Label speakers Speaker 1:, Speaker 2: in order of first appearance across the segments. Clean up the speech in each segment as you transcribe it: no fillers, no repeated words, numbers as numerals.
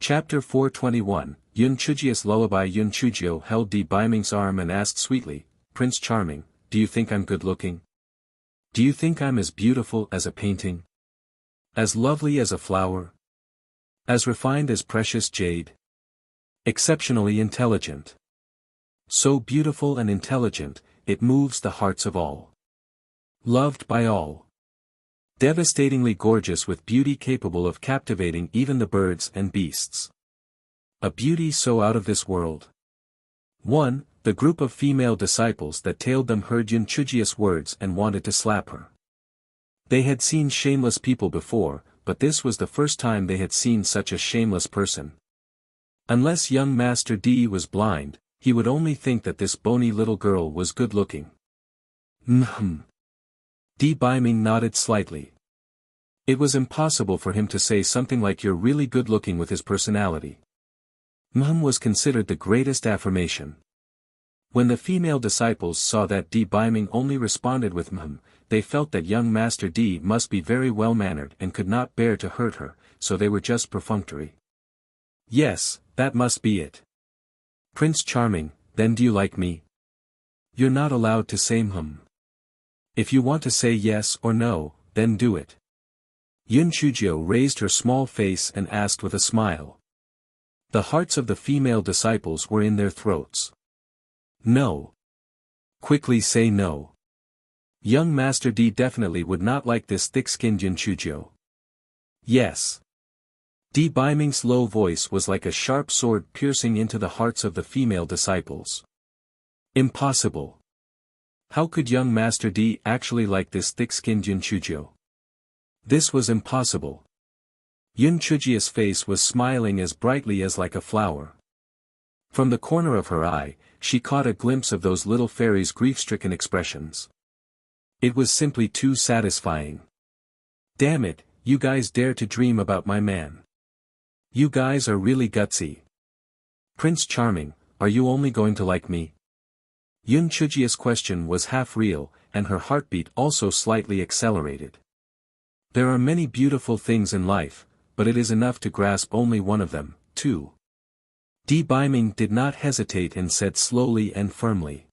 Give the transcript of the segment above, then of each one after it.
Speaker 1: Chapter 421, Yun Chujia's Lullaby. Yun Chujio held Di Baiming's arm and asked sweetly, Prince Charming, do you think I'm good-looking? Do you think I'm as beautiful as a painting? As lovely as a flower? As refined as precious jade? Exceptionally intelligent. So beautiful and intelligent, it moves the hearts of all. Loved by all. Devastatingly gorgeous with beauty capable of captivating even the birds and beasts. A beauty so out of this world. 1. The group of female disciples that tailed them heard Yun Chujia's words and wanted to slap her. They had seen shameless people before, but this was the first time they had seen such a shameless person. Unless young Master D was blind, he would only think that this bony little girl was good-looking. Di Baiming nodded slightly. It was impossible for him to say something like "you're really good-looking" with his personality. Was considered the greatest affirmation. When the female disciples saw that Di Baiming only responded with they felt that young Master D must be very well-mannered and could not bear to hurt her, so they were just perfunctory. Yes, that must be it. Prince Charming, then do you like me? You're not allowed to say If you want to say yes or no, then do it. Yun Chujio raised her small face and asked with a smile. The hearts of the female disciples were in their throats. No. Quickly say no. Young Master D definitely would not like this thick-skinned Yun Chujio. Yes. Di Baiming's low voice was like a sharp sword piercing into the hearts of the female disciples. Impossible. How could young Master D actually like this thick-skinned Yun Chujio? This was impossible. Yun Chujia's face was smiling as brightly as like a flower. From the corner of her eye, she caught a glimpse of those little fairies' grief-stricken expressions. It was simply too satisfying. Damn it, you guys dare to dream about my man. You guys are really gutsy. Prince Charming, are you only going to like me? Yun Chujia's question was half real, and her heartbeat also slightly accelerated. There are many beautiful things in life, but it is enough to grasp only one of them, too. Di Baiming did not hesitate and said slowly and firmly.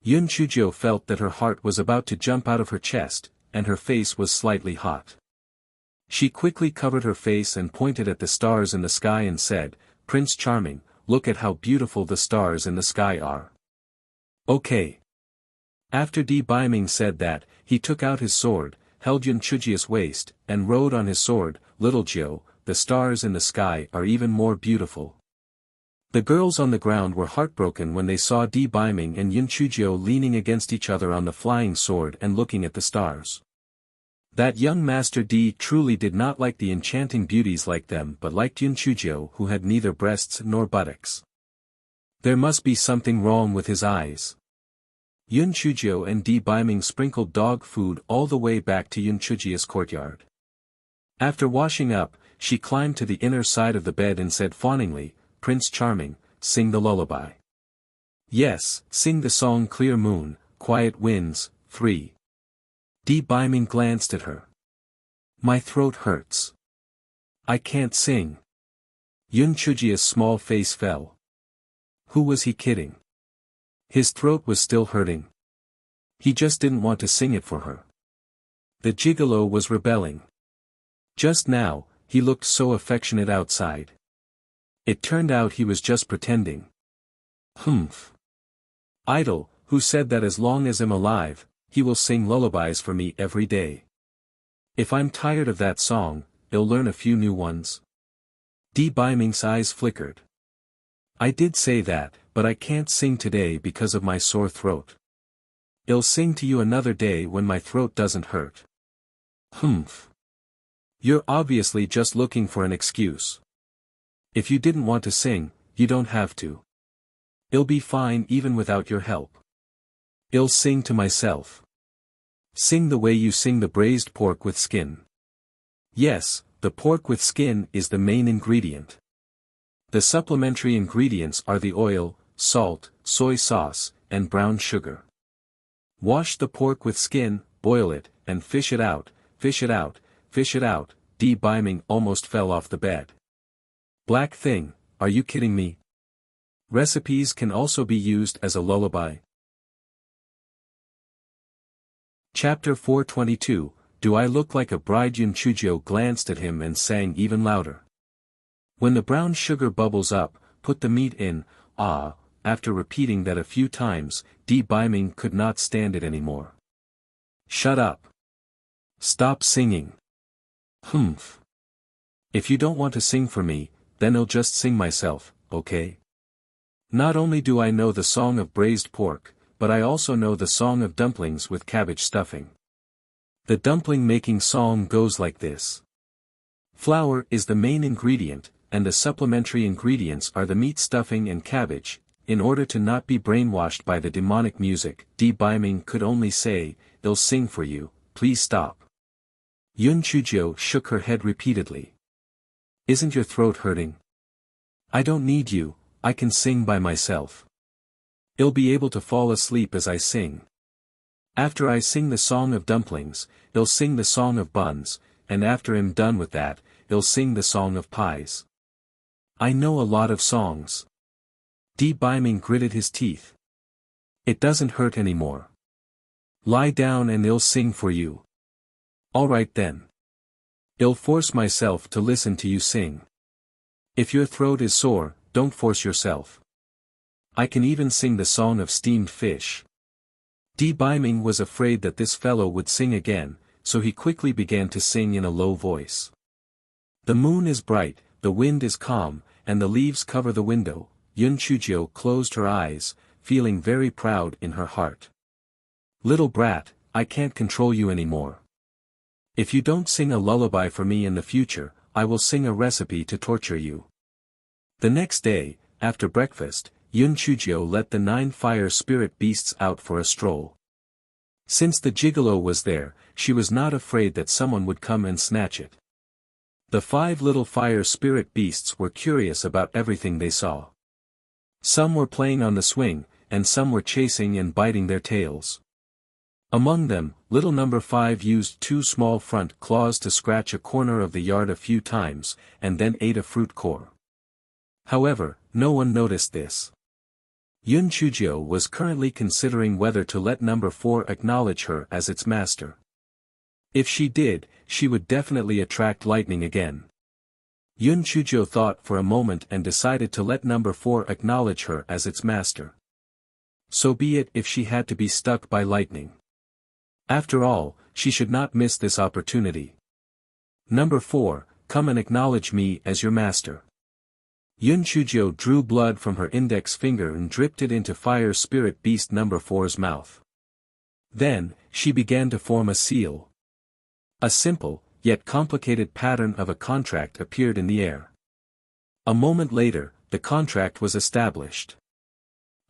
Speaker 1: Yun Chujio felt that her heart was about to jump out of her chest, and her face was slightly hot. She quickly covered her face and pointed at the stars in the sky and said, Prince Charming, look at how beautiful the stars in the sky are. Okay. After Di Baiming said that, he took out his sword, held Yun Chujia's waist, and wrote on his sword, Little Jiu, the stars in the sky are even more beautiful. The girls on the ground were heartbroken when they saw Di Baiming and Yun Chujio leaning against each other on the flying sword and looking at the stars. That young Master D truly did not like the enchanting beauties like them but liked Yun Chujio who had neither breasts nor buttocks. There must be something wrong with his eyes. Yun Chujio and Di Baiming sprinkled dog food all the way back to Yun Chujia's courtyard. After washing up, she climbed to the inner side of the bed and said fawningly, Prince Charming, sing the lullaby. Yes, sing the song Clear Moon, Quiet Winds, 3. Di Baiming glanced at her. My throat hurts. I can't sing. Yun Chujia's small face fell. Who was he kidding? His throat was still hurting. He just didn't want to sing it for her. The gigolo was rebelling. Just now, he looked so affectionate outside. It turned out he was just pretending. Idol, who said that as long as I'm alive, he will sing lullabies for me every day. If I'm tired of that song, he'll learn a few new ones. Di Baiming's eyes flickered. I did say that, but I can't sing today because of my sore throat. I'll sing to you another day when my throat doesn't hurt. You're obviously just looking for an excuse. If you didn't want to sing, you don't have to. I'll be fine even without your help. I'll sing to myself. Sing the way you sing the braised pork with skin. Yes, the pork with skin is the main ingredient. The supplementary ingredients are the oil, salt, soy sauce, and brown sugar. Wash the pork with skin, boil it, and fish it out, fish it out, fish it out. Di Baiming almost fell off the bed. Black thing, are you kidding me? Recipes can also be used as a lullaby. Chapter 422, Do I Look Like a Bride? Yun Chujio glanced at him and sang even louder. When the brown sugar bubbles up, put the meat in. After repeating that a few times, Di Biming could not stand it anymore. Shut up. Stop singing. Humph. If you don't want to sing for me, then I'll just sing myself, okay? Not only do I know the song of braised pork, but I also know the song of dumplings with cabbage stuffing. The dumpling making song goes like this. Flour is the main ingredient, and the supplementary ingredients are the meat stuffing and cabbage. In order to not be brainwashed by the demonic music, Di Biming could only say, "I'll sing for you, please stop." Yun Chujio shook her head repeatedly. Isn't your throat hurting? I don't need you, I can sing by myself. I'll be able to fall asleep as I sing. After I sing the song of dumplings, I'll sing the song of buns, and after I'm done with that, I'll sing the song of pies. I know a lot of songs. Di Biming gritted his teeth. It doesn't hurt anymore. Lie down and I'll sing for you. Alright then. I'll force myself to listen to you sing. If your throat is sore, don't force yourself. I can even sing the song of steamed fish. Di Biming was afraid that this fellow would sing again, so he quickly began to sing in a low voice. The moon is bright, the wind is calm, and the leaves cover the window. Yun Chujio closed her eyes, feeling very proud in her heart. Little brat, I can't control you anymore. If you don't sing a lullaby for me in the future, I will sing a recipe to torture you. The next day, after breakfast, Yun Chujio let the 9 fire spirit beasts out for a stroll. Since the gigolo was there, she was not afraid that someone would come and snatch it. The 5 little fire spirit beasts were curious about everything they saw. Some were playing on the swing, and some were chasing and biting their tails. Among them, little number 5 used 2 small front claws to scratch a corner of the yard a few times, and then ate a fruit core. However, no one noticed this. Yun Chujio was currently considering whether to let number 4 acknowledge her as its master. If she did, she would definitely attract lightning again. Yun Chujio thought for a moment and decided to let number 4 acknowledge her as its master. So be it if she had to be struck by lightning. After all, she should not miss this opportunity. Number 4, come and acknowledge me as your master. Yun Chujio drew blood from her index finger and dripped it into fire spirit beast number 4's mouth. Then, she began to form a seal. A simple, yet complicated pattern of a contract appeared in the air. A moment later, the contract was established.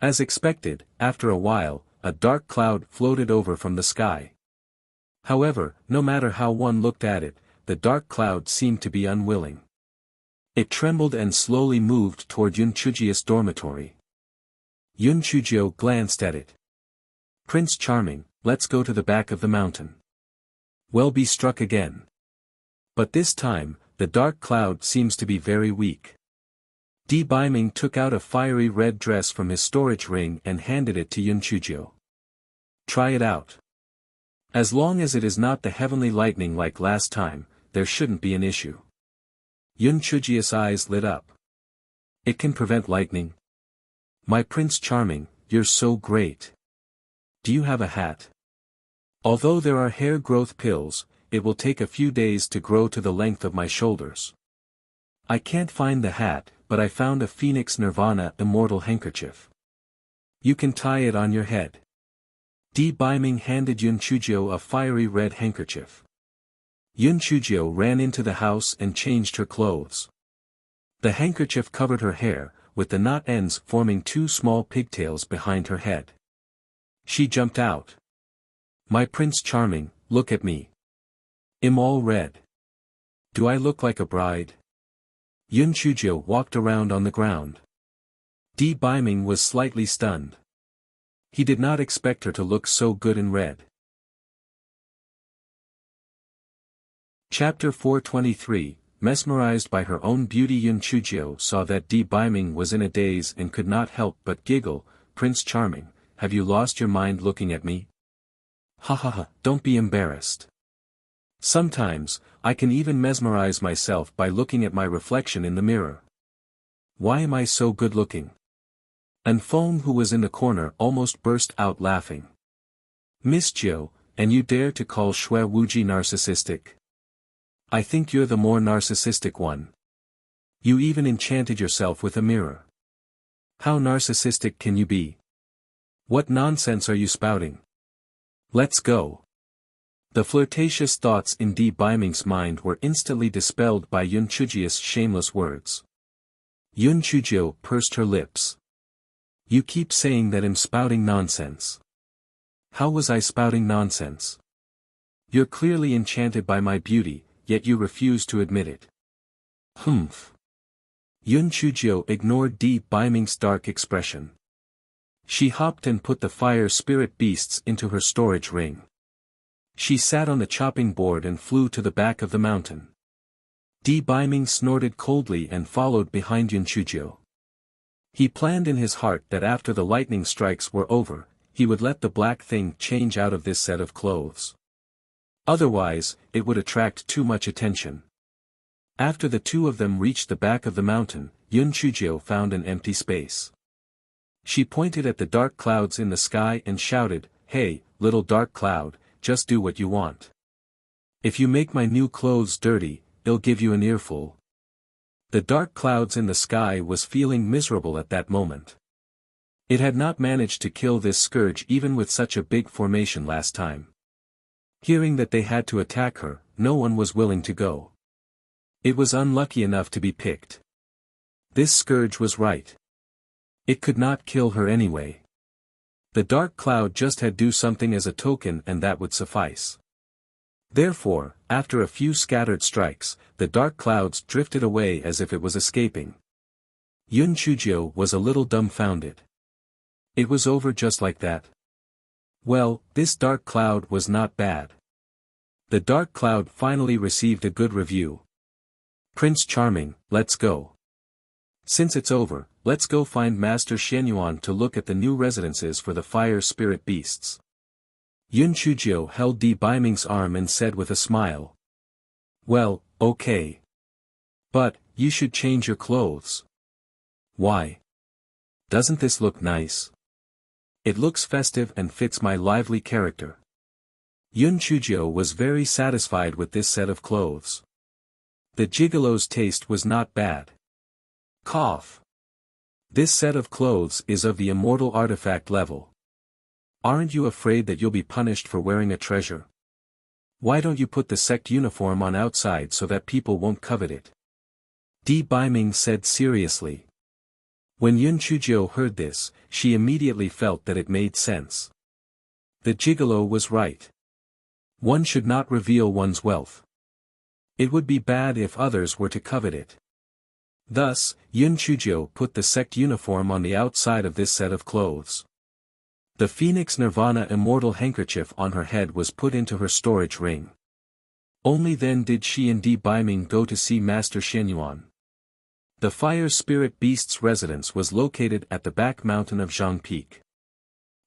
Speaker 1: As expected, after a while, a dark cloud floated over from the sky. However, no matter how one looked at it, the dark cloud seemed to be unwilling. It trembled and slowly moved toward Yun Chujio's dormitory. Yun Chujio glanced at it. Prince Charming, let's go to the back of the mountain. We'll be struck again. But this time, the dark cloud seems to be very weak. Di Biming took out a fiery red dress from his storage ring and handed it to Yun Chujio. Try it out. As long as it is not the heavenly lightning like last time, there shouldn't be an issue. Yun Chujio's eyes lit up. It can prevent lightning? My Prince Charming, you're so great. Do you have a hat? Although there are hair growth pills, it will take a few days to grow to the length of my shoulders. I can't find the hat, but I found a Phoenix Nirvana immortal handkerchief. You can tie it on your head. Di Biming handed Yun Chujio a fiery red handkerchief. Yun Chujio ran into the house and changed her clothes. The handkerchief covered her hair, with the knot ends forming 2 small pigtails behind her head. She jumped out. My Prince Charming, look at me. I'm all red. Do I look like a bride? Yun Chujio walked around on the ground. Di Biming was slightly stunned. He did not expect her to look so good in red. Chapter 423, mesmerized by her own beauty. Yun Chujio saw that Di Biming was in a daze and could not help but giggle. "Prince Charming, have you lost your mind looking at me? Ha ha ha, don't be embarrassed. Sometimes, I can even mesmerize myself by looking at my reflection in the mirror. Why am I so good looking?" And Feng, who was in the corner, almost burst out laughing. "Miss Jiu, and you dare to call Shui Wuji narcissistic? I think you're the more narcissistic one. You even enchanted yourself with a mirror. How narcissistic can you be? What nonsense are you spouting? Let's go." The flirtatious thoughts in Di Biming's mind were instantly dispelled by Yun Chujio's shameless words. Yun Chujio pursed her lips. "You keep saying that I'm spouting nonsense. How was I spouting nonsense? You're clearly enchanted by my beauty, yet you refuse to admit it." "Humph." Yun Chujio ignored Di Biming's dark expression. She hopped and put the fire spirit beasts into her storage ring. She sat on the chopping board and flew to the back of the mountain. Di Biming snorted coldly and followed behind Yun Chujio. He planned in his heart that after the lightning strikes were over, he would let the black thing change out of this set of clothes. Otherwise, it would attract too much attention. After the two of them reached the back of the mountain, Yun Chujio found an empty space. She pointed at the dark clouds in the sky and shouted, "Hey, little dark cloud, just do what you want. If you make my new clothes dirty, I'll give you an earful." The dark clouds in the sky was feeling miserable at that moment. It had not managed to kill this scourge even with such a big formation last time. Hearing that they had to attack her, no one was willing to go. It was unlucky enough to be picked. This scourge was right. It could not kill her anyway. The dark cloud just had to do something as a token and that would suffice. Therefore, after a few scattered strikes, the dark clouds drifted away as if it was escaping. Yun Chujio was a little dumbfounded. It was over just like that. Well, this dark cloud was not bad. The dark cloud finally received a good review. "Prince Charming, let's go. Since it's over, let's go find Master Shenyuan to look at the new residences for the fire spirit beasts." Yun Chujio held Di Biming's arm and said with a smile. "Well, okay. But, you should change your clothes." "Why? Doesn't this look nice? It looks festive and fits my lively character." Yun Chujio was very satisfied with this set of clothes. The gigolo's taste was not bad. Cough. "This set of clothes is of the immortal artifact level. Aren't you afraid that you'll be punished for wearing a treasure? Why don't you put the sect uniform on outside so that people won't covet it?" Di Biming said seriously. When Yun Chujio heard this, she immediately felt that it made sense. The gigolo was right. One should not reveal one's wealth. It would be bad if others were to covet it. Thus, Yun Chujio put the sect uniform on the outside of this set of clothes. The Phoenix Nirvana immortal handkerchief on her head was put into her storage ring. Only then did she and Di Biming go to see Master Shenyuan. The fire spirit beast's residence was located at the back mountain of Zhang Peak.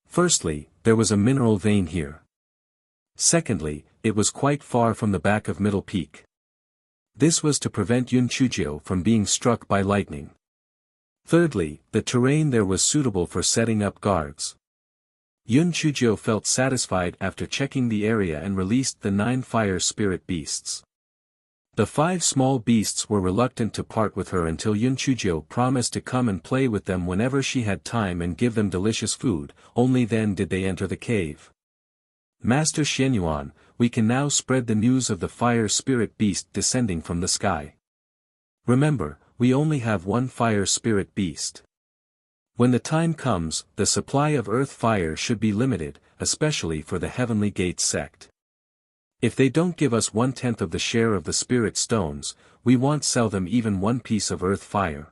Speaker 1: Firstly, there was a mineral vein here. Secondly, it was quite far from the back of Middle Peak. This was to prevent Yun Chujio from being struck by lightning. Thirdly, the terrain there was suitable for setting up guards. Yun Chujio felt satisfied after checking the area and released the 9 fire spirit beasts. The 5 small beasts were reluctant to part with her until Yun Chujio promised to come and play with them whenever she had time and give them delicious food. Only then did they enter the cave. "Master Shenyuan, we can now spread the news of the fire spirit beast descending from the sky. Remember, we only have 1 fire spirit beast. When the time comes, the supply of earth fire should be limited, especially for the Heavenly Gates sect. If they don't give us 1/10 of the share of the spirit stones, we won't sell them even 1 piece of earth fire."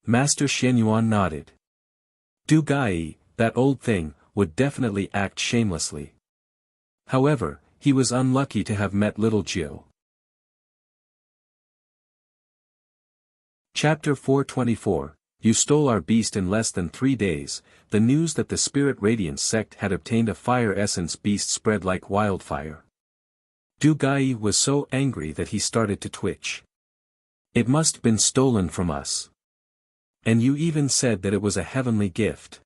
Speaker 1: Master Shenyuan nodded. Du Gai, that old thing, would definitely act shamelessly. However, he was unlucky to have met little Jiu. Chapter 424, You stole our beast in less than 3 days. The news that the Spirit Radiance sect had obtained a fire essence beast spread like wildfire. Du Gai was so angry that he started to twitch. It must have been stolen from us. And you even said that it was a heavenly gift.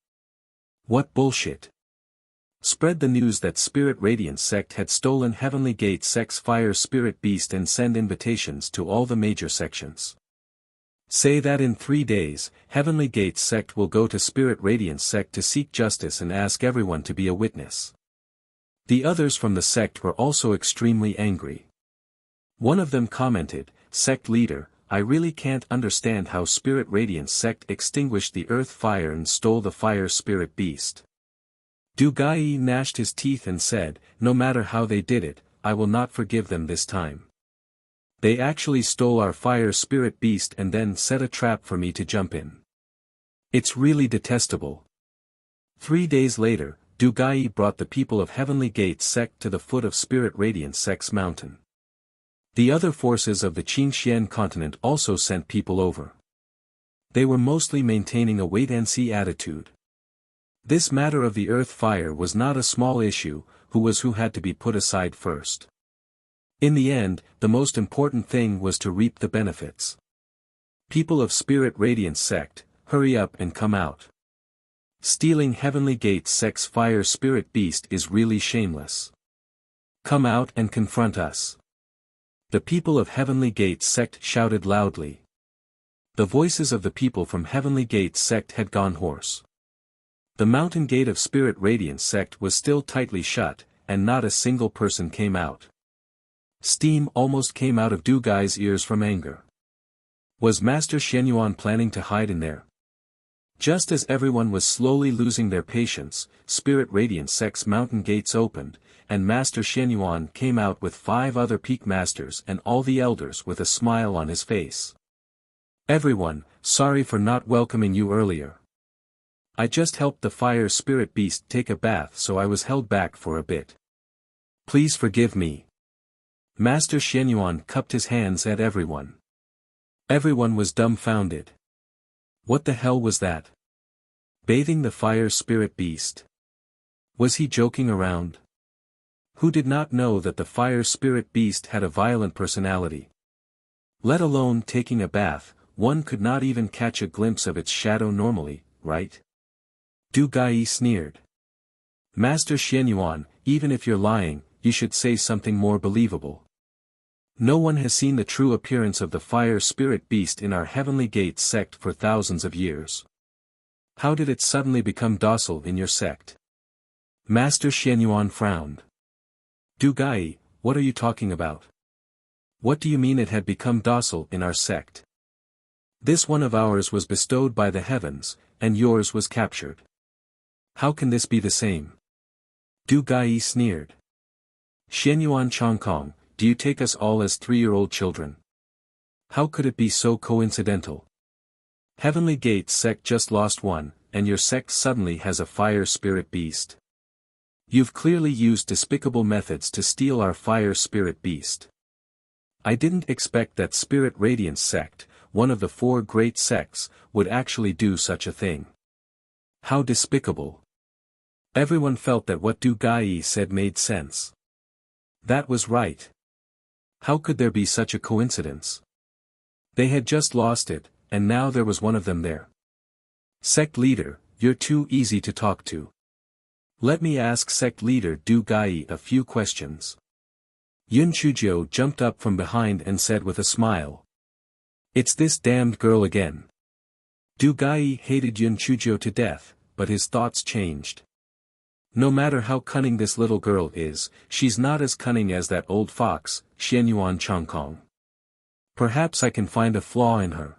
Speaker 1: What bullshit. Spread the news that Spirit Radiance sect had stolen Heavenly Gate sect's fire spirit beast and send invitations to all the major sections. Say that in 3 days, Heavenly Gate sect will go to Spirit Radiance sect to seek justice and ask everyone to be a witness. The others from the sect were also extremely angry. One of them commented, Sect leader, I really can't understand how Spirit Radiance sect extinguished the earth fire and stole the fire spirit beast. Du Gai gnashed his teeth and said, no matter how they did it, I will not forgive them this time. They actually stole our fire spirit beast and then set a trap for me to jump in. It's really detestable. 3 days later, Du Gai brought the people of Heavenly Gate sect to the foot of Spirit Radiance sect's mountain. The other forces of the Qingxian continent also sent people over. They were mostly maintaining a wait-and-see attitude. This matter of the earth fire was not a small issue, who had to be put aside first. In the end, the most important thing was to reap the benefits. People of Spirit Radiance sect, hurry up and come out. Stealing Heavenly Gate sect's fire spirit beast is really shameless. Come out and confront us. The people of Heavenly Gate sect shouted loudly. The voices of the people from Heavenly Gate sect had gone hoarse. The mountain gate of Spirit Radiance sect was still tightly shut, and not a single person came out. Steam almost came out of Du Gai's ears from anger. Was Master Xianyuan planning to hide in there? Just as everyone was slowly losing their patience, Spirit Radiance sect's mountain gates opened, and Master Xianyuan came out with 5 other peak masters and all the elders with a smile on his face. Everyone, sorry for not welcoming you earlier. I just helped the fire spirit beast take a bath, so I was held back for a bit. Please forgive me. Master Xianyuan cupped his hands at everyone. Everyone was dumbfounded. What the hell was that? Bathing the fire spirit beast? Was he joking around? Who did not know that the fire spirit beast had a violent personality? Let alone taking a bath, one could not even catch a glimpse of its shadow normally, right? Du Gai sneered. Master Xianyuan, even if you're lying, you should say something more believable. No one has seen the true appearance of the fire spirit beast in our Heavenly Gate sect for thousands of years. How did it suddenly become docile in your sect? Master Xianyuan frowned. Du Gai, what are you talking about? What do you mean it had become docile in our sect? This one of ours was bestowed by the heavens, and yours was captured. How can this be the same? Du Gai sneered. Xianyuan Chongkong, do you take us all as 3-year-old children? How could it be so coincidental? Heavenly Gate sect just lost one, and your sect suddenly has a fire spirit beast. You've clearly used despicable methods to steal our fire spirit beast. I didn't expect that Spirit Radiance sect, one of the 4 great sects, would actually do such a thing. How despicable. Everyone felt that what Du Gai said made sense. That was right. How could there be such a coincidence? They had just lost it, and now there was one of them there. Sect leader, you're too easy to talk to. Let me ask sect leader Du Gai a few questions. Yun Chuzhou jumped up from behind and said with a smile. It's this damned girl again. Du Gai hated Yun Chuzhou to death, but his thoughts changed. No matter how cunning this little girl is, she's not as cunning as that old fox, Xianyuan Chongkong. Perhaps I can find a flaw in her.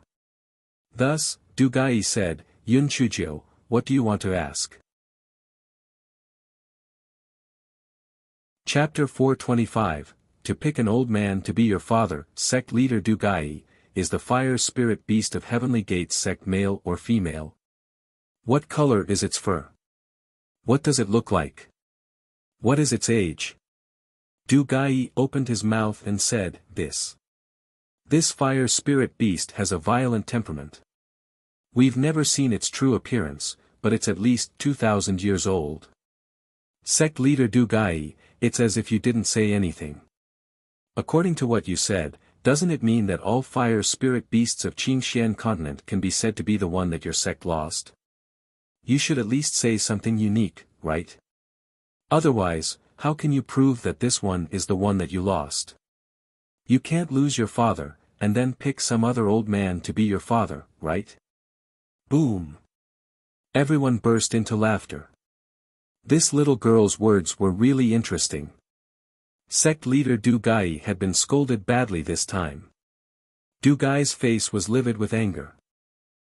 Speaker 1: Thus, Du Gai said, Yun Chuzhou, what do you want to ask? Chapter 425, To pick an old man to be your father, sect leader Du Gai, is the fire spirit beast of Heavenly Gate sect male or female? What color is its fur? What does it look like? What is its age? Du Gai opened his mouth and said, This This fire spirit beast has a violent temperament. We've never seen its true appearance, but it's at least 2,000 years old. Sect leader Du Gai, it's as if you didn't say anything. According to what you said, doesn't it mean that all fire spirit beasts of Qingxian continent can be said to be the one that your sect lost? You should at least say something unique, right? Otherwise, how can you prove that this one is the one that you lost? You can't lose your father, and then pick some other old man to be your father, right? Boom! Everyone burst into laughter. This little girl's words were really interesting. Sect leader Du Gai had been scolded badly this time. Du Gai's face was livid with anger.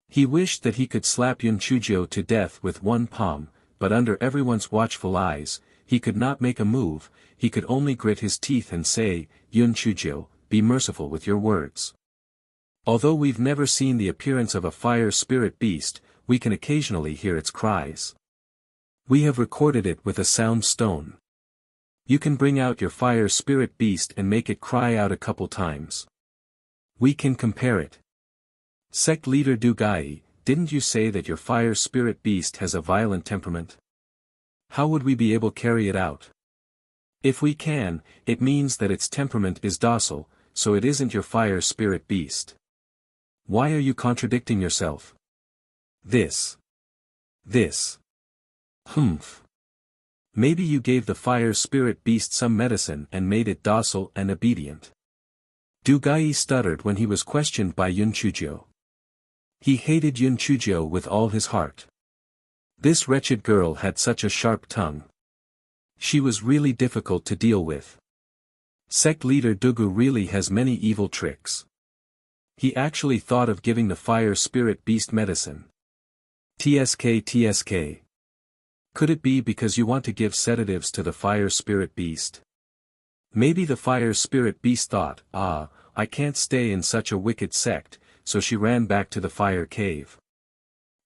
Speaker 1: He wished that he could slap Yun Chuzhou to death with one palm, but under everyone's watchful eyes, he could not make a move. He could only grit his teeth and say, "Yun Chuzhou, be merciful with your words." Although we've never seen the appearance of a fire spirit beast, we can occasionally hear its cries. We have recorded it with a sound stone. You can bring out your fire spirit beast and make it cry out a couple times. We can compare it. Sect leader Du Gai, didn't you say that your fire spirit beast has a violent temperament? How would we be able to carry it out? If we can, it means that its temperament is docile, so it isn't your fire spirit beast. Why are you contradicting yourself? This. Humph. Maybe you gave the fire spirit beast some medicine and made it docile and obedient. Du Gai stuttered when he was questioned by Yun Chuzhou. He hated Yun Chuzhou with all his heart. This wretched girl had such a sharp tongue. She was really difficult to deal with. Sect leader Dugu really has many evil tricks. He actually thought of giving the fire spirit beast medicine. TSK. Could it be because you want to give sedatives to the fire spirit beast? Maybe the fire spirit beast thought, I can't stay in such a wicked sect, so she ran back to the fire cave.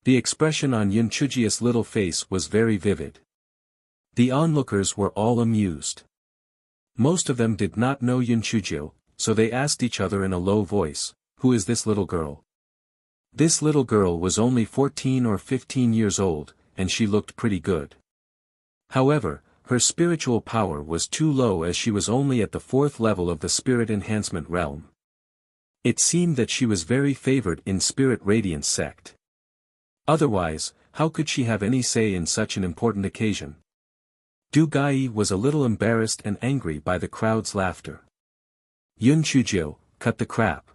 Speaker 1: The expression on Yun Chuzhi's little face was very vivid. The onlookers were all amused. Most of them did not know Yun Chuzhi, so they asked each other in a low voice, "Who is this little girl?" This little girl was only 14 or 15 years old, and she looked pretty good. However, her spiritual power was too low as she was only at the 4th level of the spirit enhancement realm. It seemed that she was very favored in Spirit Radiance sect. Otherwise, how could she have any say in such an important occasion? Du Gai was a little embarrassed and angry by the crowd's laughter. Yun Chuzhi, cut the crap.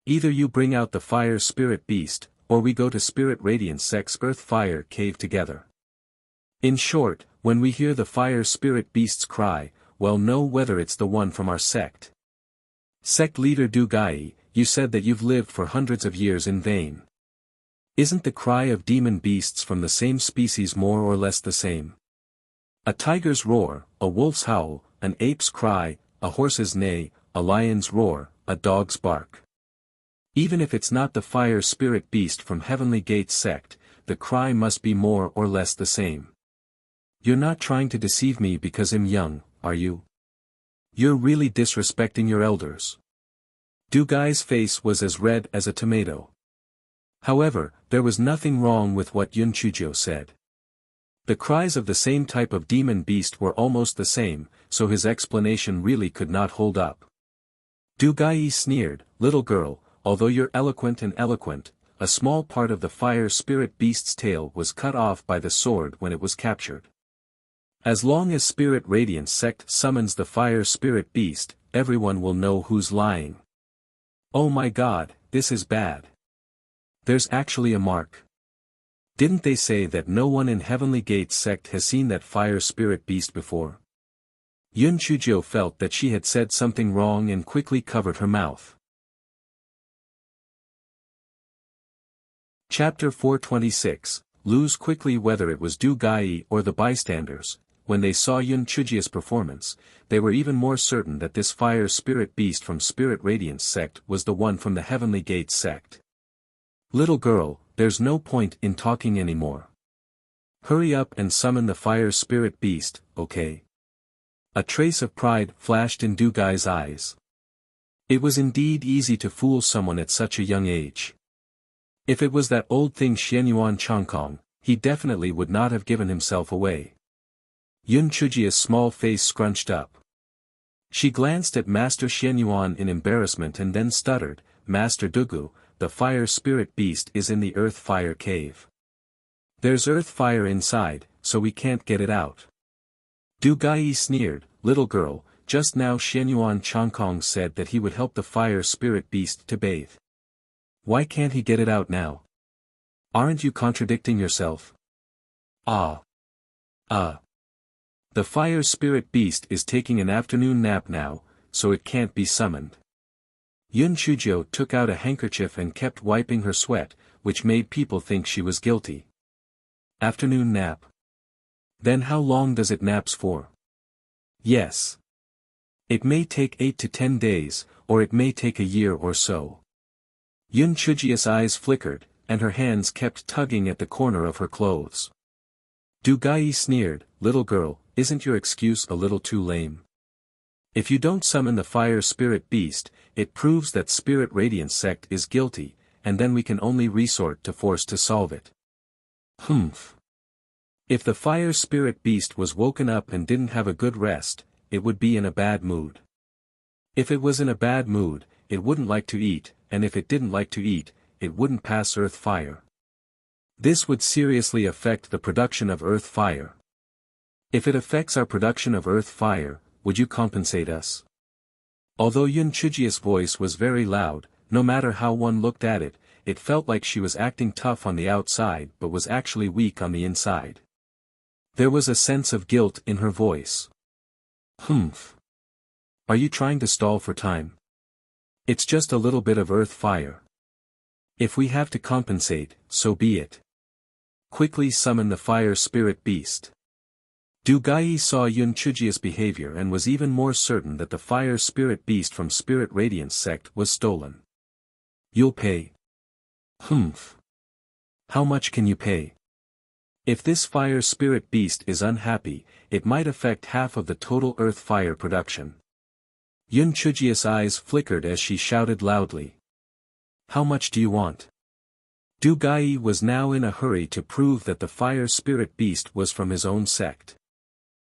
Speaker 1: Either you bring out the fire spirit beast, or we go to Spirit Radiance sect's Earth Fire cave together. In short, when we hear the fire spirit beast's cry, we'll know whether it's the one from our sect. Sect leader Du Gai, you said that you've lived for hundreds of years in vain. Isn't the cry of demon beasts from the same species more or less the same? A tiger's roar, a wolf's howl, an ape's cry, a horse's neigh, a lion's roar, a dog's bark. Even if it's not the fire spirit beast from Heavenly Gate sect, the cry must be more or less the same. You're not trying to deceive me because I'm young, are you? You're really disrespecting your elders. Du Gai's face was as red as a tomato. However, there was nothing wrong with what Yun Chuzhi said. The cries of the same type of demon beast were almost the same, so his explanation really could not hold up. Du Gai sneered, "Little girl, although you're eloquent, a small part of the fire spirit beast's tail was cut off by the sword when it was captured. As long as Spirit Radiance sect summons the fire spirit beast, everyone will know who's lying. Oh my god, this is bad. There's actually a mark. Didn't they say that no one in Heavenly Gate sect has seen that fire spirit beast before?" Yun Chuzhi felt that she had said something wrong and quickly covered her mouth. Chapter 426, Lose quickly. Whether it was Du Gai or the bystanders, when they saw Yun Chuzhi's performance, they were even more certain that this fire spirit beast from Spirit Radiance sect was the one from the Heavenly Gate sect. "Little girl, there's no point in talking anymore. Hurry up and summon the fire spirit beast, okay?" A trace of pride flashed in Du Gai's eyes. It was indeed easy to fool someone at such a young age. If it was that old thing Xianyuan Chongkong, he definitely would not have given himself away. Yun Chujia's small face scrunched up. She glanced at Master Xianyuan in embarrassment and then stuttered, "Master Dugu, the fire spirit beast is in the earth fire cave. There's earth fire inside, so we can't get it out." Du Gai sneered, "Little girl, just now Xianyuan Chongkong said that he would help the fire spirit beast to bathe. Why can't he get it out now? Aren't you contradicting yourself?" "Ah. The fire spirit beast is taking an afternoon nap now, so it can't be summoned." Yun Chujio took out a handkerchief and kept wiping her sweat, which made people think she was guilty. "Afternoon nap? Then how long does it naps for?" "Yes. It may take 8 to 10 days, or it may take a year or so." Yun Chujia's eyes flickered, and her hands kept tugging at the corner of her clothes. Du Gai sneered, "Little girl, isn't your excuse a little too lame? If you don't summon the fire spirit beast, it proves that Spirit Radiance sect is guilty, and then we can only resort to force to solve it." "Humph. If the fire spirit beast was woken up and didn't have a good rest, it would be in a bad mood. If it was in a bad mood, it wouldn't like to eat, and if it didn't like to eat, it wouldn't pass earth fire. This would seriously affect the production of earth fire. If it affects our production of earth fire, would you compensate us?" Although Yun Chujia's voice was very loud, no matter how one looked at it, it felt like she was acting tough on the outside but was actually weak on the inside. There was a sense of guilt in her voice. "Humph. Are you trying to stall for time? It's just a little bit of earth fire. If we have to compensate, so be it. Quickly summon the fire spirit beast." Du Gai saw Yun Chujia's behavior and was even more certain that the fire spirit beast from Spirit Radiance sect was stolen. "You'll pay." "Humph. How much can you pay? If this fire spirit beast is unhappy, it might affect half of the total earth fire production." Yun Chujia's eyes flickered as she shouted loudly. "How much do you want?" Du Gai was now in a hurry to prove that the fire spirit beast was from his own sect.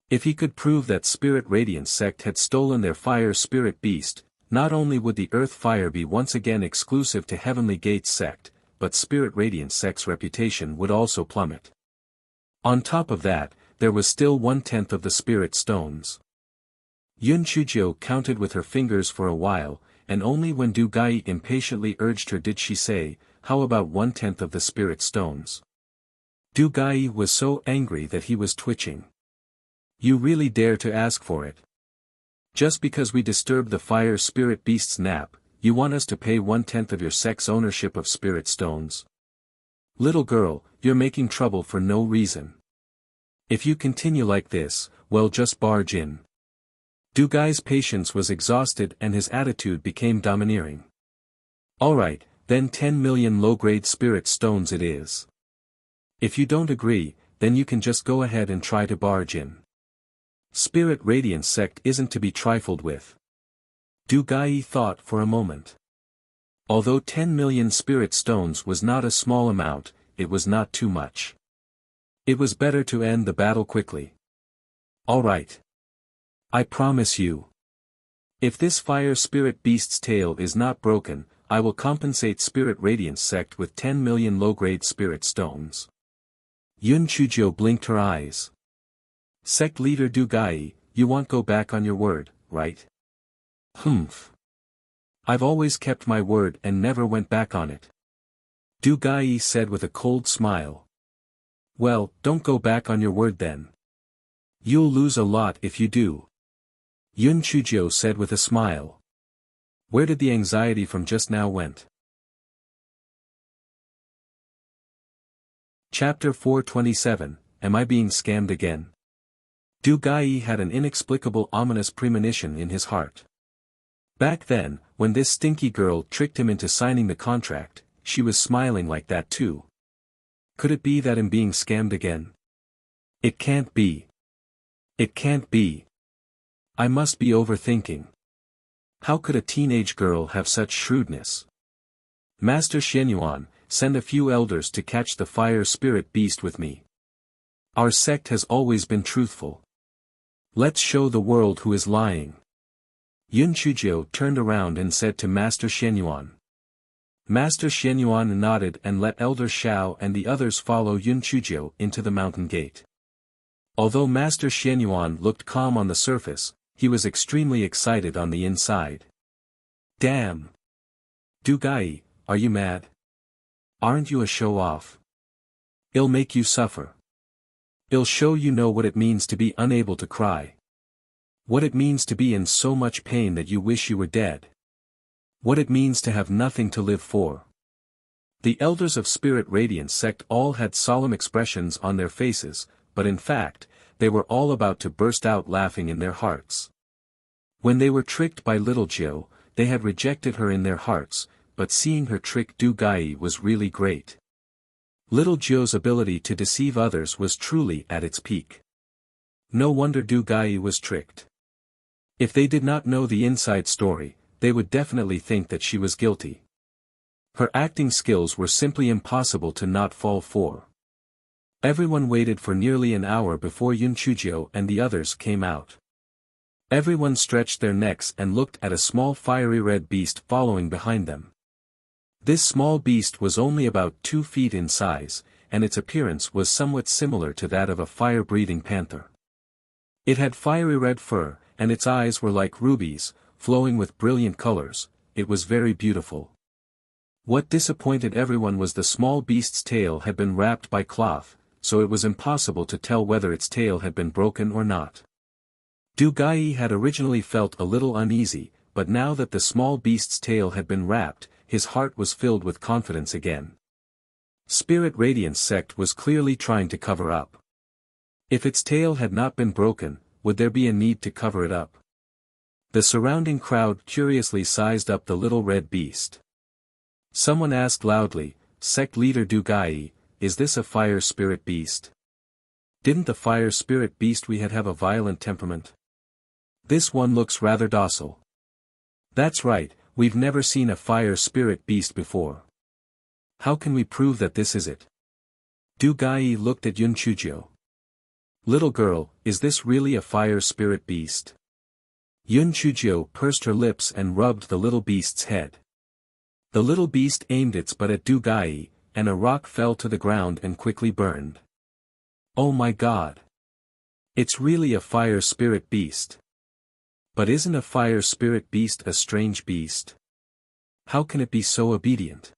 Speaker 1: If he could prove that Spirit Radiance sect had stolen their fire spirit beast, not only would the earth fire be once again exclusive to Heavenly Gates sect, but Spirit Radiance sect's reputation would also plummet. On top of that, there was still 1/10 of the spirit stones. Yun Chujio counted with her fingers for a while, and only when Du Gai impatiently urged her did she say, "How about 1/10 of the spirit stones?" Du Gai was so angry that he was twitching. "You really dare to ask for it? Just because we disturbed the fire spirit beast's nap, you want us to pay 1/10 of your sect's ownership of spirit stones? Little girl, you're making trouble for no reason. If you continue like this, well, just barge in." Du Gai's patience was exhausted and his attitude became domineering. "Alright, then 10 million low-grade spirit stones it is. If you don't agree, then you can just go ahead and try to barge in. Spirit Radiance sect isn't to be trifled with." Du Gai thought for a moment. Although 10 million spirit stones was not a small amount, it was not too much. It was better to end the battle quickly. "Alright. I promise you. If this fire spirit beast's tail is not broken, I will compensate Spirit Radiance sect with 10 million low-grade spirit stones." Yun Chujio blinked her eyes. "Sect leader Du Gai, you won't go back on your word, right?" "Humph. I've always kept my word and never went back on it," Du Gai said with a cold smile. "Well, don't go back on your word then. You'll lose a lot if you do," Yun Chujio said with a smile. Where did the anxiety from just now went? Chapter 427, Am I Being Scammed Again? Du Gai had an inexplicable ominous premonition in his heart. Back then, when this stinky girl tricked him into signing the contract, she was smiling like that too. Could it be that I'm being scammed again? It can't be. It can't be. I must be overthinking. How could a teenage girl have such shrewdness? Master Xianyuan, send a few elders to catch the fire spirit beast with me. Our sect has always been truthful. Let's show the world who is lying. Yun Chuzhou turned around and said to Master Xianyuan. Master Xianyuan nodded and let Elder Xiao and the others follow Yun Chuzhou into the mountain gate. Although Master Xianyuan looked calm on the surface, he was extremely excited on the inside. Damn! Du Gai, are you mad? Aren't you a show-off? It'll make you suffer. It'll show you know what it means to be unable to cry. What it means to be in so much pain that you wish you were dead. What it means to have nothing to live for. The elders of Spirit Radiance sect all had solemn expressions on their faces, but in fact, they were all about to burst out laughing in their hearts. When they were tricked by little Jiu, they had rejected her in their hearts, but seeing her trick Du Gai was really great. Little Jiu's ability to deceive others was truly at its peak. No wonder Du Gai was tricked. If they did not know the inside story, they would definitely think that she was guilty. Her acting skills were simply impossible to not fall for. Everyone waited for nearly an hour before Yun Chuzhou and the others came out. Everyone stretched their necks and looked at a small fiery red beast following behind them. This small beast was only about 2 feet in size, and its appearance was somewhat similar to that of a fire-breathing panther. It had fiery red fur, and its eyes were like rubies, flowing with brilliant colors. It was very beautiful. What disappointed everyone was the small beast's tail had been wrapped by cloth, so it was impossible to tell whether its tail had been broken or not. Du Gai had originally felt a little uneasy, but now that the small beast's tail had been wrapped, his heart was filled with confidence again. Spirit Radiance sect was clearly trying to cover up. If its tail had not been broken, would there be a need to cover it up? The surrounding crowd curiously sized up the little red beast. Someone asked loudly, Sect leader Du Gai, is this a fire spirit beast? Didn't the fire spirit beast we had have a violent temperament? This one looks rather docile. That's right, we've never seen a fire spirit beast before. How can we prove that this is it? Du Gai looked at Yun Chuzhou. Little girl, is this really a fire spirit beast? Yun Chuzhou pursed her lips and rubbed the little beast's head. The little beast aimed its butt at Du Gai, and a rock fell to the ground and quickly burned. Oh my god! It's really a fire spirit beast. But isn't a fire spirit beast a strange beast? How can it be so obedient?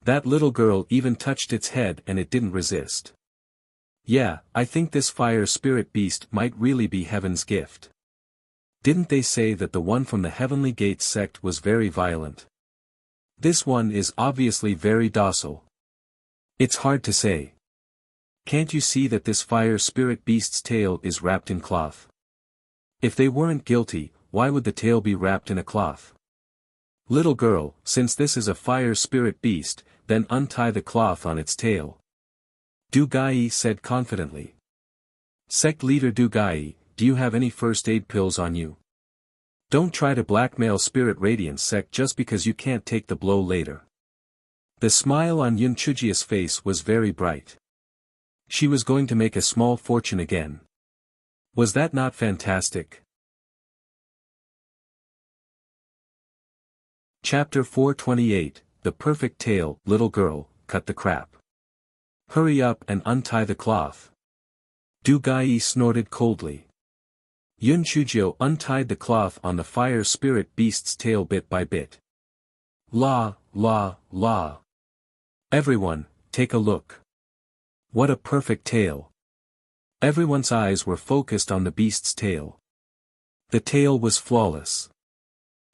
Speaker 1: That little girl even touched its head and it didn't resist. Yeah, I think this fire spirit beast might really be heaven's gift. Didn't they say that the one from the Heavenly Gates sect was very violent? This one is obviously very docile. It's hard to say. Can't you see that this fire spirit beast's tail is wrapped in cloth? If they weren't guilty, why would the tail be wrapped in a cloth? Little girl, since this is a fire spirit beast, then untie the cloth on its tail. Du Gai said confidently. Sect leader Du Gai, do you have any first aid pills on you? Don't try to blackmail Spirit Radiance sect just because you can't take the blow later. The smile on Yun Chuzhou's face was very bright. She was going to make a small fortune again. Was that not fantastic? Chapter 428, The Perfect Tale. Little girl, cut the crap. Hurry up and untie the cloth. Du Gai snorted coldly. Yun Chuzhou untied the cloth on the fire spirit beast's tail bit by bit. La, la, la. Everyone, take a look. What a perfect tail. Everyone's eyes were focused on the beast's tail. The tail was flawless.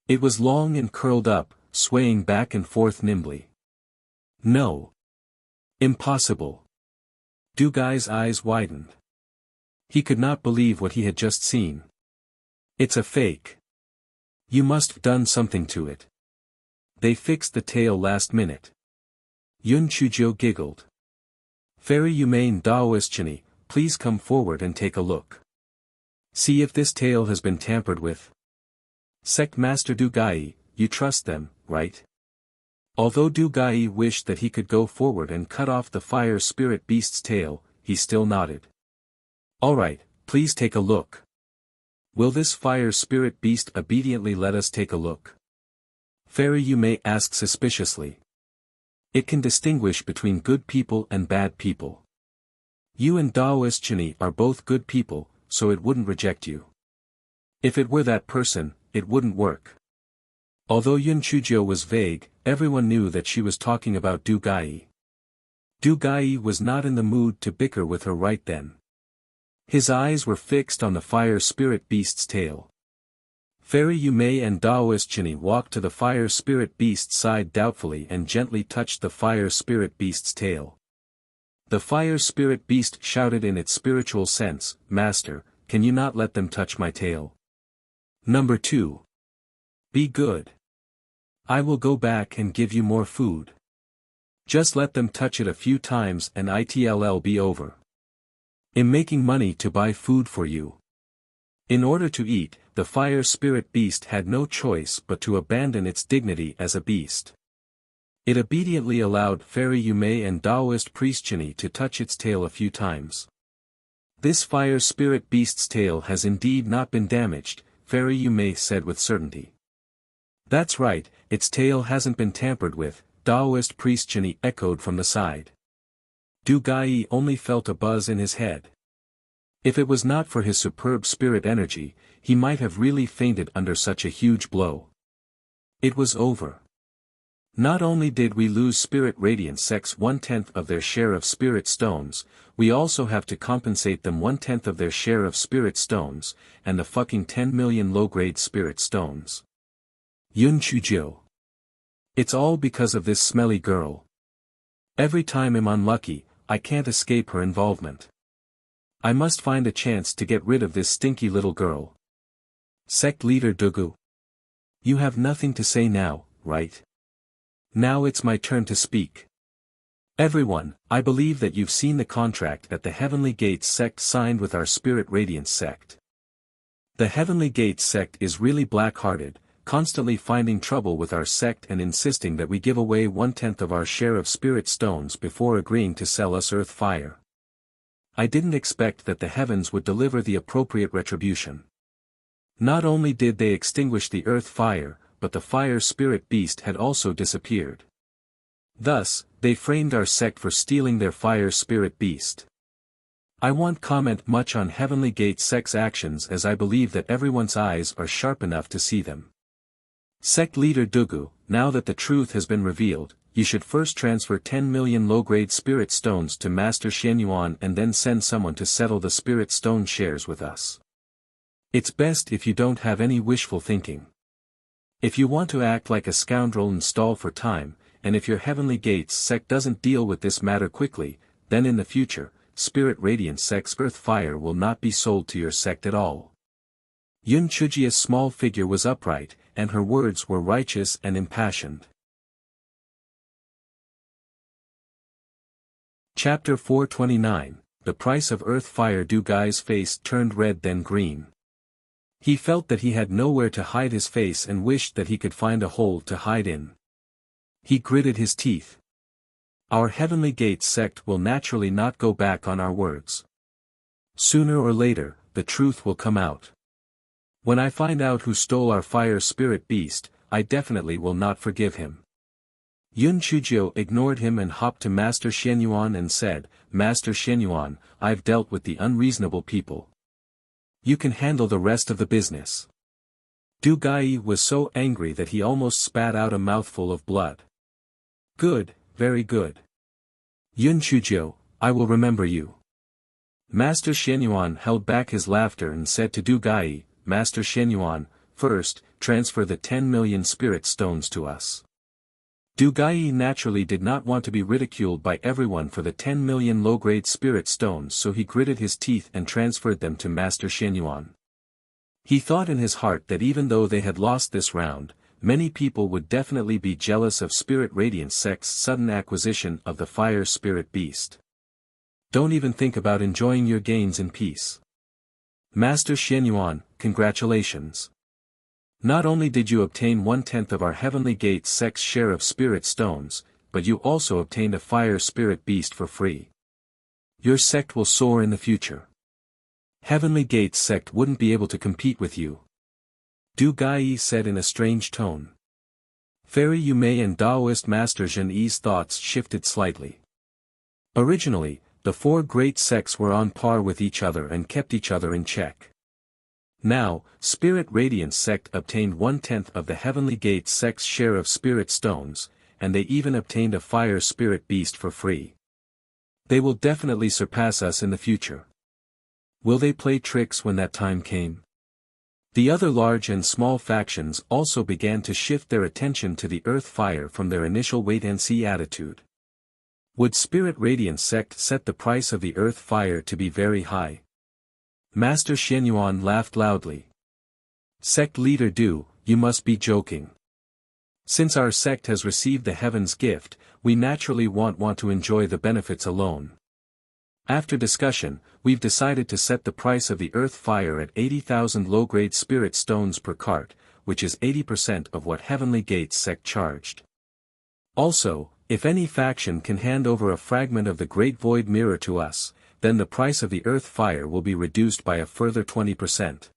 Speaker 1: It was long and curled up, swaying back and forth nimbly. No. Impossible. Du Gai's eyes widened. He could not believe what he had just seen. It's a fake. You must have done something to it. They fixed the tail last minute. Yun Chuzhou giggled. Very humane Daoist Chini, please come forward and take a look. See if this tail has been tampered with. Sect Master Du Gai, you trust them, right? Although Du Gai wished that he could go forward and cut off the fire spirit beast's tail, he still nodded. Alright, please take a look. Will this fire spirit beast obediently let us take a look? Fairy Yume asked suspiciously. It can distinguish between good people and bad people. You and Daoist Chini are both good people, so it wouldn't reject you. If it were that person, it wouldn't work. Although Yun Chujio was vague, everyone knew that she was talking about Du Gai. Du Gai was not in the mood to bicker with her right then. His eyes were fixed on the fire spirit beast's tail. Fairy Yume and Daoist Chini walked to the fire spirit beast's side doubtfully and gently touched the fire spirit beast's tail. The fire spirit beast shouted in its spiritual sense, Master, can you not let them touch my tail? Number 2. Be good. I will go back and give you more food. Just let them touch it a few times and it'll be over. I'm making money to buy food for you. In order to eat, the fire spirit beast had no choice but to abandon its dignity as a beast. It obediently allowed Fairy Yume and Daoist Priest Chini to touch its tail a few times. This fire spirit beast's tail has indeed not been damaged, Fairy Yume said with certainty. That's right, its tail hasn't been tampered with, Daoist Priest Chini echoed from the side. Du Gai only felt a buzz in his head. If it was not for his superb spirit energy, he might have really fainted under such a huge blow. It was over. Not only did we lose Spirit Radiant Sects 1/10 of their share of Spirit Stones, we also have to compensate them 1/10 of their share of Spirit Stones, and the fucking 10 million low-grade Spirit Stones. Yun Chujio. It's all because of this smelly girl. Every time I'm unlucky, I can't escape her involvement. I must find a chance to get rid of this stinky little girl. Sect Leader Dugu. You have nothing to say now, right? Now it's my turn to speak. Everyone, I believe that you've seen the contract that the Heavenly Gates sect signed with our Spirit Radiance sect. The Heavenly Gates sect is really black-hearted, constantly finding trouble with our sect and insisting that we give away 1/10 of our share of Spirit Stones before agreeing to sell us Earth Fire. I didn't expect that the heavens would deliver the appropriate retribution. Not only did they extinguish the Earth Fire, but the Fire Spirit Beast had also disappeared. Thus, they framed our sect for stealing their Fire Spirit Beast. I won't comment much on Heavenly Gate sect's actions as I believe that everyone's eyes are sharp enough to see them. Sect Leader Dugu, now that the truth has been revealed, you should first transfer 10 million low-grade Spirit Stones to Master Xianyuan and then send someone to settle the Spirit Stone shares with us. It's best if you don't have any wishful thinking. If you want to act like a scoundrel and stall for time, and if your Heavenly Gates sect doesn't deal with this matter quickly, then in the future, Spirit Radiant sect's Earth Fire will not be sold to your sect at all. Yun Chujia's small figure was upright, and her words were righteous and impassioned. Chapter 429, The Price of Earth Fire. Du Gai's face turned red then green. He felt that he had nowhere to hide his face and wished that he could find a hole to hide in. He gritted his teeth. Our Heavenly Gates sect will naturally not go back on our words. Sooner or later, the truth will come out. When I find out who stole our Fire Spirit Beast, I definitely will not forgive him. Yun Chujio ignored him and hopped to Master Xianyuan and said, Master Xianyuan, I've dealt with the unreasonable people. You can handle the rest of the business. Du Gai was so angry that he almost spat out a mouthful of blood. Good, very good. Yun Chujio, I will remember you. Master Xianyuan held back his laughter and said to Du Gai, Master Xianyuan, first, transfer the 10 million Spirit Stones to us. Du Gai naturally did not want to be ridiculed by everyone for the 10 million low-grade Spirit Stones, so he gritted his teeth and transferred them to Master Xianyuan. He thought in his heart that even though they had lost this round, many people would definitely be jealous of Spirit Radiant sect's sudden acquisition of the Fire Spirit Beast. Don't even think about enjoying your gains in peace. Master Xianyuan, congratulations. Not only did you obtain 1/10 of our Heavenly Gate sect's share of spirit stones, but you also obtained a fire spirit beast for free. Your sect will soar in the future. Heavenly Gate sect wouldn't be able to compete with you. Du Gai said in a strange tone. Fairy Yumei and Taoist Master Zhen Yi's thoughts shifted slightly. Originally, the four great sects were on par with each other and kept each other in check. Now, Spirit Radiance sect obtained 1/10 of the Heavenly Gate sect's share of spirit stones, and they even obtained a fire spirit beast for free. They will definitely surpass us in the future. Will they play tricks when that time came? The other large and small factions also began to shift their attention to the earth fire from their initial wait-and-see attitude. Would Spirit Radiance sect set the price of the earth fire to be very high? Master Xianyuan laughed loudly. Sect leader Du, you must be joking. Since our sect has received the heaven's gift, we naturally want to enjoy the benefits alone. After discussion, we've decided to set the price of the earth fire at 80,000 low-grade spirit stones per cart, which is 80% of what Heavenly Gates sect charged. Also, if any faction can hand over a fragment of the Great Void Mirror to us, then the price of the earth fire will be reduced by a further 20%.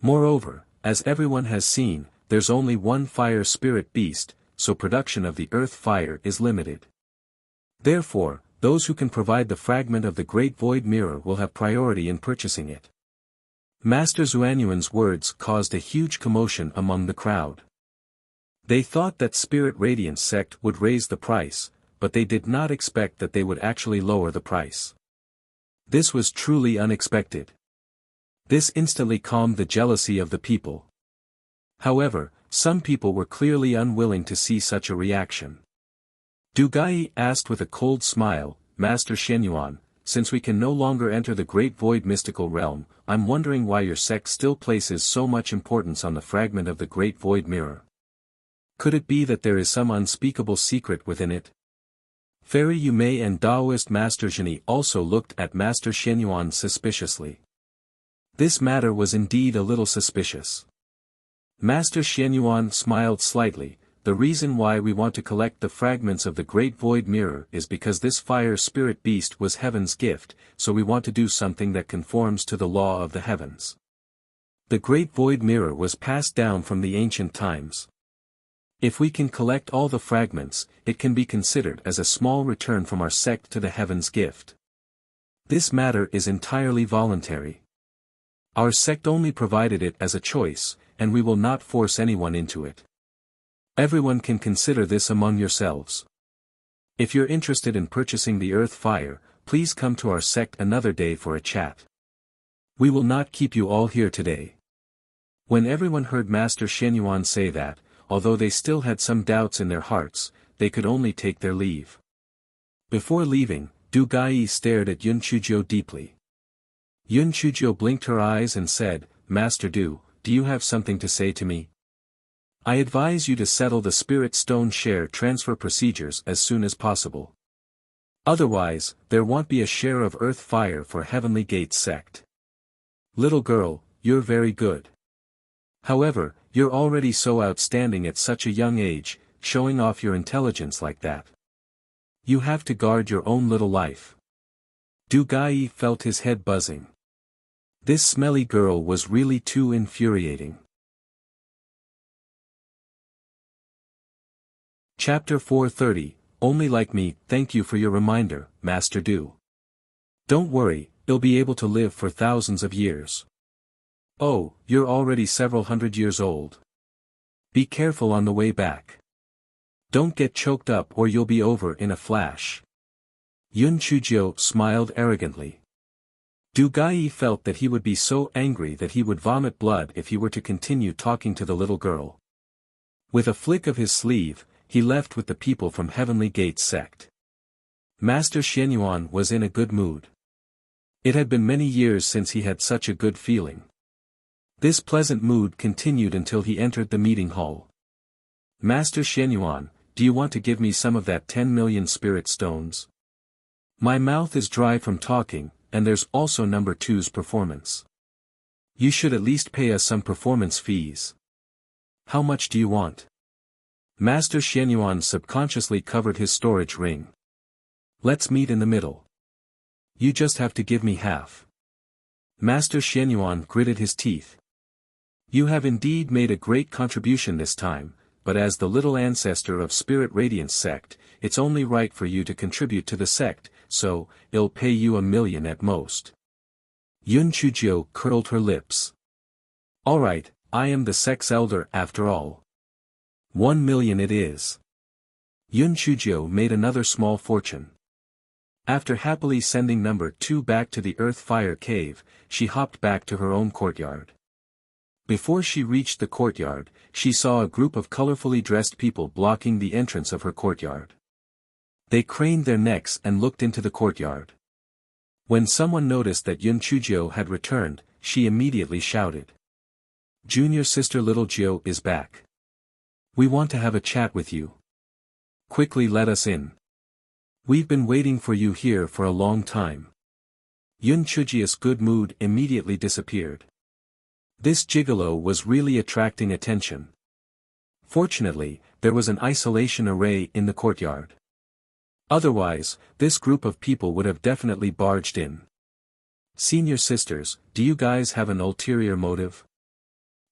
Speaker 1: Moreover, as everyone has seen, there's only one fire spirit beast, so production of the earth fire is limited. Therefore, those who can provide the fragment of the Great Void Mirror will have priority in purchasing it. Master Xuanyuan's words caused a huge commotion among the crowd. They thought that Spirit Radiance sect would raise the price, but they did not expect that they would actually lower the price. This was truly unexpected. This instantly calmed the jealousy of the people. However, some people were clearly unwilling to see such a reaction. Du Gai asked with a cold smile, Master Xianyuan, since we can no longer enter the Great Void mystical realm, I'm wondering why your sect still places so much importance on the fragment of the Great Void Mirror. Could it be that there is some unspeakable secret within it? Fairy Yumei and Taoist Master Zhen also looked at Master Xianyuan suspiciously. This matter was indeed a little suspicious. Master Xianyuan smiled slightly. The reason why we want to collect the fragments of the Great Void Mirror is because this fire spirit beast was heaven's gift, so we want to do something that conforms to the law of the heavens. The Great Void Mirror was passed down from the ancient times. If we can collect all the fragments, it can be considered as a small return from our sect to the heaven's gift. This matter is entirely voluntary. Our sect only provided it as a choice, and we will not force anyone into it. Everyone can consider this among yourselves. If you're interested in purchasing the earth fire, please come to our sect another day for a chat. We will not keep you all here today. When everyone heard Master Xianyuan say that, although they still had some doubts in their hearts, they could only take their leave. Before leaving, Du Gai stared at Yun Chuzhou deeply. Yun Chuzhou blinked her eyes and said, Master Du, do you have something to say to me? I advise you to settle the Spirit Stone share transfer procedures as soon as possible. Otherwise, there won't be a share of earth fire for Heavenly Gate sect. Little girl, you're very good. However, you're already so outstanding at such a young age, showing off your intelligence like that. You have to guard your own little life. Du Gai felt his head buzzing. This smelly girl was really too infuriating. Chapter 430, Only Like Me. Thank you for your reminder, Master Du. Don't worry, you'll be able to live for thousands of years. Oh, you're already several hundred years old. Be careful on the way back. Don't get choked up or you'll be over in a flash. Yun Chuzhou smiled arrogantly. Du Gai felt that he would be so angry that he would vomit blood if he were to continue talking to the little girl. With a flick of his sleeve, he left with the people from Heavenly Gate sect. Master Xianyuan was in a good mood. It had been many years since he had such a good feeling. This pleasant mood continued until he entered the meeting hall. Master Xianyuan, do you want to give me some of that 10 million spirit stones? My mouth is dry from talking, and there's also number 2's performance. You should at least pay us some performance fees. How much do you want? Master Xianyuan subconsciously covered his storage ring. Let's meet in the middle. You just have to give me half. Master Xianyuan gritted his teeth. You have indeed made a great contribution this time, but as the little ancestor of Spirit Radiance sect, it's only right for you to contribute to the sect, so, I'll pay you 1 million at most. Yun Chujio curled her lips. Alright, I am the sect's elder after all. 1 million it is. Yun Chujio made another small fortune. After happily sending number 2 back to the Earth Fire Cave, she hopped back to her own courtyard. Before she reached the courtyard, she saw a group of colorfully dressed people blocking the entrance of her courtyard. They craned their necks and looked into the courtyard. When someone noticed that Yun Chujio had returned, she immediately shouted. Junior sister Little Jio is back. We want to have a chat with you. Quickly let us in. We've been waiting for you here for a long time. Yun Chujio's good mood immediately disappeared. This gigolo was really attracting attention. Fortunately, there was an isolation array in the courtyard. Otherwise, this group of people would have definitely barged in. Senior sisters, do you guys have an ulterior motive?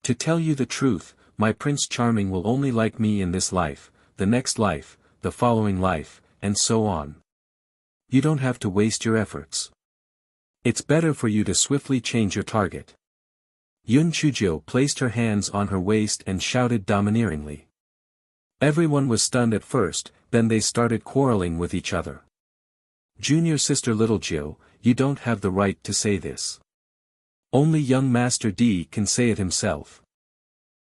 Speaker 1: To tell you the truth, my Prince Charming will only like me in this life, the next life, the following life, and so on. You don't have to waste your efforts. It's better for you to swiftly change your target. Yun Chujio placed her hands on her waist and shouted domineeringly. Everyone was stunned at first, then they started quarreling with each other. Junior sister Little Jio, you don't have the right to say this. Only young Master D can say it himself.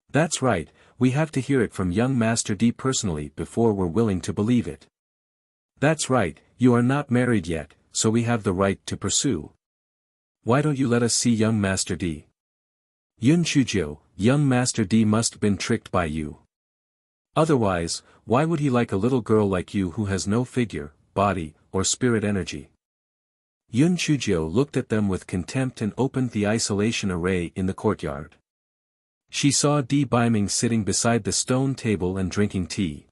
Speaker 1: That's right, we have to hear it from young Master D personally before we're willing to believe it. That's right, you are not married yet, so we have the right to pursue. Why don't you let us see young Master D? Yun Chujio, young Master D must have been tricked by you. Otherwise, why would he like a little girl like you who has no figure, body, or spirit energy? Yun Chujio looked at them with contempt and opened the isolation array in the courtyard. She saw D Biming sitting beside the stone table and drinking tea.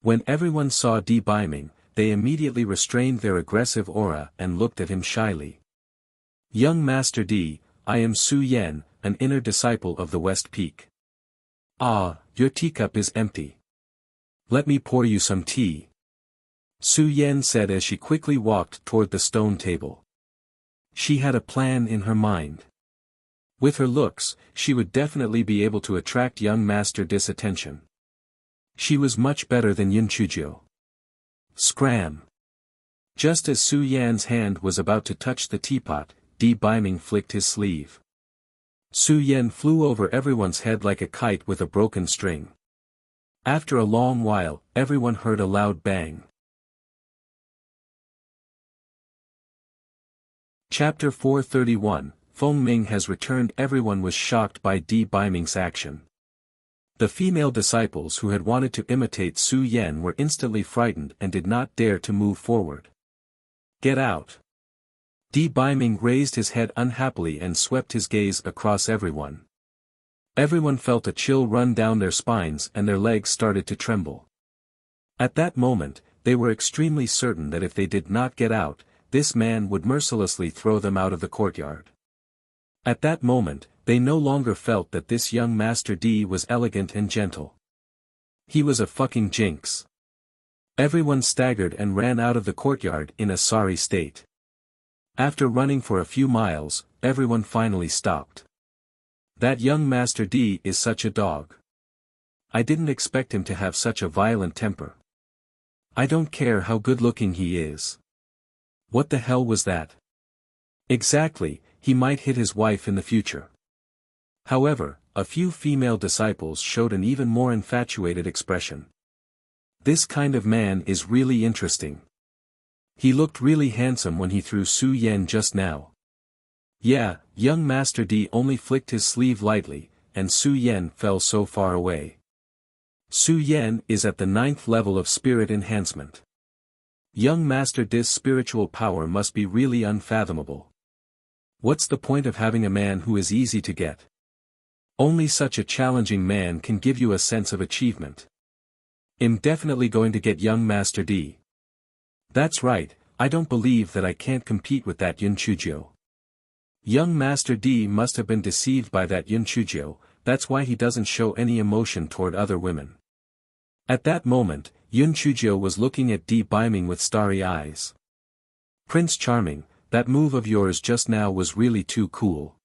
Speaker 1: When everyone saw D Biming, they immediately restrained their aggressive aura and looked at him shyly. Young Master D, I am Su Yan, an inner disciple of the West Peak. Ah, your teacup is empty. Let me pour you some tea. Su Yan said as she quickly walked toward the stone table. She had a plan in her mind. With her looks, she would definitely be able to attract young Master D's attention. She was much better than Yun Chujio. Scram! Just as Su Yan's hand was about to touch the teapot, D Biming flicked his sleeve. Su Yan flew over everyone's head like a kite with a broken string. After a long while, everyone heard a loud bang. Chapter 431, Feng Ming has returned. Everyone was shocked by D Biming's action. The female disciples who had wanted to imitate Su Yan were instantly frightened and did not dare to move forward. Get out! D Biming raised his head unhappily and swept his gaze across everyone. Everyone felt a chill run down their spines and their legs started to tremble. At that moment, they were extremely certain that if they did not get out, this man would mercilessly throw them out of the courtyard. At that moment, they no longer felt that this young Master D was elegant and gentle. He was a fucking jinx. Everyone staggered and ran out of the courtyard in a sorry state. After running for a few miles, everyone finally stopped. That young Master D is such a dog. I didn't expect him to have such a violent temper. I don't care how good-looking he is. What the hell was that? Exactly, he might hit his wife in the future. However, a few female disciples showed an even more infatuated expression. This kind of man is really interesting. He looked really handsome when he threw Su Yan just now. Yeah, young Master D only flicked his sleeve lightly, and Su Yan fell so far away. Su Yan is at the 9th level of spirit enhancement. Young Master D's spiritual power must be really unfathomable. What's the point of having a man who is easy to get? Only such a challenging man can give you a sense of achievement. I'm definitely going to get young Master D. That's right, I don't believe that I can't compete with that Yun Chujio. Young Master D must have been deceived by that Yun Chujio, that's why he doesn't show any emotion toward other women. At that moment, Yun Chujio was looking at D Biming with starry eyes. Prince Charming, that move of yours just now was really too cool.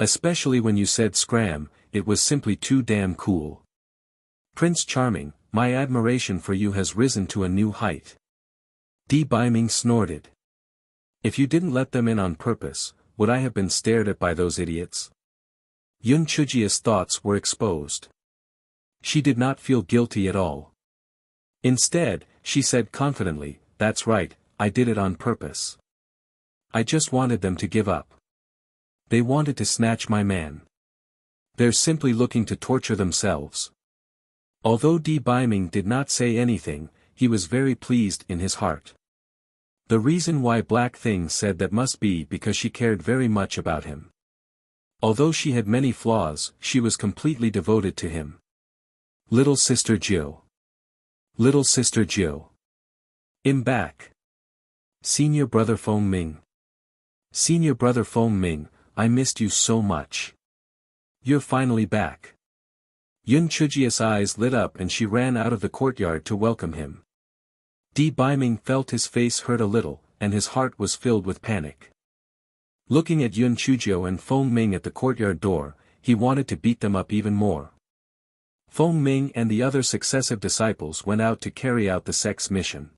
Speaker 1: Especially when you said scram, it was simply too damn cool. Prince Charming, my admiration for you has risen to a new height. D Biming snorted. If you didn't let them in on purpose, would I have been stared at by those idiots? Yun Chujia's thoughts were exposed. She did not feel guilty at all. Instead, she said confidently, that's right, I did it on purpose. I just wanted them to give up. They wanted to snatch my man. They're simply looking to torture themselves. Although D Biming did not say anything, he was very pleased in his heart. The reason why Black Thing said that must be because she cared very much about him. Although she had many flaws, she was completely devoted to him. Little Sister Jill. Little Sister Jill. I'm back. Senior Brother Feng Ming. Senior Brother Feng Ming, I missed you so much. You're finally back. Yun Chujia's eyes lit up and she ran out of the courtyard to welcome him. D Biming felt his face hurt a little, and his heart was filled with panic. Looking at Yun Chujio and Feng Ming at the courtyard door, he wanted to beat them up even more. Feng Ming and the other successive disciples went out to carry out the sect's mission.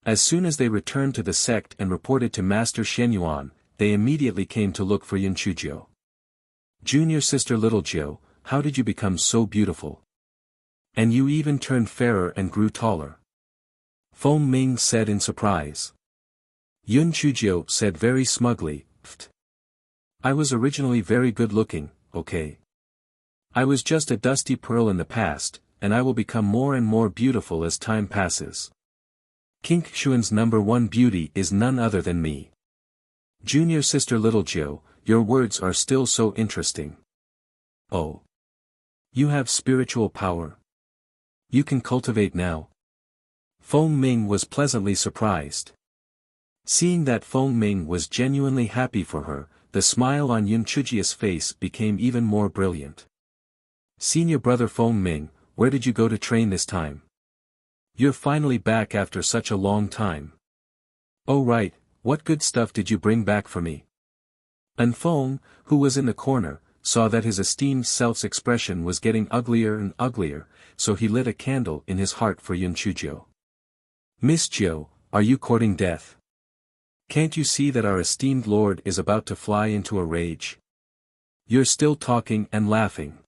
Speaker 1: As soon as they returned to the sect and reported to Master Shenyuan, they immediately came to look for Yun Chujio. Junior sister Little Jiu, how did you become so beautiful? And you even turned fairer and grew taller. Feng Ming said in surprise. Yun Chujio said very smugly, Pht. I was originally very good looking, okay? I was just a dusty pearl in the past, and I will become more and more beautiful as time passes. King Xuan's #1 beauty is none other than me. Junior sister Little Jiu, your words are still so interesting. Oh. You have spiritual power. You can cultivate now. Feng Ming was pleasantly surprised. Seeing that Feng Ming was genuinely happy for her, the smile on Yun Chujia's face became even more brilliant. Senior Brother Feng Ming, where did you go to train this time? You're finally back after such a long time. Oh right, what good stuff did you bring back for me? And Feng, who was in the corner, saw that his esteemed self's expression was getting uglier and uglier, so he lit a candle in his heart for Yun Chujio. Miss Jiu, are you courting death? Can't you see that our esteemed lord is about to fly into a rage? You're still talking and laughing.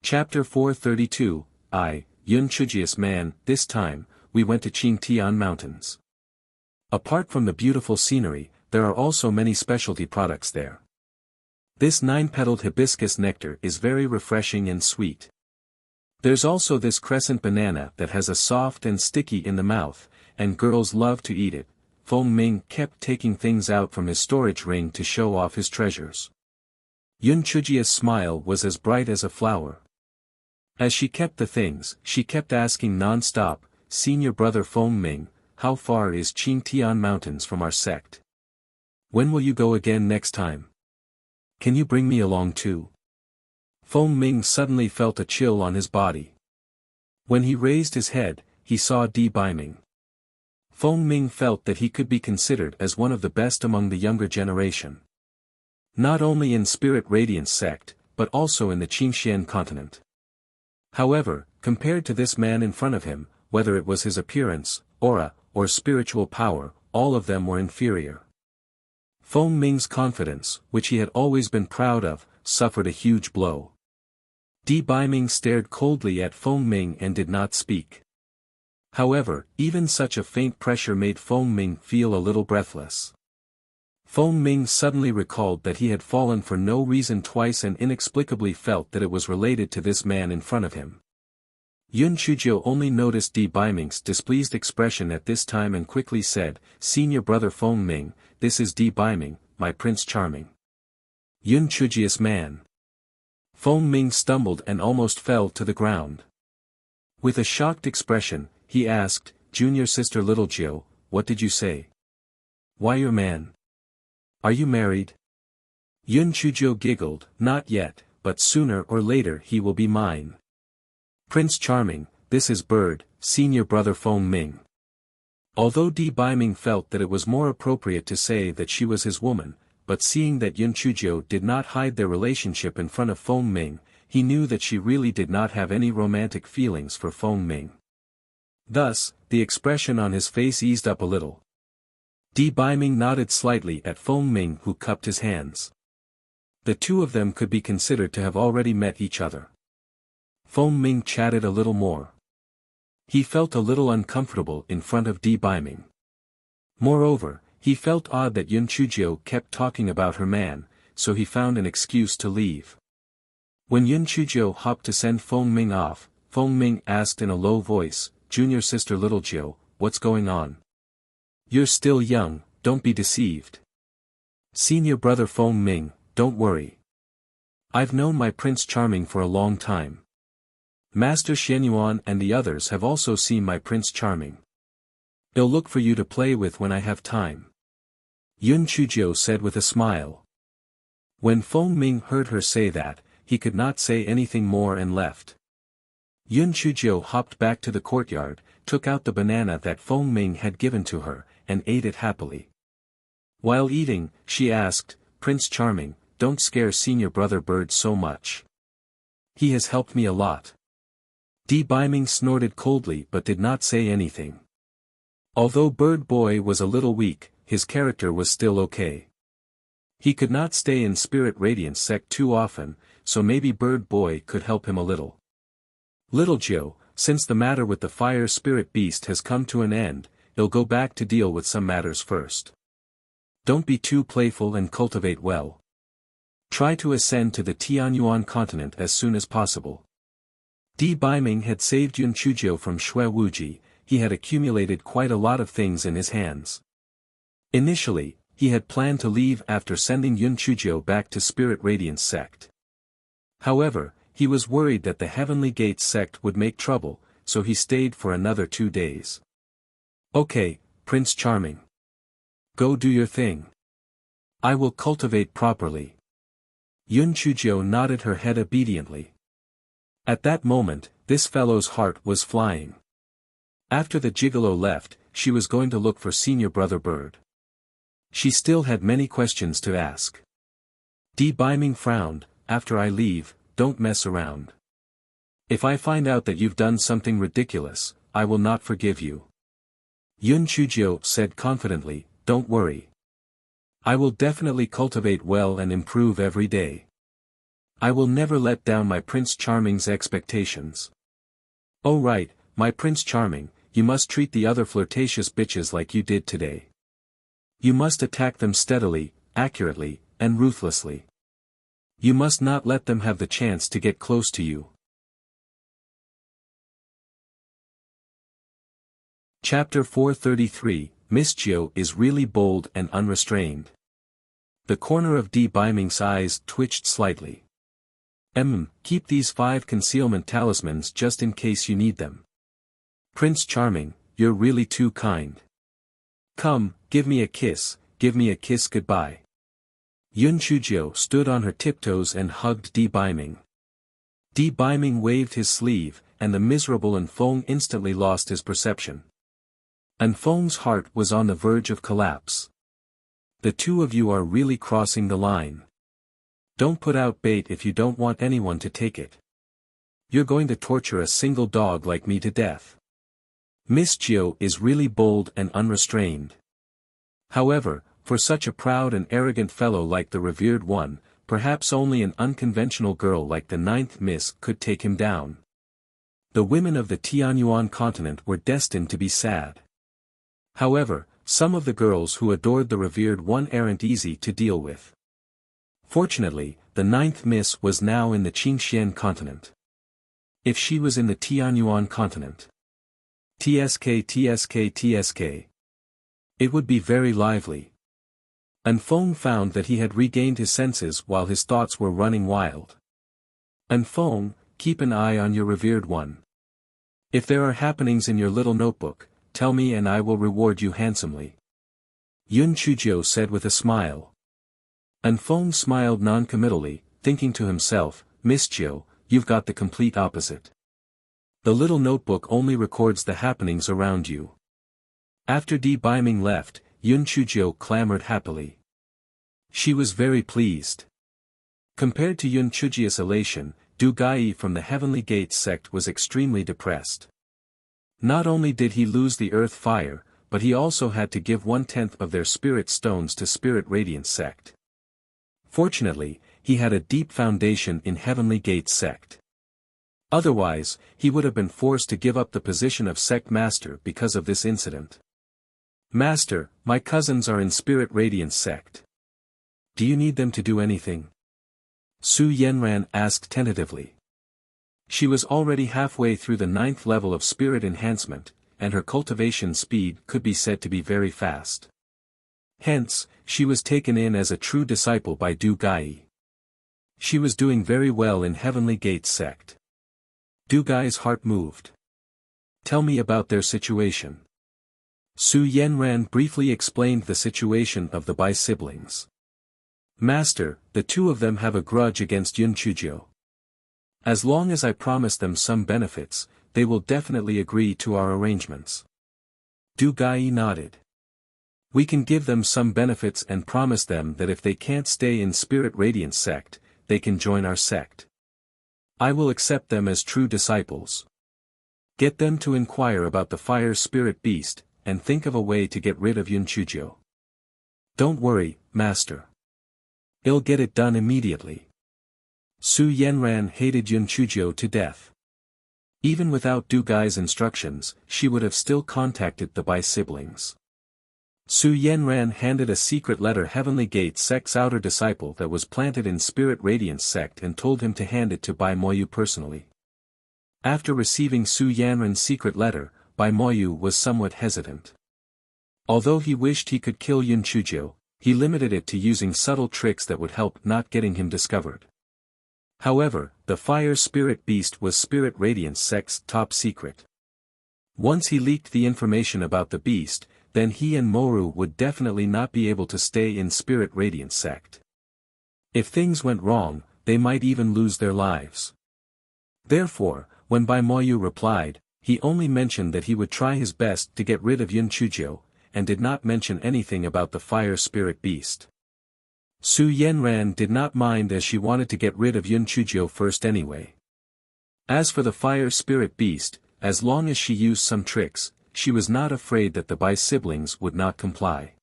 Speaker 1: Chapter 432, Yun Chujia's man. This time, we went to Qingtian Mountains. Apart from the beautiful scenery, there are also many specialty products there. This 9-petaled hibiscus nectar is very refreshing and sweet. There's also this crescent banana that has a soft and sticky in the mouth, and girls love to eat it. Feng Ming kept taking things out from his storage ring to show off his treasures. Yun Chujia's smile was as bright as a flower. As she kept the things, she kept asking non-stop, Senior Brother Feng Ming, how far is Qingtian Mountains from our sect? When will you go again next time? Can you bring me along too? Feng Ming suddenly felt a chill on his body. When he raised his head, he saw D Biming. Feng Ming felt that he could be considered as one of the best among the younger generation. Not only in Spirit Radiance sect, but also in the Qingxian continent. However, compared to this man in front of him, whether it was his appearance, aura, or spiritual power, all of them were inferior. Feng Ming's confidence, which he had always been proud of, suffered a huge blow. D Biming stared coldly at Feng Ming and did not speak. However, even such a faint pressure made Feng Ming feel a little breathless. Feng Ming suddenly recalled that he had fallen for no reason twice and inexplicably felt that it was related to this man in front of him. Yun Chujio only noticed D Biming's displeased expression at this time and quickly said, Senior Brother Feng Ming, this is D Biming, my Prince Charming. Yun Chujia's man. Feng Ming stumbled and almost fell to the ground. With a shocked expression, he asked, Junior sister Little Jiu, what did you say? Why your man? Are you married? Yun Chujio giggled, not yet, but sooner or later he will be mine. Prince Charming, this is Bird, senior brother Feng Ming. Although Di Baiming felt that it was more appropriate to say that she was his woman, but seeing that Yun Chujio did not hide their relationship in front of Feng Ming, he knew that she really did not have any romantic feelings for Feng Ming. Thus, the expression on his face eased up a little. Di Baiming nodded slightly at Feng Ming, who cupped his hands. The two of them could be considered to have already met each other. Feng Ming chatted a little more. He felt a little uncomfortable in front of Di Baiming. Moreover, he felt odd that Yun Chujio kept talking about her man, so he found an excuse to leave. When Yun Chujio hopped to send Feng Ming off, Feng Ming asked in a low voice, Junior sister Little Jiu, what's going on? You're still young, don't be deceived. Senior brother Feng Ming, don't worry. I've known my Prince Charming for a long time. Master Xianyuan and the others have also seen my Prince Charming. I'll look for you to play with when I have time. Yun Chujio said with a smile. When Feng Ming heard her say that, he could not say anything more and left. Yun Chujio hopped back to the courtyard, took out the banana that Feng Ming had given to her, and ate it happily. While eating, she asked, Prince Charming, don't scare senior brother Bird so much. He has helped me a lot. Di Baiming snorted coldly but did not say anything. Although Bird Boy was a little weak, his character was still okay. He could not stay in Spirit Radiance sect too often, so maybe Bird Boy could help him a little. Little Jiu, since the matter with the fire spirit beast has come to an end, he'll go back to deal with some matters first. Don't be too playful and cultivate well. Try to ascend to the Tianyuan continent as soon as possible. Di Baiming had saved Yun Chujio from Shui Wuji. He had accumulated quite a lot of things in his hands. Initially, he had planned to leave after sending Yun Chujio back to Spirit Radiance sect. However, he was worried that the Heavenly Gates sect would make trouble, so he stayed for another 2 days. Okay, Prince Charming. Go do your thing. I will cultivate properly. Yun Chujio nodded her head obediently. At that moment, this fellow's heart was flying. After the gigolo left, she was going to look for senior brother Bird. She still had many questions to ask. Di Baiming frowned, after I leave, don't mess around. If I find out that you've done something ridiculous, I will not forgive you. Yun Chujio said confidently, don't worry. I will definitely cultivate well and improve every day. I will never let down my Prince Charming's expectations. Oh right, my Prince Charming, you must treat the other flirtatious bitches like you did today. You must attack them steadily, accurately, and ruthlessly. You must not let them have the chance to get close to you. Chapter 433, Miss Jiu is really bold and unrestrained. The corner of Di Baiming's eyes twitched slightly. Keep these 5 concealment talismans just in case you need them. Prince Charming, you're really too kind. Come, give me a kiss goodbye. Yun Chujio stood on her tiptoes and hugged Di Baiming. Di Baiming waved his sleeve, and the miserable Anfeng instantly lost his perception. Anfeng's heart was on the verge of collapse. The two of you are really crossing the line. Don't put out bait if you don't want anyone to take it. You're going to torture a single dog like me to death. Miss Jiu is really bold and unrestrained. However, for such a proud and arrogant fellow like the revered one, perhaps only an unconventional girl like the 9th Miss could take him down. The women of the Tianyuan continent were destined to be sad. However, some of the girls who adored the revered one aren't easy to deal with. Fortunately, the 9th Miss was now in the Qingxian continent. If she was in the Tianyuan continent, TSK, it would be very lively. Anfeng found that he had regained his senses while his thoughts were running wild. Anfeng, keep an eye on your revered one. If there are happenings in your little notebook, tell me and I will reward you handsomely. Yun Chuzhou said with a smile. Anfeng smiled non-committally, thinking to himself, Miss Chiu, you've got the complete opposite. The little notebook only records the happenings around you. After Di Biming left, Yun Chuzhou clamored happily. She was very pleased. Compared to Yun Chujia's elation, Du Gai from the Heavenly Gates sect was extremely depressed. Not only did he lose the earth fire, but he also had to give 1/10 of their spirit stones to Spirit Radiance sect. Fortunately, he had a deep foundation in Heavenly Gates sect. Otherwise, he would have been forced to give up the position of sect master because of this incident. Master, my cousins are in Spirit Radiance sect. Do you need them to do anything? Su Yenran asked tentatively. She was already halfway through the 9th level of spirit enhancement, and her cultivation speed could be said to be very fast. Hence, she was taken in as a true disciple by Du Gai. She was doing very well in Heavenly Gates sect. Du Gai's heart moved. Tell me about their situation. Su Yenran briefly explained the situation of the Bai siblings. Master, the two of them have a grudge against Yun Chuzhou. As long as I promise them some benefits, they will definitely agree to our arrangements. Du Gai nodded. We can give them some benefits and promise them that if they can't stay in Spirit Radiance sect, they can join our sect. I will accept them as true disciples. Get them to inquire about the fire spirit beast, and think of a way to get rid of Yun Chuzhou. Don't worry, Master. I'll get it done immediately. Su Yenran hated Yun Chuzhou to death. Even without Du Gai's instructions, she would have still contacted the Bai siblings. Su Yenran handed a secret letter Heavenly Gate sect's outer disciple that was planted in Spirit Radiance sect and told him to hand it to Bai Moyu personally. After receiving Su Yanran's secret letter, Bai Moyu was somewhat hesitant. Although he wished he could kill Yun Chuzhou, he limited it to using subtle tricks that would help not getting him discovered. However, the fire spirit beast was Spirit Radiance sect's top secret. Once he leaked the information about the beast, then he and Moru would definitely not be able to stay in Spirit Radiance sect. If things went wrong, they might even lose their lives. Therefore, when Bai Moyu replied, he only mentioned that he would try his best to get rid of Yun Chuzhou, and did not mention anything about the fire spirit beast. Su Yenran did not mind as she wanted to get rid of Yun Chuzhou first anyway. As for the fire spirit beast, as long as she used some tricks, she was not afraid that the Bai siblings would not comply.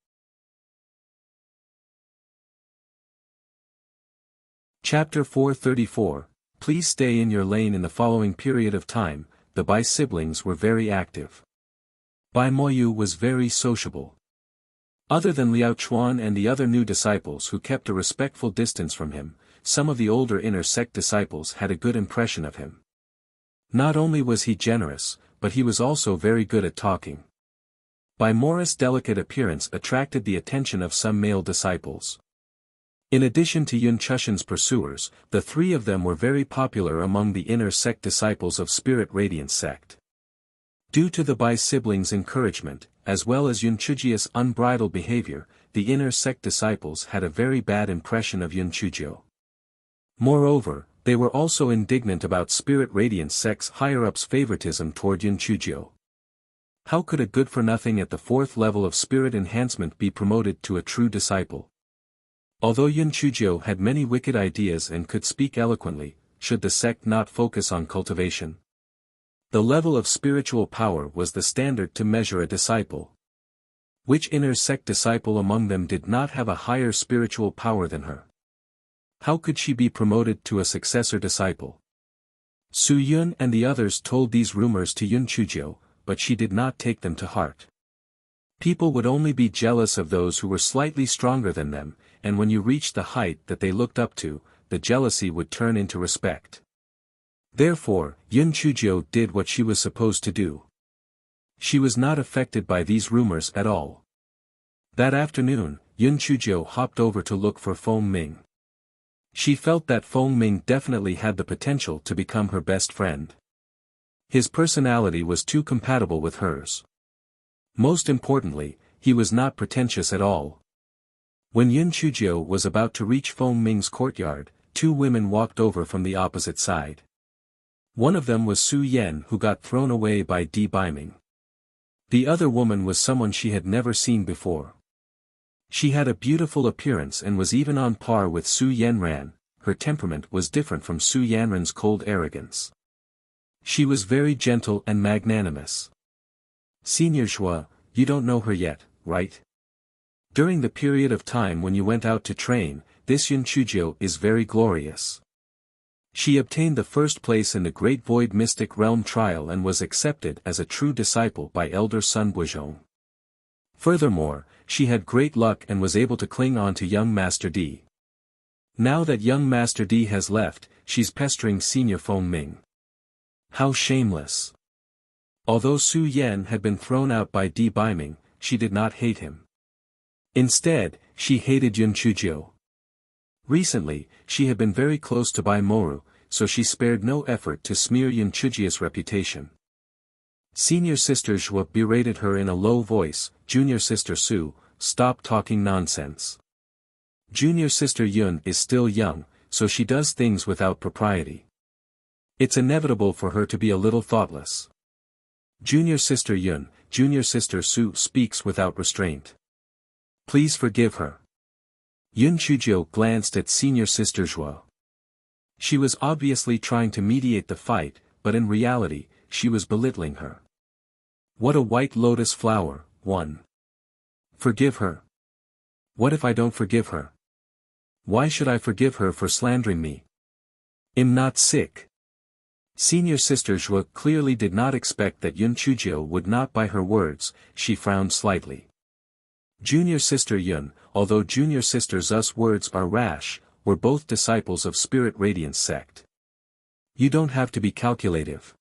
Speaker 1: Chapter 434, Please stay in your lane. In the following period of time, the Bai siblings were very active. Bai Moyu was very sociable. Other than Liao Chuan and the other new disciples who kept a respectful distance from him, some of the older inner sect disciples had a good impression of him. Not only was he generous, but he was also very good at talking. Bai Mora's delicate appearance attracted the attention of some male disciples. In addition to Yun Chushan's pursuers, the three of them were very popular among the inner sect disciples of Spirit Radiance sect. Due to the Bai siblings' encouragement, as well as Yun Chujia's unbridled behavior, the inner sect disciples had a very bad impression of Yun Chuzhou. Moreover, they were also indignant about Spirit Radiance sect's higher-ups' favoritism toward Yun Chuzhou. How could a good-for-nothing at the 4th level of spirit enhancement be promoted to a true disciple? Although Yun Chuzhou had many wicked ideas and could speak eloquently, should the sect not focus on cultivation? The level of spiritual power was the standard to measure a disciple. Which inner sect disciple among them did not have a higher spiritual power than her? How could she be promoted to a successor disciple? Su Yun and the others told these rumors to Yun Chuzhou, but she did not take them to heart. People would only be jealous of those who were slightly stronger than them, and when you reached the height that they looked up to, the jealousy would turn into respect. Therefore, Yun Chuzhou did what she was supposed to do. She was not affected by these rumors at all. That afternoon, Yun Chuzhou hopped over to look for Feng Ming. She felt that Feng Ming definitely had the potential to become her best friend. His personality was too compatible with hers. Most importantly, he was not pretentious at all. When Yun Chuzhou was about to reach Feng Ming's courtyard, two women walked over from the opposite side. One of them was Su Yan, who got thrown away by Di Biming. The other woman was someone she had never seen before. She had a beautiful appearance and was even on par with Su Yanran. Her temperament was different from Su Yanran's cold arrogance. She was very gentle and magnanimous. Senior Zhua, you don't know her yet, right? During the period of time when you went out to train, this Yun Chuzhou is very glorious. She obtained the first place in the Great Void Mystic Realm trial and was accepted as a true disciple by Elder Sun Buzhong. Furthermore, she had great luck and was able to cling on to young Master D. Now that young Master D has left, she's pestering Senior Feng Ming. How shameless. Although Su Yan had been thrown out by Di Biming, she did not hate him. Instead, she hated Yun Chuzhou. Recently, she had been very close to Bai Moru, so she spared no effort to smear Yun Chuzhou's reputation. Senior Sister Zhua berated her in a low voice, Junior Sister Su, stop talking nonsense. Junior Sister Yun is still young, so she does things without propriety. It's inevitable for her to be a little thoughtless. Junior Sister Yun, Junior Sister Su speaks without restraint. Please forgive her. Yun Chuzhou glanced at Senior Sister Zhua. She was obviously trying to mediate the fight, but in reality, she was belittling her. What a white lotus flower, one. Forgive her. What if I don't forgive her? Why should I forgive her for slandering me? I'm not sick. Senior Sister Zhua clearly did not expect that Yun Chuzhou would not buy her words. She frowned slightly. Junior Sister Yun, although Junior Sister Zhu's words are rash, were both disciples of Spirit Radiance sect. You don't have to be calculative.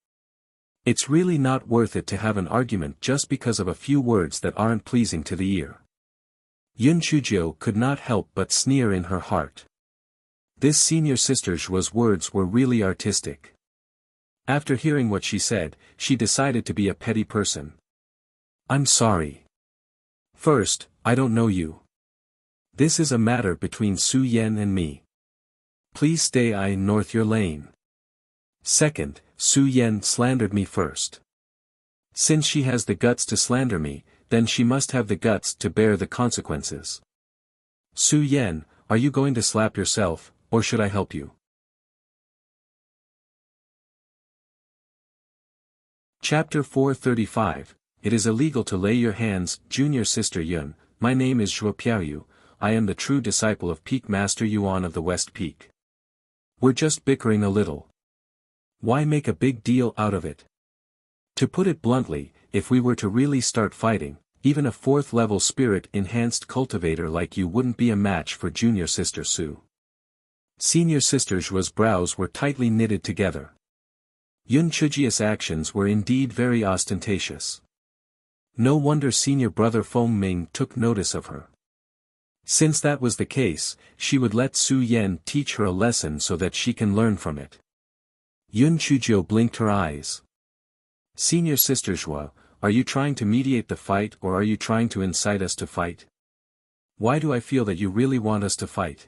Speaker 1: It's really not worth it to have an argument just because of a few words that aren't pleasing to the ear. Yun Chuzhou could not help but sneer in her heart. This Senior Sister Zhu's words were really artistic. After hearing what she said, she decided to be a petty person. I'm sorry. First, I don't know you. This is a matter between Su Yan and me. Please stay north your lane. Second, Su Yan slandered me first. Since she has the guts to slander me, then she must have the guts to bear the consequences. Su Yan, are you going to slap yourself, or should I help you? Chapter 435. It is illegal to lay your hands, Junior Sister Yun. My name is Zhuo Piaoyu. I am the true disciple of Peak Master Yuan of the West Peak. We're just bickering a little. Why make a big deal out of it? To put it bluntly, if we were to really start fighting, even a 4th-level spirit-enhanced cultivator like you wouldn't be a match for Junior Sister Su. Senior Sister Zhua's brows were tightly knitted together. Yun Chuzhou's actions were indeed very ostentatious. No wonder Senior Brother Feng Ming took notice of her. Since that was the case, she would let Su Yan teach her a lesson so that she can learn from it. Yun Chuzhou blinked her eyes. Senior Sister Zhua, are you trying to mediate the fight or are you trying to incite us to fight? Why do I feel that you really want us to fight?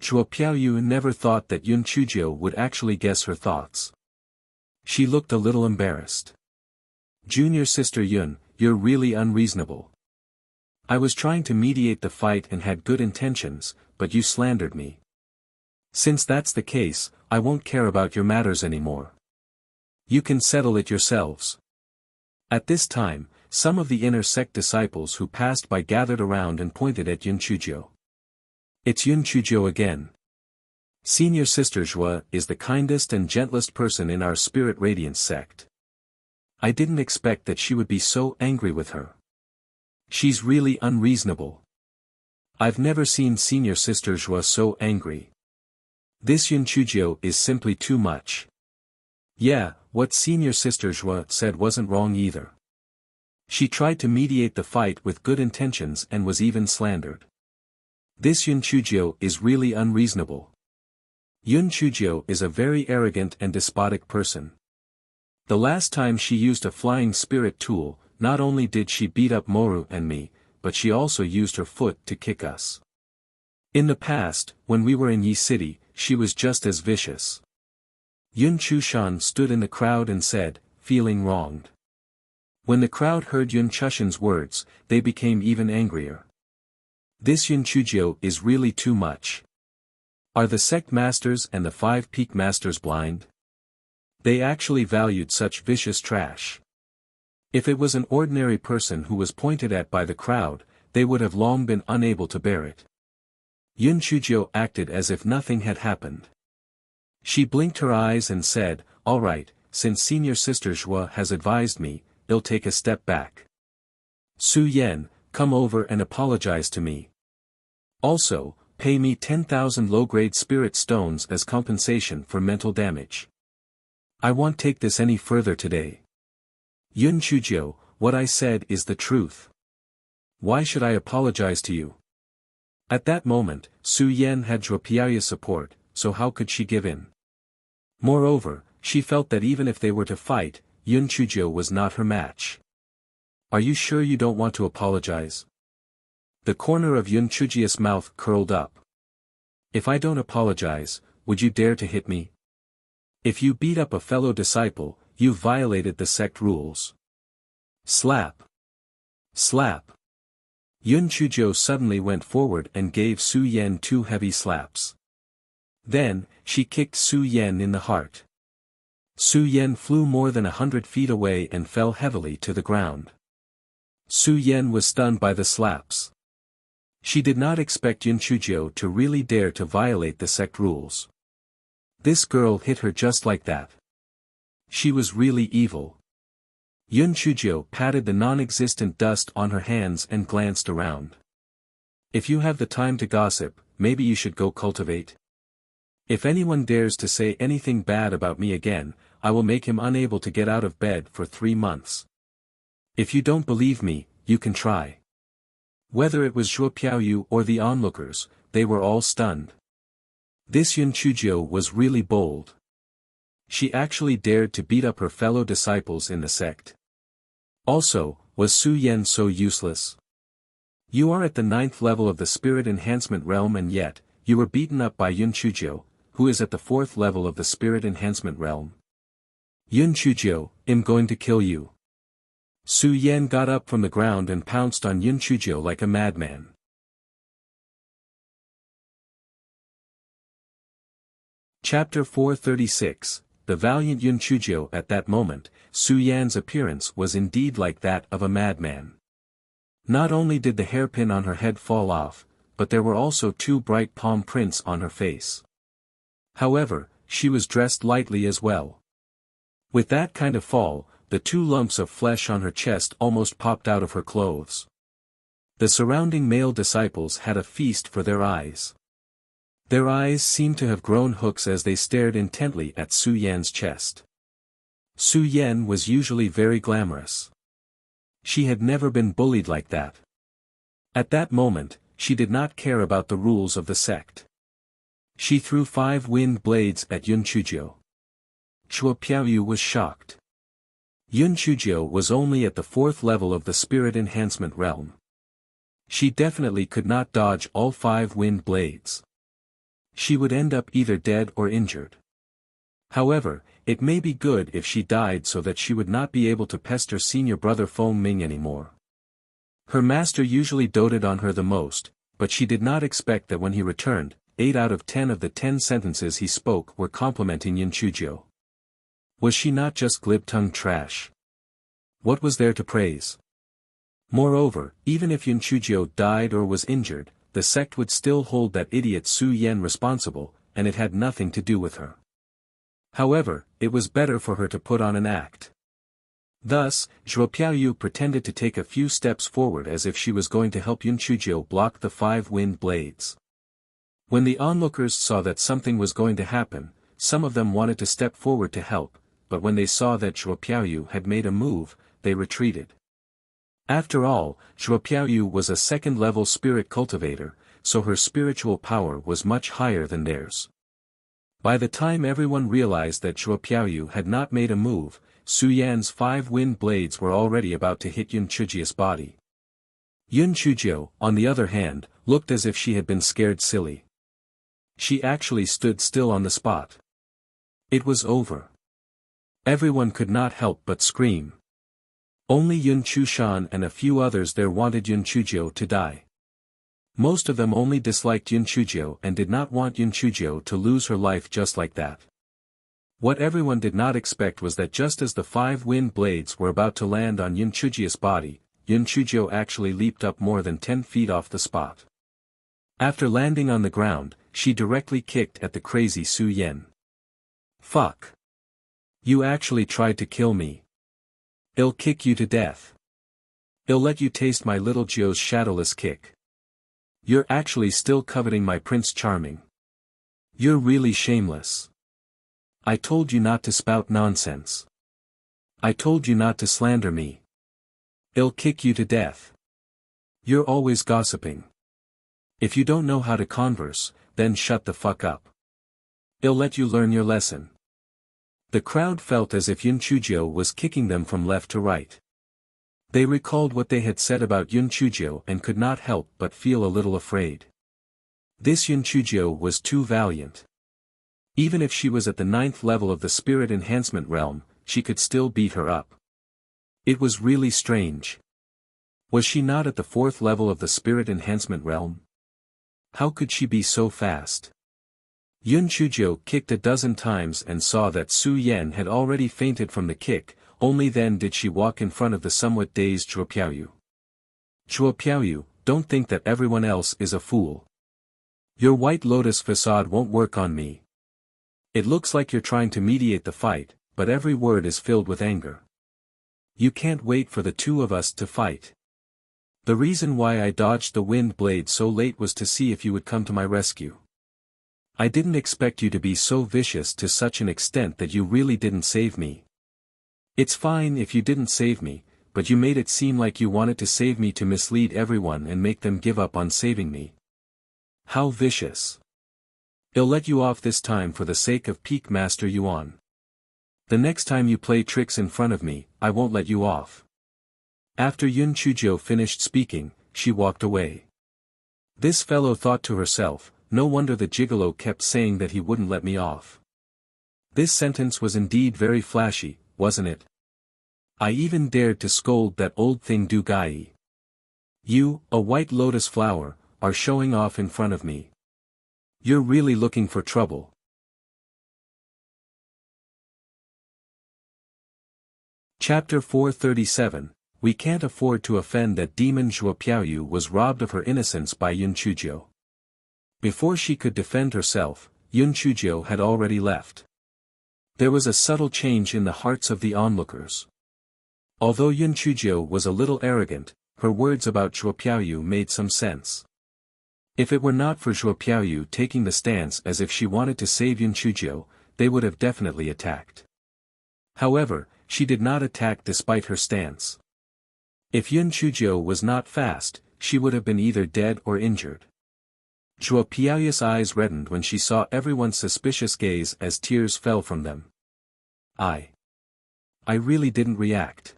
Speaker 1: Zhuo Piaoyu never thought that Yun Chuzhou would actually guess her thoughts. She looked a little embarrassed. Junior Sister Yun, you're really unreasonable. I was trying to mediate the fight and had good intentions, but you slandered me. Since that's the case, I won't care about your matters anymore. You can settle it yourselves. At this time, some of the inner sect disciples who passed by gathered around and pointed at Yun Chuzhou. It's Yun Chuzhou again. Senior Sister Zhua is the kindest and gentlest person in our Spirit Radiance sect. I didn't expect that she would be so angry with her. She's really unreasonable. I've never seen Senior Sister Zhua so angry. This Yun Chuzhou is simply too much. Yeah, what Senior Sister Zhua said wasn't wrong either. She tried to mediate the fight with good intentions and was even slandered. This Yun Chujio is really unreasonable. Yun Chujio is a very arrogant and despotic person. The last time she used a flying spirit tool, not only did she beat up Moru and me, but she also used her foot to kick us. In the past, when we were in Yi City, she was just as vicious. Yun Chushan stood in the crowd and said, feeling wronged. When the crowd heard Yun Chushan's words, they became even angrier. This Yun Chujio is really too much. Are the sect masters and the 5 peak masters blind? They actually valued such vicious trash. If it was an ordinary person who was pointed at by the crowd, they would have long been unable to bear it. Yun Chujio acted as if nothing had happened. She blinked her eyes and said, all right, since senior sister Zhua has advised me, I'll take a step back. Su Yan, come over and apologize to me. Also, pay me 10,000 low-grade spirit stones as compensation for mental damage. I won't take this any further today. Yun Chujio, what I said is the truth. Why should I apologize to you? At that moment, Su Yan had Zhuo Piaoya's support, so how could she give in? Moreover, she felt that even if they were to fight, Yun Chujio was not her match. Are you sure you don't want to apologize? The corner of Yun Chujio's mouth curled up. If I don't apologize, would you dare to hit me? If you beat up a fellow disciple, you violated the sect rules. Slap. Slap. Yun Chujio suddenly went forward and gave Su Yan 2 heavy slaps. Then, she kicked Su Yan in the heart. Su Yan flew more than 100 feet away and fell heavily to the ground. Su Yan was stunned by the slaps. She did not expect Yun Chujio to really dare to violate the sect rules. This girl hit her just like that. She was really evil. Yun Chujio patted the non-existent dust on her hands and glanced around. If you have the time to gossip, maybe you should go cultivate. If anyone dares to say anything bad about me again, I will make him unable to get out of bed for 3 months. If you don't believe me, you can try. Whether it was Zhuo Piaoyu or the onlookers, they were all stunned. This Yun Chujio was really bold. She actually dared to beat up her fellow disciples in the sect. Also, was Su Yan so useless? You are at the 9th level of the spirit enhancement realm and yet, you were beaten up by Yun Chujio, who is at the 4th level of the spirit enhancement realm. Yun Chujio, I'm going to kill you. Su Yan got up from the ground and pounced on Yun Chujio like a madman. Chapter 436, The Valiant Yun Chujio. At that moment, Su Yan's appearance was indeed like that of a madman. Not only did the hairpin on her head fall off, but there were also 2 bright palm prints on her face. However, she was dressed lightly as well. With that kind of fall, the 2 lumps of flesh on her chest almost popped out of her clothes. The surrounding male disciples had a feast for their eyes. Their eyes seemed to have grown hooks as they stared intently at Su Yan's chest. Su Yan was usually very glamorous. She had never been bullied like that. At that moment, she did not care about the rules of the sect. She threw 5 wind blades at Yun Chujio. Zhuo Piaoyu was shocked. Yun Chujio was only at the 4th level of the spirit enhancement realm. She definitely could not dodge all 5 wind blades. She would end up either dead or injured. However, it may be good if she died so that she would not be able to pester senior brother Feng Ming anymore. Her master usually doted on her the most, but she did not expect that when he returned, 8 out of 10 of the 10 sentences he spoke were complimenting Yun Chujio. Was she not just glib-tongued trash? What was there to praise? Moreover, even if Yun Chujio died or was injured, the sect would still hold that idiot Su Yan responsible, and it had nothing to do with her. However, it was better for her to put on an act. Thus, Zhuo Piaoyu pretended to take a few steps forward as if she was going to help Yun Chujio block the 5 wind blades. When the onlookers saw that something was going to happen, some of them wanted to step forward to help, but when they saw that Zhuo Piaoyu had made a move, they retreated. After all, Zhuo Piaoyu was a second-level spirit cultivator, so her spiritual power was much higher than theirs. By the time everyone realized that Zhuo Piaoyu had not made a move, Su Yan's 5 wind blades were already about to hit Yun Chujia's body. Yun Chujio, on the other hand, looked as if she had been scared silly. She actually stood still on the spot. It was over. Everyone could not help but scream. Only Yun Chushan and a few others there wanted Yun Chujio to die. Most of them only disliked Yun Chujio and did not want Yun Chujio to lose her life just like that. What everyone did not expect was that just as the 5 wind blades were about to land on Yun Chujio's body, Yun Chujio actually leaped up more than 10 feet off the spot. After landing on the ground, she directly kicked at the crazy Su Yan. "Fuck. You actually tried to kill me. I'll kick you to death. I'll let you taste my little Jio's shadowless kick. You're actually still coveting my Prince Charming. You're really shameless. I told you not to spout nonsense. I told you not to slander me. I'll kick you to death. You're always gossiping. If you don't know how to converse, then shut the fuck up. I'll let you learn your lesson." The crowd felt as if Yun Chujio was kicking them from left to right. They recalled what they had said about Yun Chujio and could not help but feel a little afraid. This Yun Chujio was too valiant. Even if she was at the 9th level of the spirit enhancement realm, she could still beat her up. It was really strange. Was she not at the 4th level of the spirit enhancement realm? How could she be so fast? Yun Chujio kicked a dozen times and saw that Su Yan had already fainted from the kick. Only then did she walk in front of the somewhat dazed Zhuo Piaoyu. "Zhuo Piaoyu, don't think that everyone else is a fool. Your White Lotus facade won't work on me. It looks like you're trying to mediate the fight, but every word is filled with anger. You can't wait for the two of us to fight. The reason why I dodged the wind blade so late was to see if you would come to my rescue. I didn't expect you to be so vicious to such an extent that you really didn't save me. It's fine if you didn't save me, but you made it seem like you wanted to save me to mislead everyone and make them give up on saving me. How vicious. I'll let you off this time for the sake of Peak Master Yuan. The next time you play tricks in front of me, I won't let you off." After Yun Chujio finished speaking, she walked away. This fellow thought to herself, no wonder the gigolo kept saying that he wouldn't let me off. This sentence was indeed very flashy, wasn't it? I even dared to scold that old thing Du Gai. You, a white lotus flower, are showing off in front of me. You're really looking for trouble. Chapter 437, We Can't Afford to Offend That Demon. Zhuo Piaoyu was robbed of her innocence by Yun Chujio. Before she could defend herself, Yun Chujio had already left. There was a subtle change in the hearts of the onlookers. Although Yun Chujio was a little arrogant, her words about Zhuo Piaoyu made some sense. If it were not for Zhuo Piaoyu taking the stance as if she wanted to save Yun Chujio, they would have definitely attacked. However, she did not attack despite her stance. If Yun Chujio was not fast, she would have been either dead or injured. Zhuo Piaoyu's eyes reddened when she saw everyone's suspicious gaze as tears fell from them. I really didn't react.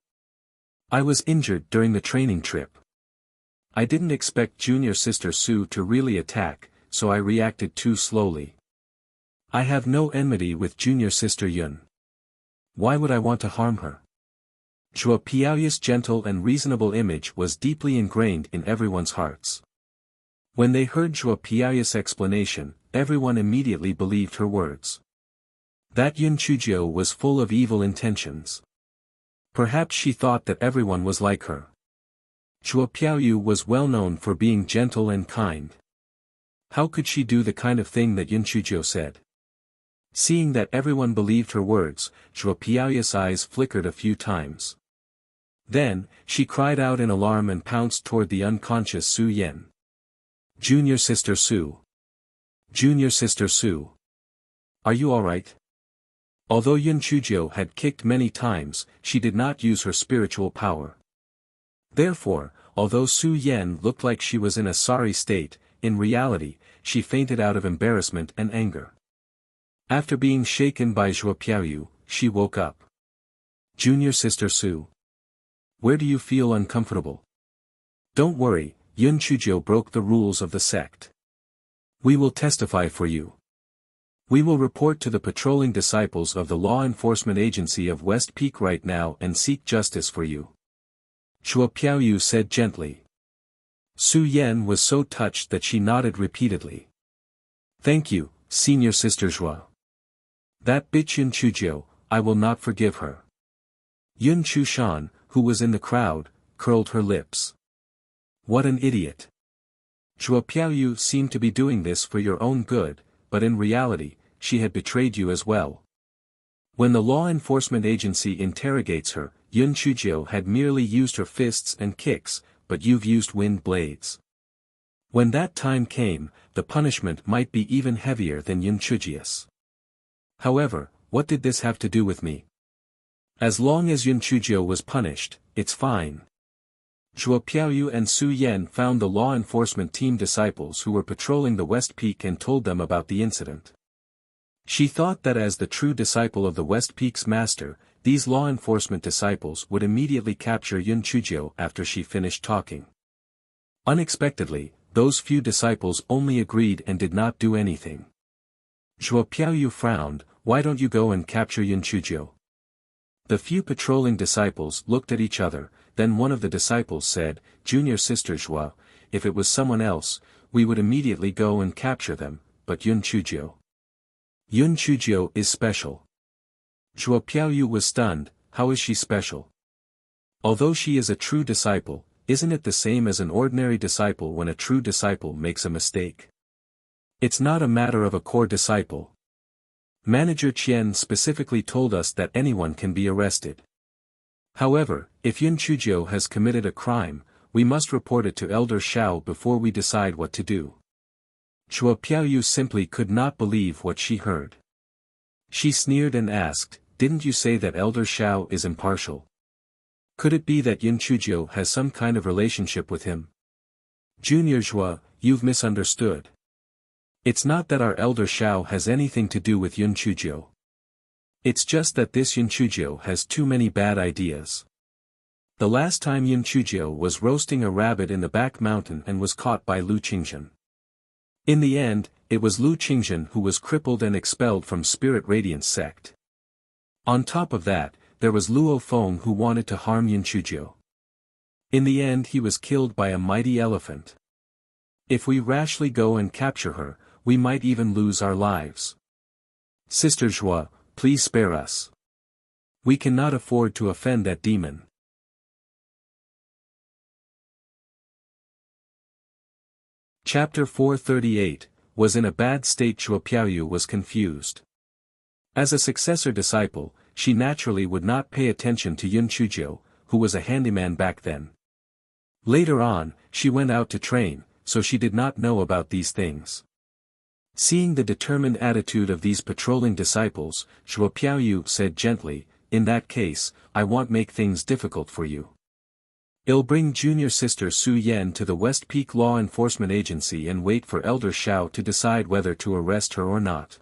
Speaker 1: I was injured during the training trip. I didn't expect junior sister Su to really attack, so I reacted too slowly. I have no enmity with junior sister Yun. Why would I want to harm her? Zhuo Piaoyu's gentle and reasonable image was deeply ingrained in everyone's hearts. When they heard Zhuo Piaoyu's explanation, everyone immediately believed her words. That Yun Chujio was full of evil intentions. Perhaps she thought that everyone was like her. Zhuo Piaoyu was well known for being gentle and kind. How could she do the kind of thing that Yun Chujio said? Seeing that everyone believed her words, Zhuo Piaoyu's eyes flickered a few times. Then, she cried out in alarm and pounced toward the unconscious Su Yan. Junior sister Su. Junior sister Su. Are you alright? Although Yun Chujio had kicked many times, she did not use her spiritual power. Therefore, although Su Yan looked like she was in a sorry state, in reality, she fainted out of embarrassment and anger. After being shaken by Zhuo Piaoyu, she woke up. Junior sister Su. Where do you feel uncomfortable? Don't worry, Yun Chuzhou broke the rules of the sect. We will testify for you. We will report to the patrolling disciples of the law enforcement agency of West Peak right now and seek justice for you. Zhuo Piaoyu said gently. Su Yan was so touched that she nodded repeatedly. Thank you, senior sister Zhuo. That bitch Yun Chuzhou, I will not forgive her. Yun Chushan, who was in the crowd, curled her lips. What an idiot. Zhuo Piaoyu seemed to be doing this for your own good, but in reality, she had betrayed you as well. When the law enforcement agency interrogates her, Yun Chuzhou had merely used her fists and kicks, but you've used wind blades. When that time came, the punishment might be even heavier than Yun Chuzhou's. However, what did this have to do with me? As long as Yun Chuzhou was punished, it's fine. Zhuo Piaoyu and Su Yan found the law enforcement team disciples who were patrolling the West Peak and told them about the incident. She thought that as the true disciple of the West Peak's master, these law enforcement disciples would immediately capture Yun Chuzhou after she finished talking. Unexpectedly, those few disciples only agreed and did not do anything. Zhuo Piaoyu frowned, why don't you go and capture Yun Chuzhou? The few patrolling disciples looked at each other, then one of the disciples said, Junior sister Zhuo, if it was someone else, we would immediately go and capture them, but Yun Chuzhou. Yun Chuzhou is special. Zhuo Piaoyu was stunned, how is she special? Although she is a true disciple, isn't it the same as an ordinary disciple when a true disciple makes a mistake? It's not a matter of a core disciple. Manager Qian specifically told us that anyone can be arrested. However, if Yun Chuzhou has committed a crime, we must report it to Elder Shao before we decide what to do. Zhuo Piaoyu simply could not believe what she heard. She sneered and asked, didn't you say that Elder Shao is impartial? Could it be that Yun Chuzhou has some kind of relationship with him? Junior Zhuo, you've misunderstood. It's not that our Elder Shao has anything to do with Yun Chuzhou. It's just that this Yun Chuzhou has too many bad ideas. The last time Yun Chuzhou was roasting a rabbit in the back mountain and was caught by Lu Qingzhen. In the end, it was Lu Qingzhen who was crippled and expelled from Spirit Radiance sect. On top of that, there was Luo Feng who wanted to harm Yun Chuzhou. In the end he was killed by a mighty elephant. If we rashly go and capture her, we might even lose our lives. Sister Zhuo, please spare us. We cannot afford to offend that demon. Chapter 438, was in a bad state. Zhuo Piaoyu was confused. As a successor disciple, she naturally would not pay attention to Yun Chuzhou, who was a handyman back then. Later on, she went out to train, so she did not know about these things. Seeing the determined attitude of these patrolling disciples, Zhuo Piaoyu said gently, in that case, I won't make things difficult for you. I'll bring junior sister Su Yan to the West Peak Law Enforcement Agency and wait for Elder Shao to decide whether to arrest her or not.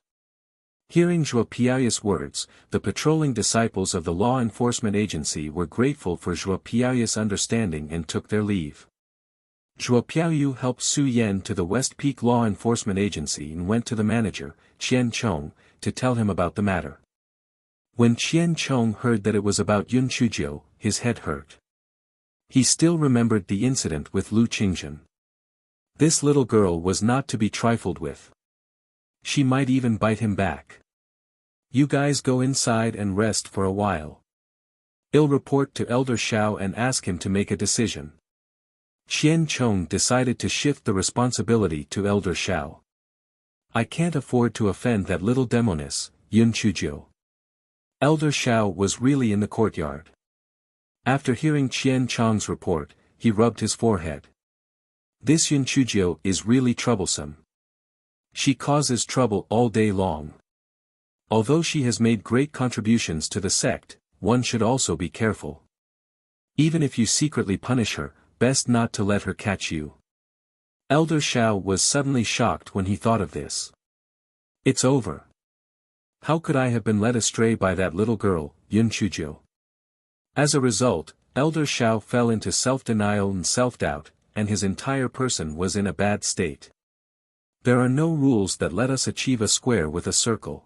Speaker 1: Hearing Zhuo Piaoyu's words, the patrolling disciples of the Law Enforcement Agency were grateful for Zhuo Piaoyu's understanding and took their leave. Zhuo Piaoyu helped Su Yan to the West Peak Law Enforcement Agency and went to the manager, Qian Chong, to tell him about the matter. When Qian Chong heard that it was about Yun Chuzhou, his head hurt. He still remembered the incident with Lu Qingzhen. This little girl was not to be trifled with. She might even bite him back. You guys go inside and rest for a while. I'll report to Elder Shao and ask him to make a decision. Qian Chong decided to shift the responsibility to Elder Shao. I can't afford to offend that little demoness, Yun Chuzhou. Elder Shao was really in the courtyard. After hearing Qian Chong's report, he rubbed his forehead. This Yun Chuzhou is really troublesome. She causes trouble all day long. Although she has made great contributions to the sect, one should also be careful. Even if you secretly punish her, best not to let her catch you. Elder Xiao was suddenly shocked when he thought of this. It's over. How could I have been led astray by that little girl, Yun Chuzhou? As a result, Elder Xiao fell into self-denial and self-doubt, and his entire person was in a bad state. There are no rules that let us achieve a square with a circle.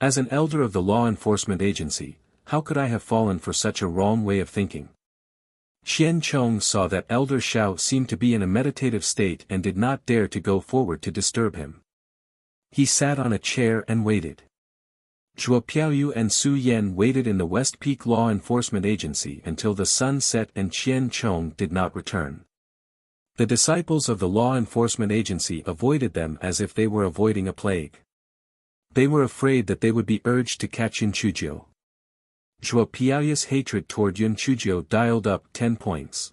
Speaker 1: As an elder of the law enforcement agency, how could I have fallen for such a wrong way of thinking? Xian Chong saw that Elder Xiao seemed to be in a meditative state and did not dare to go forward to disturb him. He sat on a chair and waited. Zhuo Piaoyu and Su Yan waited in the West Peak Law Enforcement Agency until the sun set and Xian Chong did not return. The disciples of the Law Enforcement Agency avoided them as if they were avoiding a plague. They were afraid that they would be urged to catch Yun Chuzhou. Zhuo Piaoyu's hatred toward Yun Chuzhou dialed up 10 points.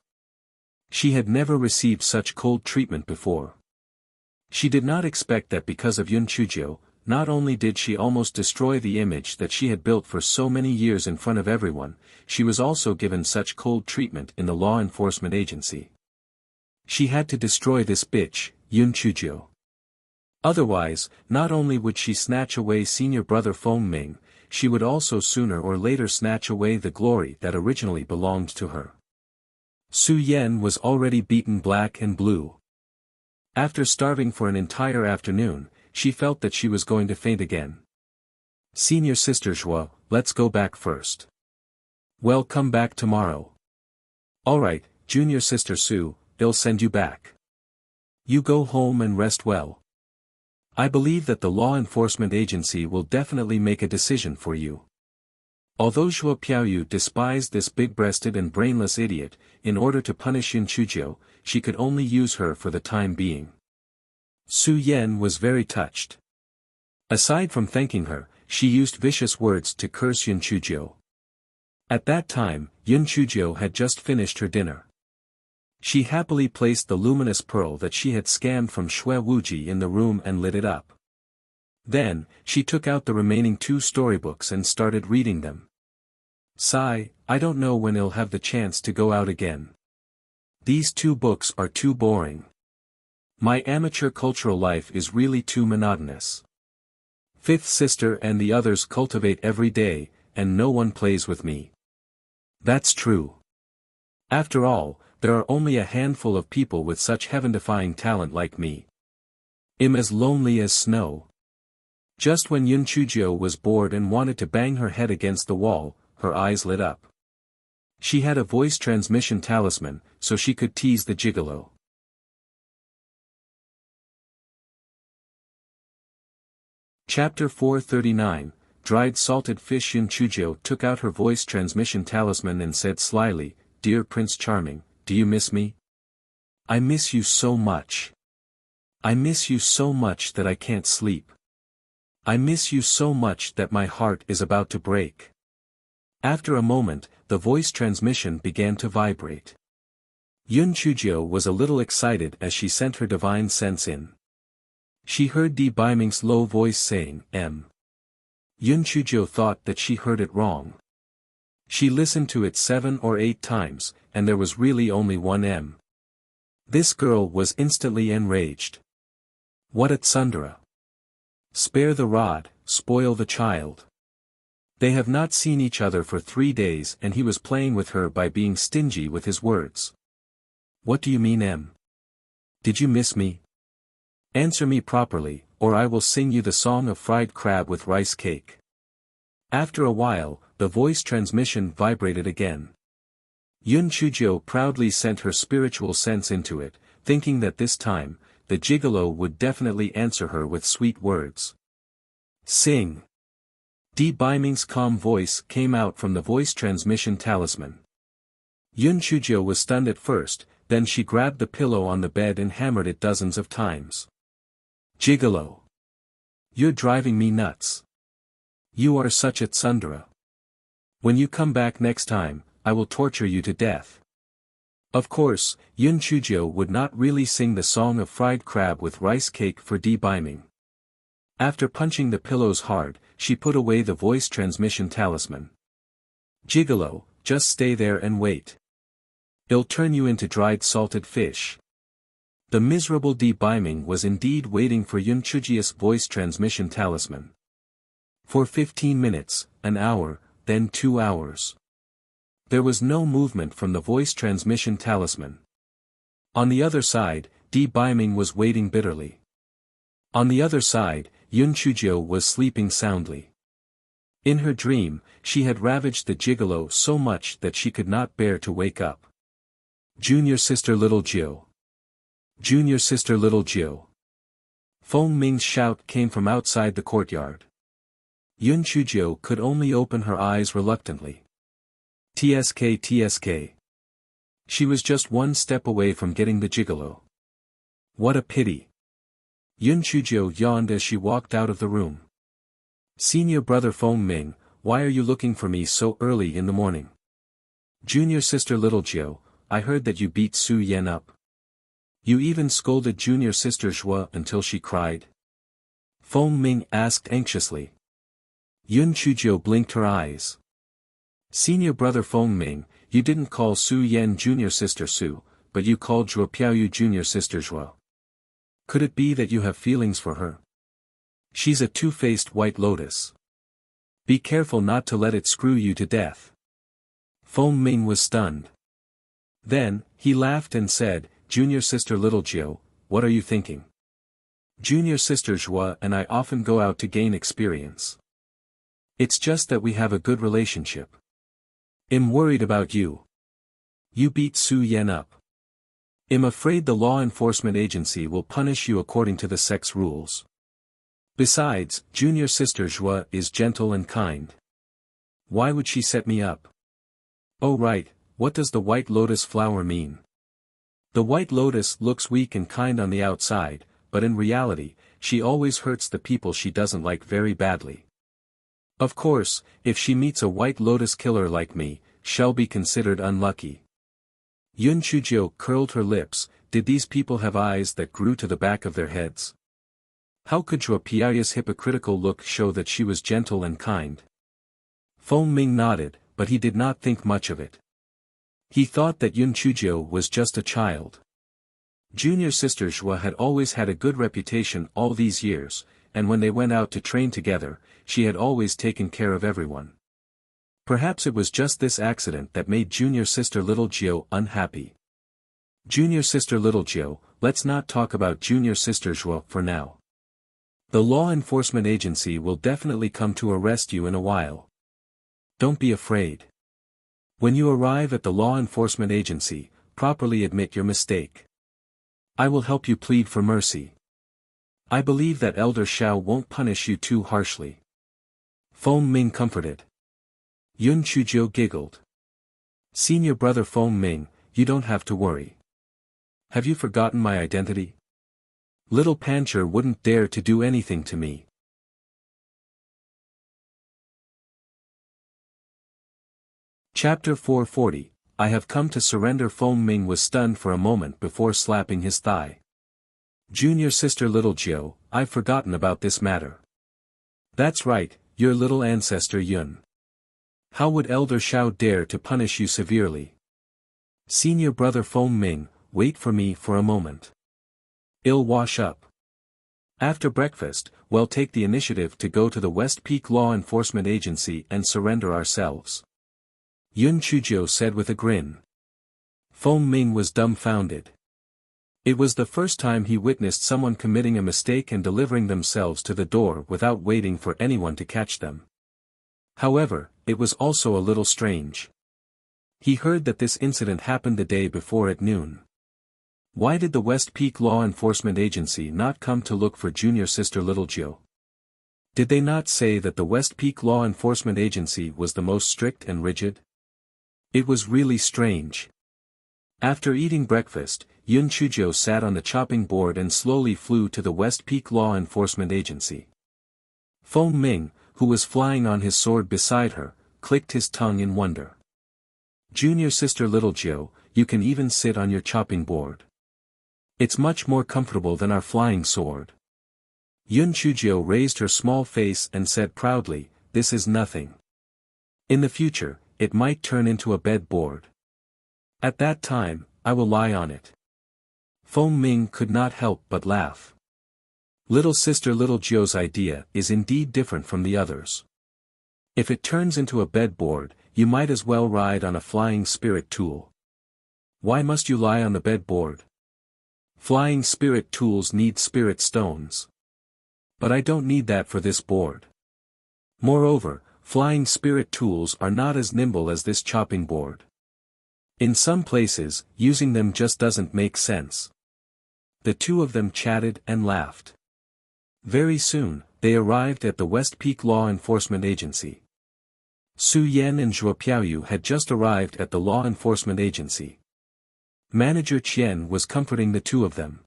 Speaker 1: She had never received such cold treatment before. She did not expect that because of Yun Chuzhou, not only did she almost destroy the image that she had built for so many years in front of everyone, she was also given such cold treatment in the law enforcement agency. She had to destroy this bitch, Yun Chuzhou. Otherwise, not only would she snatch away senior brother Feng Ming, she would also sooner or later snatch away the glory that originally belonged to her. Su Yan was already beaten black and blue. After starving for an entire afternoon, she felt that she was going to faint again. Senior Sister Zhuo, let's go back first. Well, come back tomorrow. Alright, Junior Sister Su, they'll send you back. You go home and rest well. I believe that the law enforcement agency will definitely make a decision for you. Although Zhuo Piaoyu despised this big-breasted and brainless idiot, in order to punish Yun Chuzhou, she could only use her for the time being. Su Yan was very touched. Aside from thanking her, she used vicious words to curse Yun Chuzhou. At that time, Yun Chuzhou had just finished her dinner. She happily placed the luminous pearl that she had scammed from Shui Wuji in the room and lit it up. Then, she took out the remaining 2 storybooks and started reading them. Sigh, I don't know when I'll have the chance to go out again. These 2 books are too boring. My amateur cultural life is really too monotonous. Fifth sister and the others cultivate every day, and no one plays with me. That's true. After all, there are only a handful of people with such heaven-defying talent like me. I'm as lonely as snow. Just when Yun Chuzhou was bored and wanted to bang her head against the wall, her eyes lit up. She had a voice transmission talisman, so she could tease the gigolo. Chapter 439, Dried Salted Fish. Yun Chuzhou took out her voice transmission talisman and said slyly, Dear Prince Charming, do you miss me? I miss you so much. I miss you so much that I can't sleep. I miss you so much that my heart is about to break. After a moment, the voice transmission began to vibrate. Yun Chuzhou was a little excited as she sent her divine sense in. She heard Di Baiming's low voice saying, M. Yun Chuzhou thought that she heard it wrong. She listened to it 7 or 8 times, and there was really only one M. This girl was instantly enraged. What a tsundere! Spare the rod, spoil the child. They have not seen each other for 3 days and he was playing with her by being stingy with his words. What do you mean, M? Did you miss me? Answer me properly, or I will sing you the song of fried crab with rice cake. After a while, the voice transmission vibrated again. Yun Chuzhou proudly sent her spiritual sense into it, thinking that this time, the gigolo would definitely answer her with sweet words. Sing! Di Baiming's calm voice came out from the voice transmission talisman. Yun Chuzhou was stunned at first, then she grabbed the pillow on the bed and hammered it dozens of times. Gigolo! You're driving me nuts. You are such a tsundere. When you come back next time, I will torture you to death. Of course, Yun Chuzhou would not really sing the song of fried crab with rice cake for Di Baiming. After punching the pillows hard, she put away the voice transmission talisman. Gigolo, just stay there and wait. It'll turn you into dried salted fish. The miserable Di Biming was indeed waiting for Yun Chujia's voice transmission talisman. For 15 minutes, an hour, then 2 hours. There was no movement from the voice transmission talisman. On the other side, Di Biming was waiting bitterly. On the other side, Yun Chujio was sleeping soundly. In her dream, she had ravaged the gigolo so much that she could not bear to wake up. Junior sister little Jiu. Junior sister little Jiu. Feng Ming's shout came from outside the courtyard. Yun Chujio could only open her eyes reluctantly. TSK TSK. She was just one step away from getting the gigolo. What a pity. Yun Chujio yawned as she walked out of the room. Senior brother Feng Ming, why are you looking for me so early in the morning? Junior sister little Jiu, I heard that you beat Su Yan up. You even scolded junior sister Zhua until she cried? Feng Ming asked anxiously. Yun Chujio blinked her eyes. Senior brother Feng Ming, you didn't call Su Yan junior sister Su, but you called Zhuo Piaoyu junior sister Zhua. Could it be that you have feelings for her? She's a two-faced white lotus. Be careful not to let it screw you to death. Feng Ming was stunned. Then, he laughed and said, Junior sister little Jiu, what are you thinking? Junior sister Zhua and I often go out to gain experience. It's just that we have a good relationship. I'm worried about you. You beat Su Yan up. I'm afraid the law enforcement agency will punish you according to the sex rules. Besides, junior sister Zhua is gentle and kind. Why would she set me up? Oh right, what does the white lotus flower mean? The white lotus looks weak and kind on the outside, but in reality, she always hurts the people she doesn't like very badly. Of course, if she meets a white lotus killer like me, she'll be considered unlucky. Yun Chujio curled her lips. Did these people have eyes that grew to the back of their heads? How could Zhuo Piaoyu's hypocritical look show that she was gentle and kind? Feng Ming nodded, but he did not think much of it. He thought that Yun Chujio was just a child. Junior sister Zhua had always had a good reputation all these years, and when they went out to train together, she had always taken care of everyone. Perhaps it was just this accident that made junior sister little Jiu unhappy. Junior sister little Jiu, let's not talk about junior sister Zhua for now. The law enforcement agency will definitely come to arrest you in a while. Don't be afraid. When you arrive at the law enforcement agency, properly admit your mistake. I will help you plead for mercy. I believe that Elder Shao won't punish you too harshly. Feng Ming comforted. Yun Chujio giggled. Senior brother Feng Ming, you don't have to worry. Have you forgotten my identity? Little Pancher wouldn't dare to do anything to me. Chapter 440, I have come to surrender. Feng Ming was stunned for a moment before slapping his thigh. Junior sister little Jiu, I've forgotten about this matter. That's right, your little ancestor Yun. How would Elder Shao dare to punish you severely? Senior brother Feng Ming, wait for me for a moment. I'll wash up. After breakfast, we'll take the initiative to go to the West Peak Law Enforcement Agency and surrender ourselves. Yun Chujio said with a grin. Feng Ming was dumbfounded. It was the first time he witnessed someone committing a mistake and delivering themselves to the door without waiting for anyone to catch them. However, it was also a little strange. He heard that this incident happened the day before at noon. Why did the West Peak Law Enforcement Agency not come to look for junior sister little Jiu? Did they not say that the West Peak Law Enforcement Agency was the most strict and rigid? It was really strange. After eating breakfast, Yun Chujio sat on the chopping board and slowly flew to the West Peak Law Enforcement Agency. Feng Ming, who was flying on his sword beside her, clicked his tongue in wonder. Junior sister little Jiu, you can even sit on your chopping board. It's much more comfortable than our flying sword. Yun Chujio raised her small face and said proudly, this is nothing. In the future, it might turn into a bed board. At that time, I will lie on it. Feng Ming could not help but laugh. Little sister Little Jiu's idea is indeed different from the others. If it turns into a bed board, you might as well ride on a flying spirit tool. Why must you lie on the bed board? Flying spirit tools need spirit stones. But I don't need that for this board. Moreover, flying spirit tools are not as nimble as this chopping board. In some places, using them just doesn't make sense. The two of them chatted and laughed. Very soon, they arrived at the West Peak Law Enforcement Agency. Su Yan and Zhuo Piaoyu had just arrived at the Law Enforcement Agency. Manager Qian was comforting the two of them.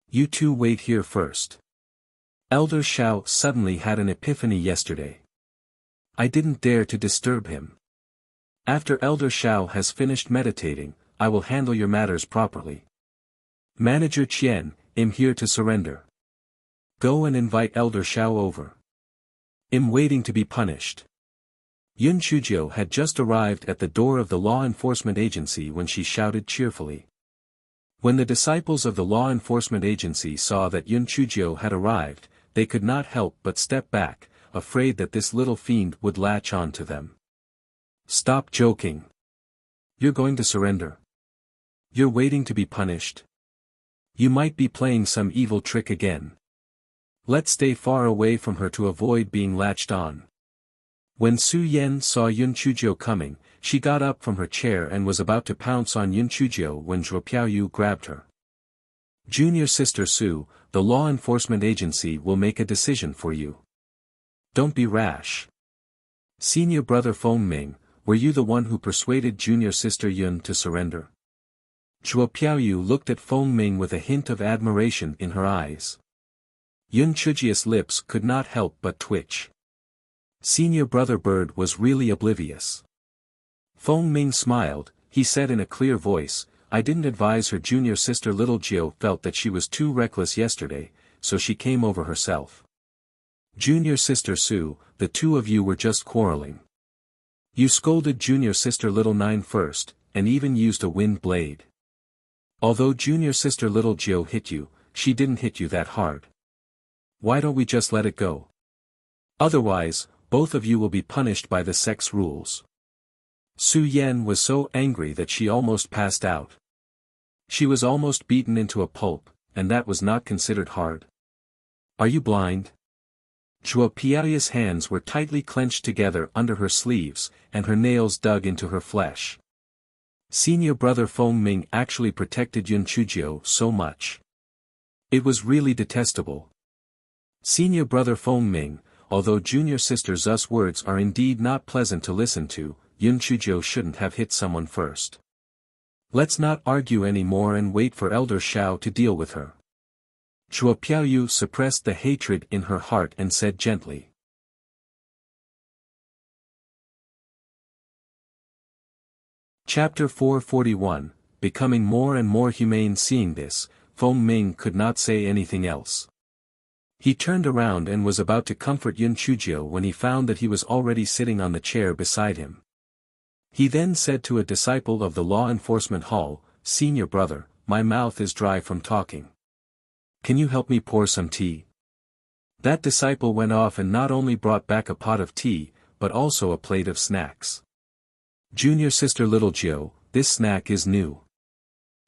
Speaker 1: You two wait here first. Elder Shao suddenly had an epiphany yesterday. I didn't dare to disturb him. After Elder Shao has finished meditating, I will handle your matters properly. Manager Qian, I'm here to surrender. Go and invite Elder Shao over. I'm waiting to be punished. Yun Chuzhou had just arrived at the door of the law enforcement agency when she shouted cheerfully. When the disciples of the law enforcement agency saw that Yun Chuzhou had arrived, they could not help but step back, afraid that this little fiend would latch on to them. Stop joking. You're going to surrender. You're waiting to be punished. You might be playing some evil trick again. Let's stay far away from her to avoid being latched on. When Su Yan saw Yun Chuzhou coming, she got up from her chair and was about to pounce on Yun Chuzhou when Zhuo Piaoyu grabbed her. Junior sister Su, the law enforcement agency will make a decision for you. Don't be rash. Senior brother Feng Ming, were you the one who persuaded junior sister Yun to surrender? Zhuo Piaoyu looked at Feng Ming with a hint of admiration in her eyes. Yun Chuzhiu's lips could not help but twitch. Senior brother Bird was really oblivious. Feng Ming smiled, he said in a clear voice, I didn't advise her junior sister Little Jiu felt that she was too reckless yesterday, so she came over herself. Junior sister Su, the two of you were just quarreling. You scolded junior sister Little Nine first, and even used a wind blade. Although junior sister Little Jiu hit you, she didn't hit you that hard. Why don't we just let it go? Otherwise, both of you will be punished by the sex rules. Su Yan was so angry that she almost passed out. She was almost beaten into a pulp, and that was not considered hard. Are you blind? Zhuo Piaoyu's hands were tightly clenched together under her sleeves, and her nails dug into her flesh. Senior brother Feng Ming actually protected Yun Chuzhou so much. It was really detestable. Senior brother Feng Ming, although junior sister Zu's words are indeed not pleasant to listen to, Yun Chuzhou shouldn't have hit someone first. Let's not argue any more and wait for Elder Shao to deal with her. Zhuo Piaoyu suppressed the hatred in her heart and said gently. Chapter 441, Becoming more and more humane. Seeing this, Feng Ming could not say anything else. He turned around and was about to comfort Yun Chuzhou when he found that he was already sitting on the chair beside him. He then said to a disciple of the law enforcement hall, Senior brother, my mouth is dry from talking. Can you help me pour some tea? That disciple went off and not only brought back a pot of tea, but also a plate of snacks. Junior sister Little Jiu, this snack is new.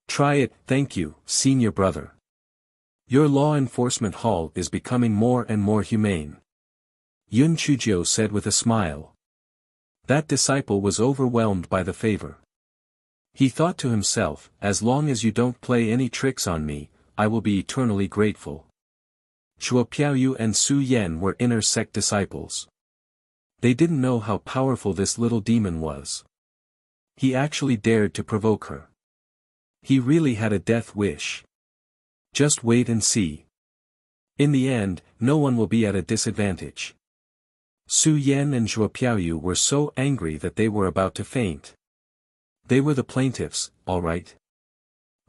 Speaker 1: Try it, thank you, senior brother. Your law enforcement hall is becoming more and more humane. Yun Chuzhou said with a smile. That disciple was overwhelmed by the favor. He thought to himself, as long as you don't play any tricks on me, I will be eternally grateful. Zhuo Piaoyu and Su Yan were inner sect disciples. They didn't know how powerful this little demon was. He actually dared to provoke her. He really had a death wish. Just wait and see. In the end, no one will be at a disadvantage. Su Yan and Zhuo Piaoyu were so angry that they were about to faint. They were the plaintiffs, all right.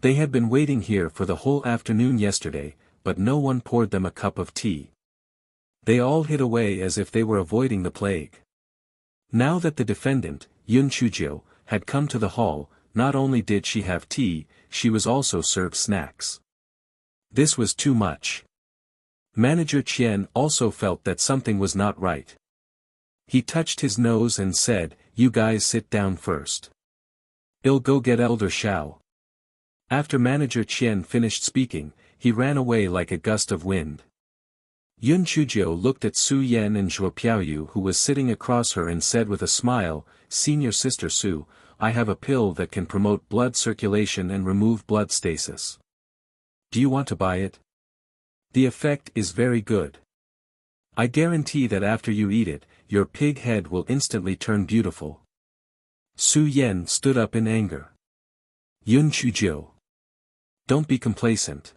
Speaker 1: They had been waiting here for the whole afternoon yesterday, but no one poured them a cup of tea. They all hid away as if they were avoiding the plague. Now that the defendant, Yun Chujio, had come to the hall. Not only did she have tea, she was also served snacks. This was too much. Manager Qian also felt that something was not right. He touched his nose and said, "You guys sit down first. I'll go get Elder Xiao." After Manager Qian finished speaking, he ran away like a gust of wind. Yun Chujio looked at Su Yan and Zhuo Piaoyu, who was sitting across her, and said with a smile, "Senior Sister Su, I have a pill that can promote blood circulation and remove blood stasis. Do you want to buy it? The effect is very good. I guarantee that after you eat it, your pig head will instantly turn beautiful." Su Yan stood up in anger. "Yun Chujio, don't be complacent.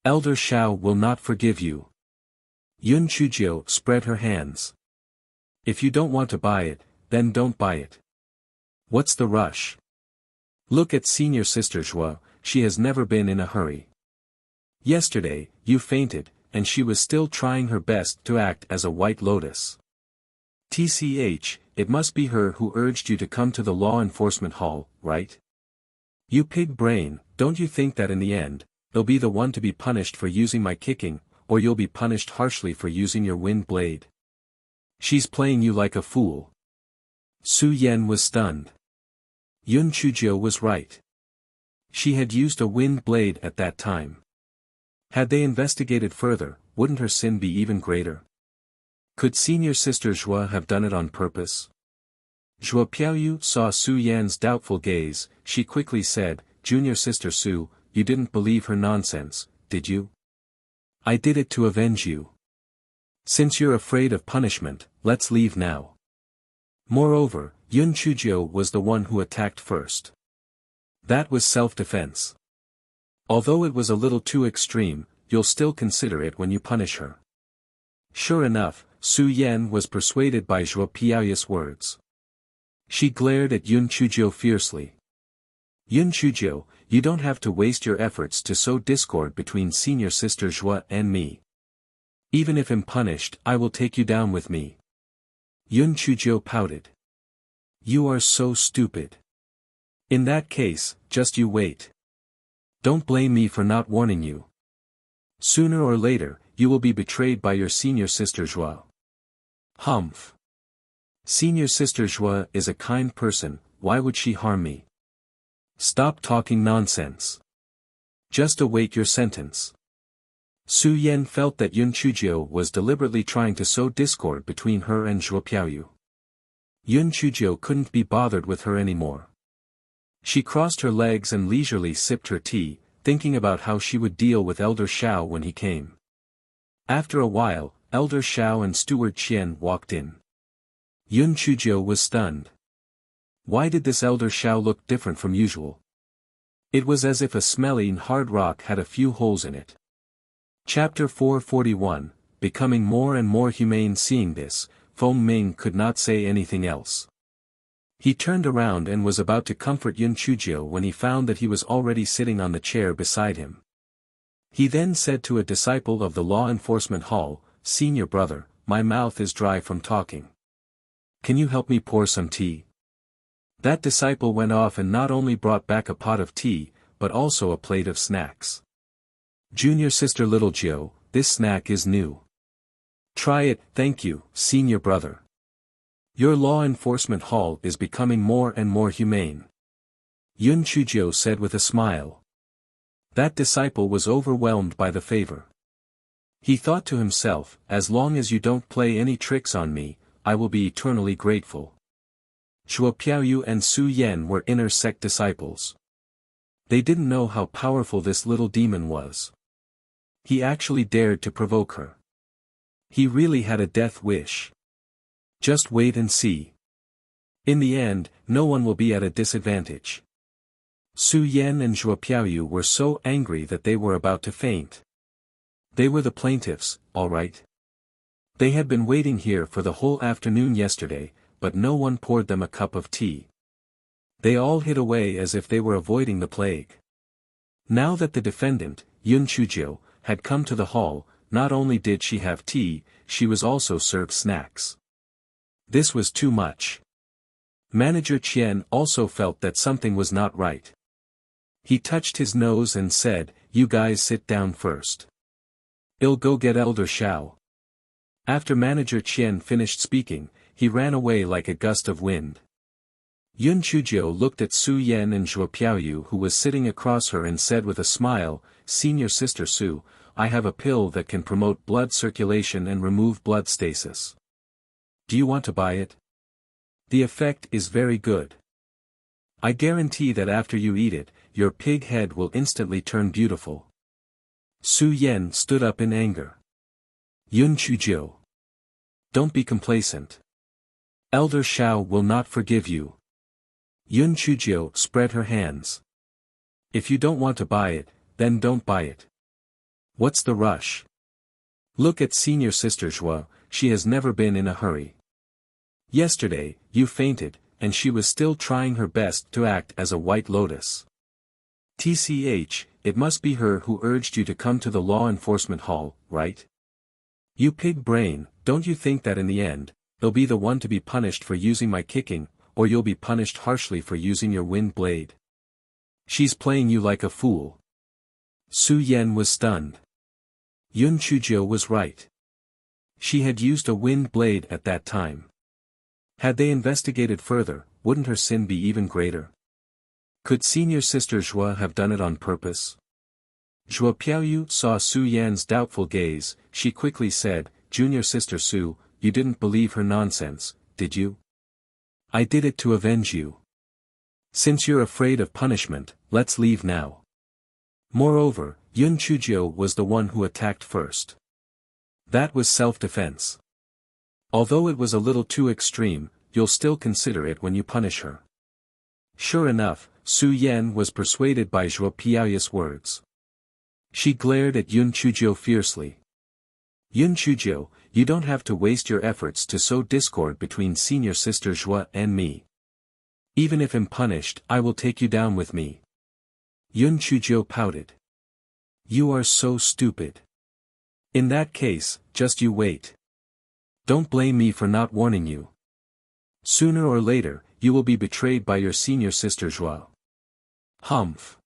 Speaker 1: Elder Xiao will not forgive you." Yun Chujio spread her hands. "If you don't want to buy it, then don't buy it. What's the rush? Look at Senior Sister Zhuo, she has never been in a hurry. Yesterday, you fainted, and she was still trying her best to act as a white lotus. TCH, it must be her who urged you to come to the law enforcement hall, right? You pig brain, don't you think that in the end, they'll be the one to be punished for using my kicking, or you'll be punished harshly for using your wind blade? She's playing you like a fool." Su Yan was stunned. Yun Chujio was right. She had used a wind blade at that time. Had they investigated further, wouldn't her sin be even greater? Could Senior Sister Zhuo have done it on purpose? Zhuo Piaoyu saw Su Yan's doubtful gaze. She quickly said, "Junior Sister Su, you didn't believe her nonsense, did you? I did it to avenge you. Since you're afraid of punishment, let's leave now." Moreover, Yun Chujio was the one who attacked first. That was self-defense. Although it was a little too extreme, you'll still consider it when you punish her. Sure enough, Su Yan was persuaded by Zhuo Piaoyu's words. She glared at Yun Chujio fiercely. "Yun Chujio, you don't have to waste your efforts to sow discord between Senior Sister Zhuo and me. Even if I'm punished, I will take you down with me." Yun Chujio pouted. "You are so stupid. In that case, just you wait. Don't blame me for not warning you. Sooner or later, you will be betrayed by your Senior Sister Zhuo." "Humph. Senior Sister Zhuo is a kind person, why would she harm me? Stop talking nonsense. Just await your sentence." Su Yan felt that Yun Chujio was deliberately trying to sow discord between her and Zhuo Piaoyu. Yun Chujio couldn't be bothered with her anymore. She crossed her legs and leisurely sipped her tea, thinking about how she would deal with Elder Xiao when he came. After a while, Elder Xiao and Steward Qian walked in. Yun Chujio was stunned. Why did this Elder Xiao look different from usual? It was as if a smelly and hard rock had a few holes in it. Chapter 441, Becoming more and more humane. Seeing this, Feng Ming could not say anything else. He turned around and was about to comfort Yun Chujio when he found that he was already sitting on the chair beside him. He then said to a disciple of the law enforcement hall, "Senior brother, my mouth is dry from talking. Can you help me pour some tea?" That disciple went off and not only brought back a pot of tea, but also a plate of snacks. "Junior Sister Little Jiu, this snack is new. Try it." "Thank you, Senior brother. Your law enforcement hall is becoming more and more humane," Yun Chujio said with a smile. That disciple was overwhelmed by the favor. He thought to himself, "As long as you don't play any tricks on me, I will be eternally grateful." Zhuo Piaoyu and Su Yan were inner sect disciples. They didn't know how powerful this little demon was. He actually dared to provoke her. He really had a death wish. Just wait and see. In the end, no one will be at a disadvantage. Su Yan and Zhuo Piaoyu were so angry that they were about to faint. They were the plaintiffs, all right. They had been waiting here for the whole afternoon yesterday, but no one poured them a cup of tea. They all hid away as if they were avoiding the plague. Now that the defendant, Yun Chujio, had come to the hall, not only did she have tea, she was also served snacks. This was too much. Manager Qian also felt that something was not right. He touched his nose and said, "You guys sit down first. I'll go get Elder Xiao." After Manager Qian finished speaking, he ran away like a gust of wind. Yun Chujiu looked at Su Yan and Zhuo Piaoyu, who was sitting across her, and said with a smile, "Senior Sister Su, I have a pill that can promote blood circulation and remove blood stasis. Do you want to buy it? The effect is very good. I guarantee that after you eat it, your pig head will instantly turn beautiful." Su Yan stood up in anger. "Yun Chujiu, don't be complacent. Elder Xiao will not forgive you." Yun Chujiu spread her hands. "If you don't want to buy it, then don't buy it. What's the rush? Look at Senior Sister Zhua, she has never been in a hurry. Yesterday, you fainted, and she was still trying her best to act as a white lotus. TCH, it must be her who urged you to come to the law enforcement hall, right? You pig brain, don't you think that in the end, they'll be the one to be punished for using my kicking, or you'll be punished harshly for using your wind blade? She's playing you like a fool." Su Yan was stunned. Yun Chujiu was right. She had used a wind blade at that time. Had they investigated further, wouldn't her sin be even greater? Could Senior Sister Zhua have done it on purpose? Zhuo Piaoyu saw Su Yan's doubtful gaze. She quickly said, "Junior Sister Su, you didn't believe her nonsense, did you? I did it to avenge you. Since you're afraid of punishment, let's leave now." Moreover, Yun Chujiu was the one who attacked first. That was self-defense. Although it was a little too extreme, you'll still consider it when you punish her. Sure enough, Su Yan was persuaded by Zhuo Piaoyu's words. She glared at Yun Chujiu fiercely. "Yun Chujiu, you don't have to waste your efforts to sow discord between Senior Sister Zhua and me. Even if I'm punished, I will take you down with me." Yun Chujiu pouted. "You are so stupid. In that case, just you wait. Don't blame me for not warning you. Sooner or later, you will be betrayed by your Senior Sister Zhua." "Humph.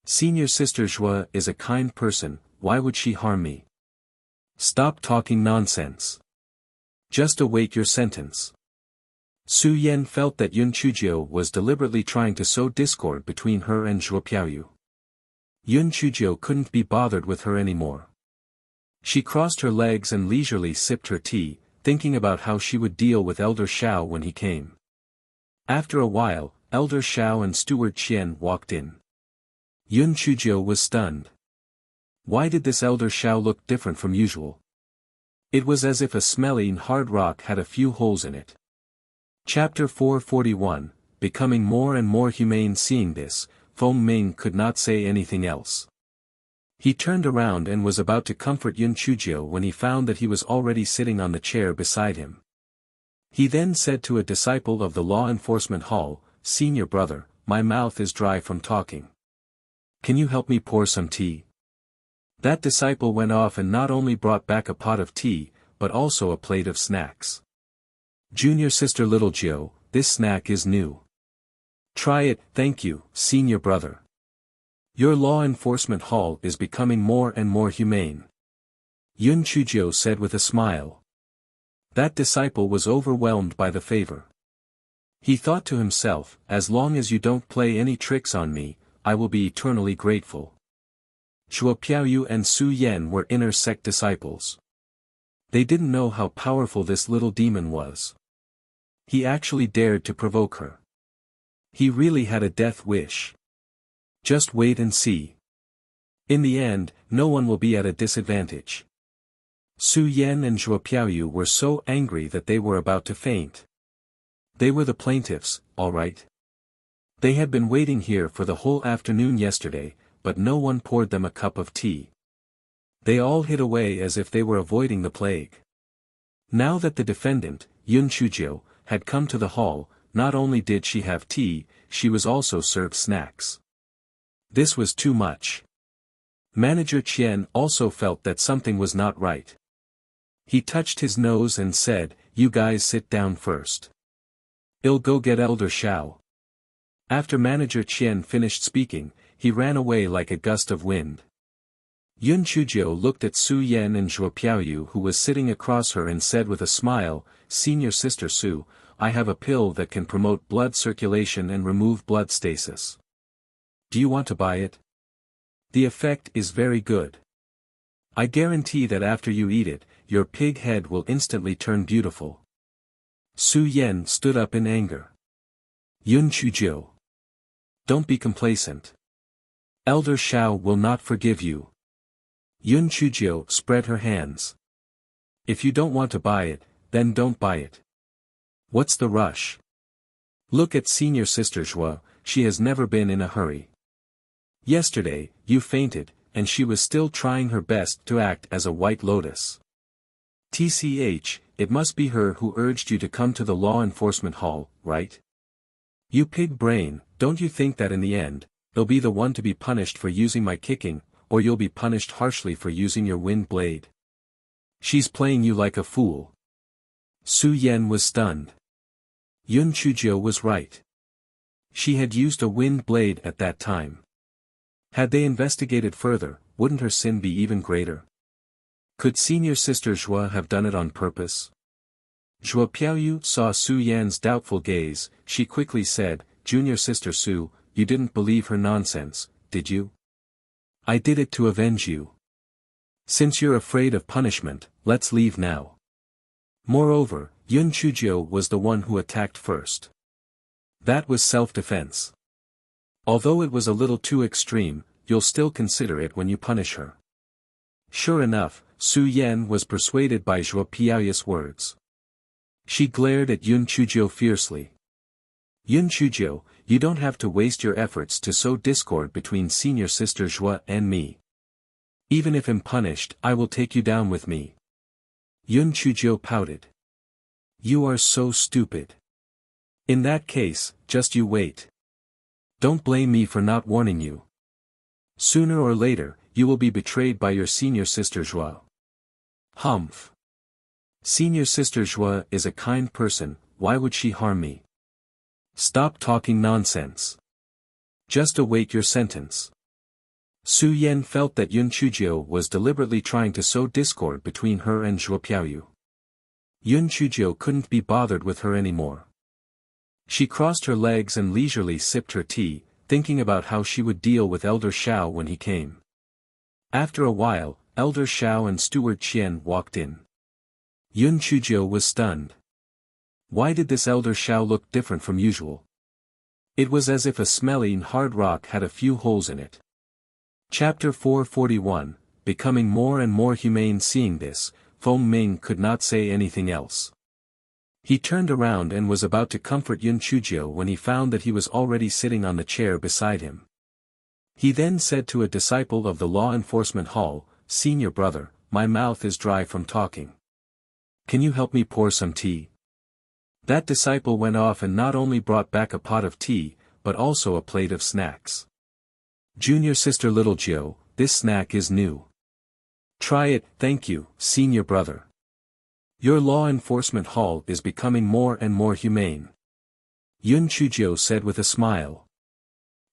Speaker 1: Senior Sister Zhua is a kind person, why would she harm me? Stop talking nonsense. Just await your sentence." Su Yan felt that Yun Chujiu was deliberately trying to sow discord between her and Zhuo Piaoyu. Yun Chujiu couldn't be bothered with her anymore. She crossed her legs and leisurely sipped her tea, thinking about how she would deal with Elder Xiao when he came. After a while, Elder Xiao and Steward Qian walked in. Yun Chujiu was stunned. Why did this Elder Xiao look different from usual? It was as if a smelly and hard rock had a few holes in it. Chapter 441, Becoming more and more humane. Seeing this, Feng Ming could not say anything else. He turned around and was about to comfort Yun Chujiu when he found that he was already sitting on the chair beside him. He then said to a disciple of the law enforcement hall, "Senior brother, my mouth is dry from talking. Can you help me pour some tea?" That disciple went off and not only brought back a pot of tea, but also a plate of snacks. "Junior Sister Little Jiu, this snack is new. Try it." "Thank you, Senior brother. Your law enforcement hall is becoming more and more humane," Yun Chujiu said with a smile. That disciple was overwhelmed by the favor. He thought to himself, "As long as you don't play any tricks on me, I will be eternally grateful." Zhuo Piaoyu and Su Yan were inner sect disciples. They didn't know how powerful this little demon was. He actually dared to provoke her. He really had a death wish. Just wait and see. In the end, no one will be at a disadvantage. Su Yan and Zhuo Piaoyu were so angry that they were about to faint. They were the plaintiffs, all right. They had been waiting here for the whole afternoon yesterday, but no one poured them a cup of tea. They all hid away as if they were avoiding the plague. Now that the defendant, Yun Chujiu, had come to the hall, not only did she have tea, she was also served snacks. This was too much. Manager Qian also felt that something was not right. He touched his nose and said, "You guys sit down first. I'll go get Elder Shao. After Manager Qian finished speaking, he ran away like a gust of wind. Yun Chujiu looked at Su Yan and Zhuo Piaoyu, who was sitting across her, and said with a smile, "Senior Sister Su, I have a pill that can promote blood circulation and remove blood stasis. Do you want to buy it? The effect is very good. I guarantee that after you eat it, your pig head will instantly turn beautiful." Su Yan stood up in anger. "Yun Chujiu, don't be complacent. Elder Shao will not forgive you." Yun Chujiu spread her hands. "If you don't want to buy it, then don't buy it. What's the rush? Look at Senior Sister Zhua, she has never been in a hurry. Yesterday, you fainted, and she was still trying her best to act as a white lotus. TCH, it must be her who urged you to come to the law enforcement hall, right? You pig brain, don't you think that in the end, they'll be the one to be punished for using my kicking, or you'll be punished harshly for using your wind blade? She's playing you like a fool." Su Yan was stunned. Yun Chujiu was right. She had used a wind blade at that time. Had they investigated further, wouldn't her sin be even greater? Could Senior Sister Zhua have done it on purpose? Zhuo Piaoyu saw Su Yan's doubtful gaze. She quickly said, "Junior Sister Su, you didn't believe her nonsense, did you? I did it to avenge you. Since you're afraid of punishment, let's leave now." Moreover, Yun Chujiu was the one who attacked first. That was self-defense. Although it was a little too extreme, you'll still consider it when you punish her. Sure enough, Su Yan was persuaded by Zhuo Piaoyu's words. She glared at Yun Chujiu fiercely. "Yun Chujiu, you don't have to waste your efforts to sow discord between Senior Sister Zhua and me. Even if I'm punished, I will take you down with me." Yun Chujiu pouted. "You are so stupid. In that case, just you wait. Don't blame me for not warning you. Sooner or later, you will be betrayed by your Senior Sister Zhua." "Humph. Senior Sister Zhua is a kind person, why would she harm me? Stop talking nonsense. Just await your sentence." Su Yan felt that Yun Chujiu was deliberately trying to sow discord between her and Zhuo Piaoyu. Yun Chujiu couldn't be bothered with her anymore. She crossed her legs and leisurely sipped her tea, thinking about how she would deal with Elder Shao when he came. After a while, Elder Shao and Steward Qian walked in. Yun Chujiu was stunned. Why did this Elder Shao look different from usual? It was as if a smelly and hard rock had a few holes in it. Chapter 441, Becoming more and more humane. Seeing this, Feng Ming could not say anything else. He turned around and was about to comfort Yun Chujiu when he found that he was already sitting on the chair beside him. He then said to a disciple of the law enforcement hall, "Senior brother, my mouth is dry from talking. Can you help me pour some tea?" That disciple went off and not only brought back a pot of tea, but also a plate of snacks. "Junior Sister Little Jiu, this snack is new. Try it." "Thank you, Senior brother. Your law enforcement hall is becoming more and more humane," Yun Chujiu said with a smile.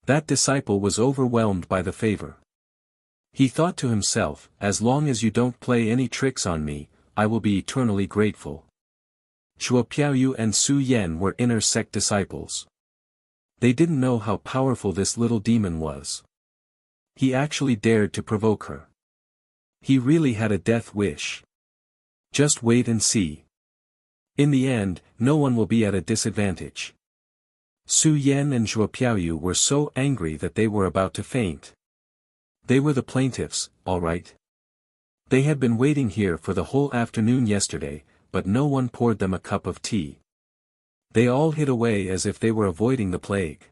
Speaker 1: That disciple was overwhelmed by the favor. He thought to himself, as long as you don't play any tricks on me, I will be eternally grateful. Zhuo Piaoyu and Su Yan were inner sect disciples. They didn't know how powerful this little demon was. He actually dared to provoke her. He really had a death wish. Just wait and see. In the end, no one will be at a disadvantage. Su Yan and Zhuo Piaoyu were so angry that they were about to faint. They were the plaintiffs, all right. They had been waiting here for the whole afternoon yesterday, but no one poured them a cup of tea. They all hid away as if they were avoiding the plague.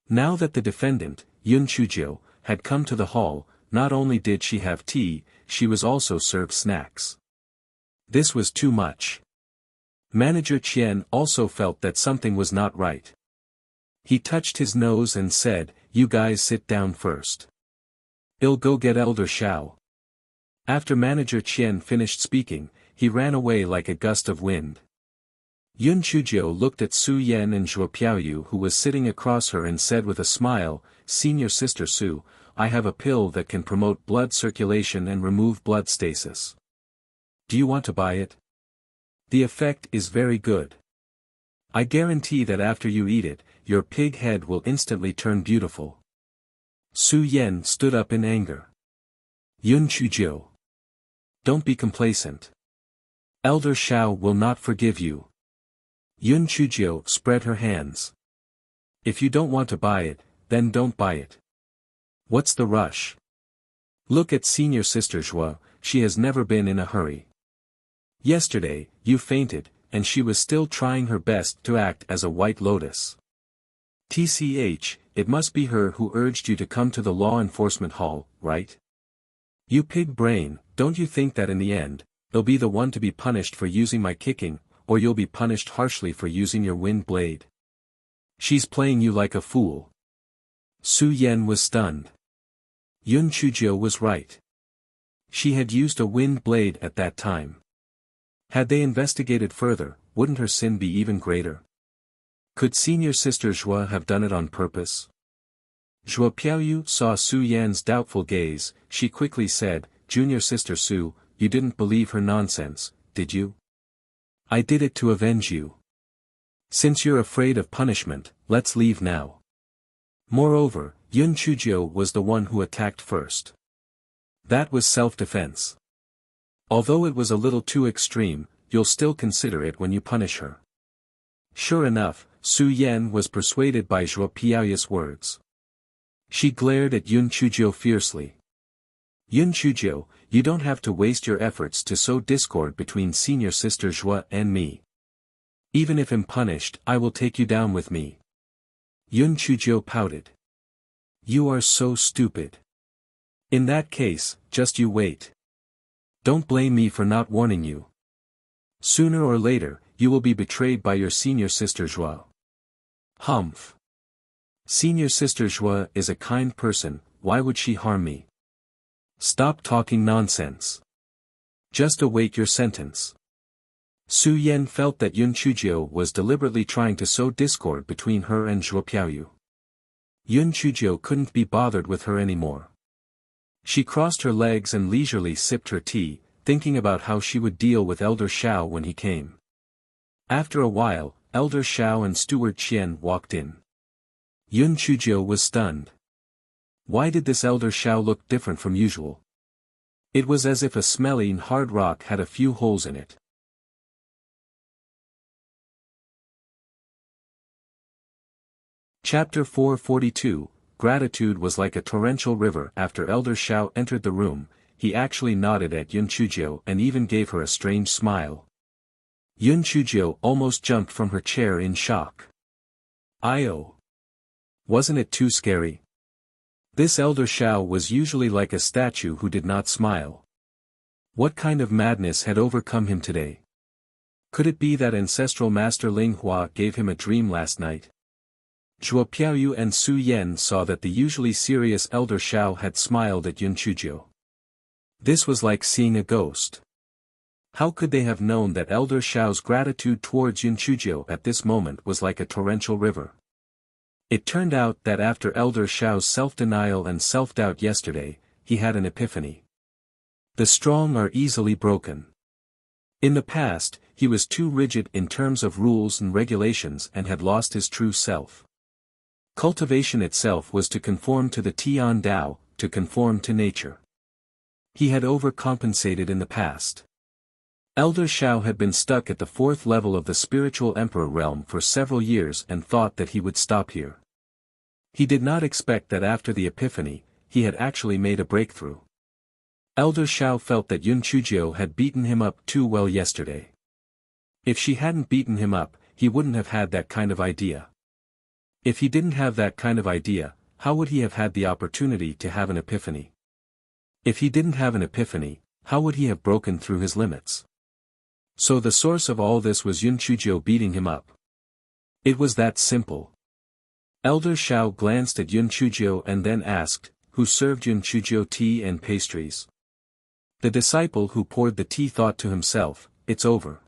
Speaker 1: Now that the defendant, Yun Chujiu, had come to the hall, not only did she have tea, she was also served snacks. This was too much. Manager Qian also felt that something was not right. He touched his nose and said, "You guys sit down first. I'll go get Elder Shao." After Manager Qian finished speaking, he ran away like a gust of wind. Yun Chuzhou looked at Su Yan and Zhuo Piaoyu who was sitting across her and said with a smile, "Senior Sister Su, I have a pill that can promote blood circulation and remove blood stasis. Do you want to buy it? The effect is very good. I guarantee that after you eat it, your pig head will instantly turn beautiful." Su Yan stood up in anger. "Yun Chuzhou, don't be complacent. Elder Shao will not forgive you." Yun Chuzhou spread her hands. "If you don't want to buy it, then don't buy it. What's the rush? Look at Senior Sister Zhuo, she has never been in a hurry. Yesterday, you fainted, and she was still trying her best to act as a white lotus. TCH, it must be her who urged you to come to the law enforcement hall, right? You pig brain, don't you think that in the end, they'll be the one to be punished for using my kicking, or you'll be punished harshly for using your wind blade? She's playing you like a fool." Su Yan was stunned. Yun Chuzhou was right. She had used a wind blade at that time. Had they investigated further, wouldn't her sin be even greater? Could Senior Sister Zhuo have done it on purpose? Zhuo Piaoyu saw Su Yan's doubtful gaze. She quickly said, "Junior Sister Su, you didn't believe her nonsense, did you? I did it to avenge you. Since you're afraid of punishment, let's leave now." Moreover, Yun Chuzhou was the one who attacked first. That was self-defense. Although it was a little too extreme, you'll still consider it when you punish her. Sure enough, Su Yan was persuaded by Zhuo Piaoyu's words. She glared at Yun Chuzhou fiercely. "Yun Chuzhou, you don't have to waste your efforts to sow discord between Senior Sister Zhuo and me. Even if I'm punished, I will take you down with me." Yun Chuzhou pouted. "You are so stupid. In that case, just you wait. Don't blame me for not warning you. Sooner or later, you will be betrayed by your Senior Sister Zhuo." "Humph. Senior Sister Zhuo is a kind person, why would she harm me? Stop talking nonsense. Just await your sentence." Su Yan felt that Yun Chuzhou was deliberately trying to sow discord between her and Zhuo Piaoyu. Yun Chuzhou couldn't be bothered with her anymore. She crossed her legs and leisurely sipped her tea, thinking about how she would deal with Elder Shao when he came. After a while, Elder Shao and Steward Qian walked in. Yun Chuzhou was stunned. Why did this Elder Shao look different from usual? It was as if a smelly and hard rock had a few holes in it. Chapter 442, Gratitude was like a torrential river. After Elder Shao entered the room, he actually nodded at Yun Chuzhou and even gave her a strange smile. Yun Chuzhou almost jumped from her chair in shock. "Io! Wasn't it too scary?" This Elder Shao was usually like a statue who did not smile. What kind of madness had overcome him today? Could it be that ancestral master Ling Hua gave him a dream last night? Zhuo Piaoyu and Su Yan saw that the usually serious Elder Shao had smiled at Yun Chuzhou. This was like seeing a ghost. How could they have known that Elder Shao's gratitude towards Yun Chuzhou at this moment was like a torrential river? It turned out that after Elder Shao's self-denial and self-doubt yesterday, he had an epiphany. The strong are easily broken. In the past, he was too rigid in terms of rules and regulations and had lost his true self. Cultivation itself was to conform to the Tian Dao, to conform to nature. He had overcompensated in the past. Elder Shao had been stuck at the fourth level of the spiritual emperor realm for several years and thought that he would stop here. He did not expect that after the epiphany, he had actually made a breakthrough. Elder Shao felt that Yun Chuzhou had beaten him up too well yesterday. If she hadn't beaten him up, he wouldn't have had that kind of idea. If he didn't have that kind of idea, how would he have had the opportunity to have an epiphany? If he didn't have an epiphany, how would he have broken through his limits? So the source of all this was Yun Chuzhou beating him up. It was that simple. Elder Shao glanced at Yun Chuzhou and then asked, "Who served Yun Chuzhou tea and pastries?" The disciple who poured the tea thought to himself, "It's over.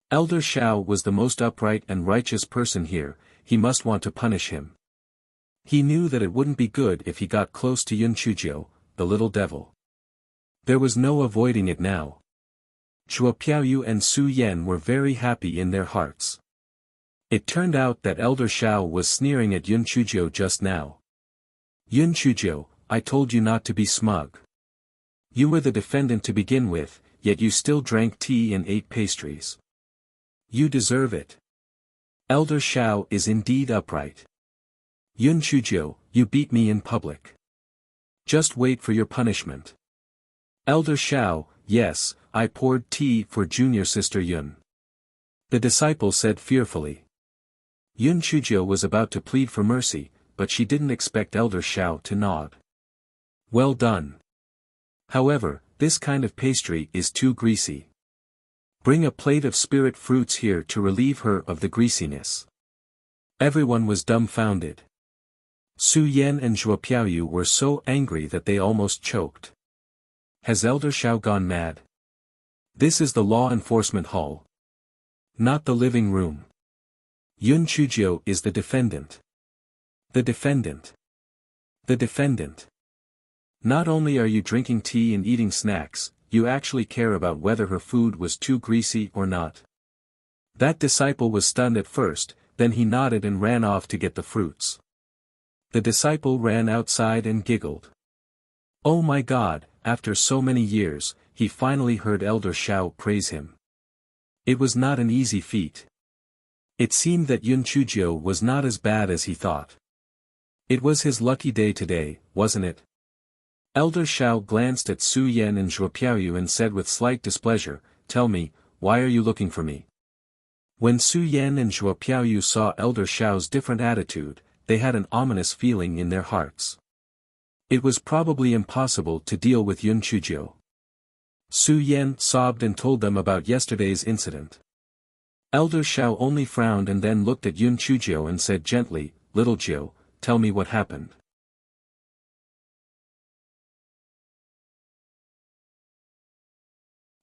Speaker 1: Elder Shao was the most upright and righteous person here, he must want to punish him. He knew that it wouldn't be good if he got close to Yun Chuzhou, the little devil. There was no avoiding it now. Zhuo Piaoyu and Su Yan were very happy in their hearts. It turned out that Elder Shao was sneering at Yun Chuzhou just now. Yun Chuzhou, I told you not to be smug. You were the defendant to begin with, yet you still drank tea and ate pastries. You deserve it. Elder Shao is indeed upright. Yun Chuzhou, you beat me in public. Just wait for your punishment. Elder Shao, yes, I poured tea for junior sister Yun. The disciple said fearfully. Yun Chuzhou was about to plead for mercy, but she didn't expect Elder Shao to nod. Well done. However, this kind of pastry is too greasy. Bring a plate of spirit fruits here to relieve her of the greasiness. Everyone was dumbfounded. Su Yan and Zhuo Piaoyu were so angry that they almost choked. Has Elder Shao gone mad? This is the law enforcement hall. Not the living room. Yun Chuzhou is the defendant. The defendant. The defendant. Not only are you drinking tea and eating snacks, you actually care about whether her food was too greasy or not. That disciple was stunned at first, then he nodded and ran off to get the fruits. The disciple ran outside and giggled. Oh my God, after so many years, he finally heard Elder Shao praise him. It was not an easy feat. It seemed that Yun Chuzhou was not as bad as he thought. It was his lucky day today, wasn't it? Elder Shao glanced at Su Yan and Zhuo Piaoyu and said with slight displeasure, Tell me, why are you looking for me? When Su Yan and Zhuo Piaoyu saw Elder Shao's different attitude, they had an ominous feeling in their hearts. It was probably impossible to deal with Yun Chuzhou. Su Yan sobbed and told them about yesterday's incident. Elder Shao only frowned and then looked at Yun Chuzhou and said gently, Little Jiu, tell me what happened.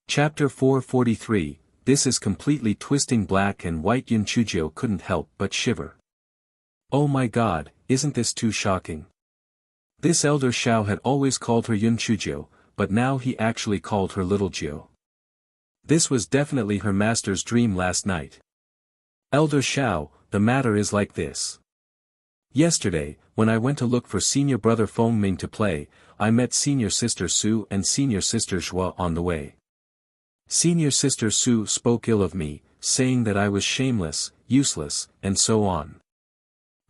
Speaker 1: Chapter 443, This is completely twisting black and white. Yun Chuzhou couldn't help but shiver. Oh my God, isn't this too shocking? This Elder Shao had always called her Yun Chuzhou, but now he actually called her Little Jiu. This was definitely her master's dream last night. Elder Shao, the matter is like this. Yesterday, when I went to look for senior brother Feng Ming to play, I met senior sister Su and senior sister Zhuo on the way. Senior sister Su spoke ill of me, saying that I was shameless, useless, and so on.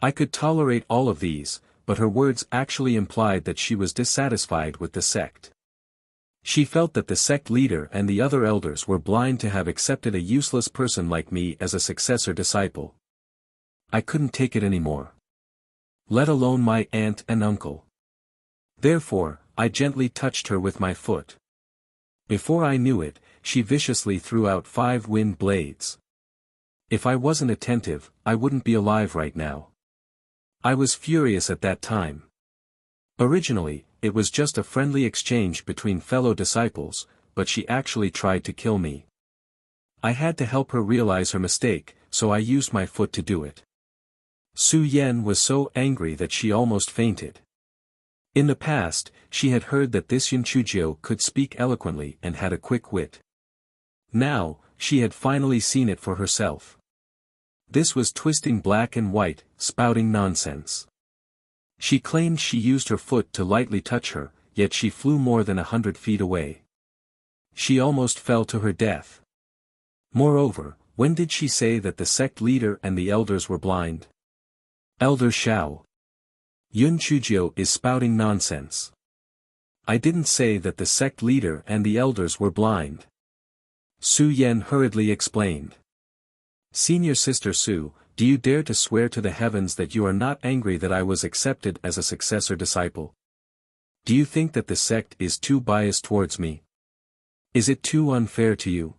Speaker 1: I could tolerate all of these, but her words actually implied that she was dissatisfied with the sect. She felt that the sect leader and the other elders were blind to have accepted a useless person like me as a successor disciple. I couldn't take it anymore. Let alone my aunt and uncle. Therefore, I gently touched her with my foot. Before I knew it, she viciously threw out 5 wind blades. If I wasn't attentive, I wouldn't be alive right now. I was furious at that time. Originally, it was just a friendly exchange between fellow disciples, but she actually tried to kill me. I had to help her realize her mistake, so I used my foot to do it. Su Yan was so angry that she almost fainted. In the past, she had heard that this Yun Chuzhou could speak eloquently and had a quick wit. Now, she had finally seen it for herself. This was twisting black and white, spouting nonsense. She claimed she used her foot to lightly touch her, yet she flew more than 100 feet away. She almost fell to her death. Moreover, when did she say that the sect leader and the elders were blind? Elder Shao. Yun Chuzhou is spouting nonsense. I didn't say that the sect leader and the elders were blind. Su Yan hurriedly explained. Senior sister Su, do you dare to swear to the heavens that you are not angry that I was accepted as a successor disciple? Do you think that the sect is too biased towards me? Is it too unfair to you?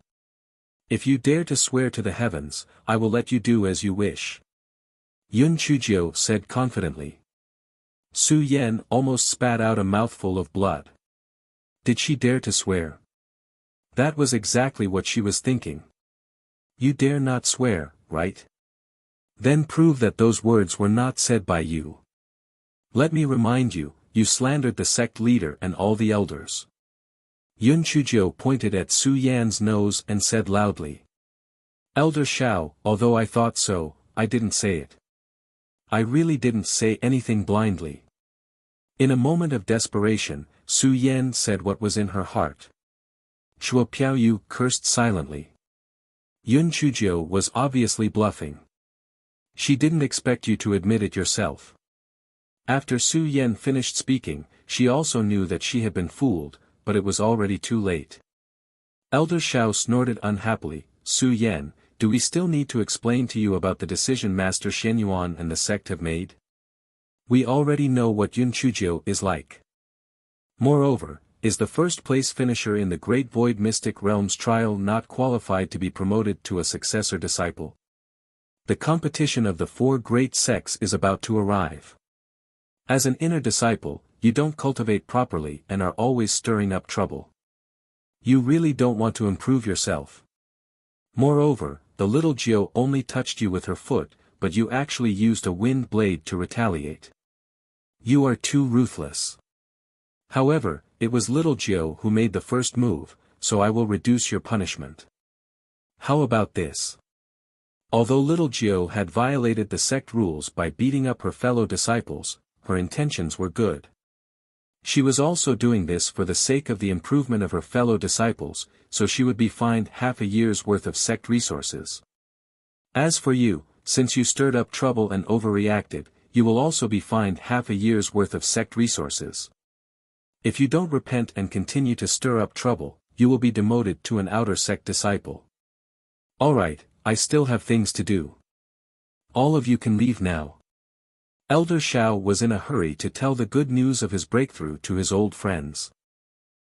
Speaker 1: If you dare to swear to the heavens, I will let you do as you wish. Yun Chuzhou said confidently. Su Yan almost spat out a mouthful of blood. Did she dare to swear? That was exactly what she was thinking. You dare not swear, right? Then prove that those words were not said by you. Let me remind you, you slandered the sect leader and all the elders. Yun Chuzhou pointed at Su Yan's nose and said loudly. Elder Xiao, although I thought so, I didn't say it. I really didn't say anything blindly. In a moment of desperation, Su Yan said what was in her heart. Shuo Piaoyu cursed silently. Yun Chuzhou was obviously bluffing. She didn't expect you to admit it yourself. After Su Yan finished speaking, she also knew that she had been fooled, but it was already too late. Elder Xiao snorted unhappily. Su Yan, do we still need to explain to you about the decision Master Shenyuan and the sect have made? We already know what Yun Chuzhou is like. Moreover, is the first-place finisher in the Great Void Mystic Realms trial not qualified to be promoted to a successor disciple? The competition of the 4 great sects is about to arrive. As an inner disciple, you don't cultivate properly and are always stirring up trouble. You really don't want to improve yourself. Moreover, the little Jiu only touched you with her foot, but you actually used a wind blade to retaliate. You are too ruthless. However, it was little Jiu who made the first move, so I will reduce your punishment. How about this? Although little Jiu had violated the sect rules by beating up her fellow disciples, her intentions were good. She was also doing this for the sake of the improvement of her fellow disciples, so she would be fined half a year's worth of sect resources. As for you, since you stirred up trouble and overreacted, you will also be fined half a year's worth of sect resources. If you don't repent and continue to stir up trouble, you will be demoted to an outer sect disciple. Alright, I still have things to do. All of you can leave now. Elder Xiao was in a hurry to tell the good news of his breakthrough to his old friends.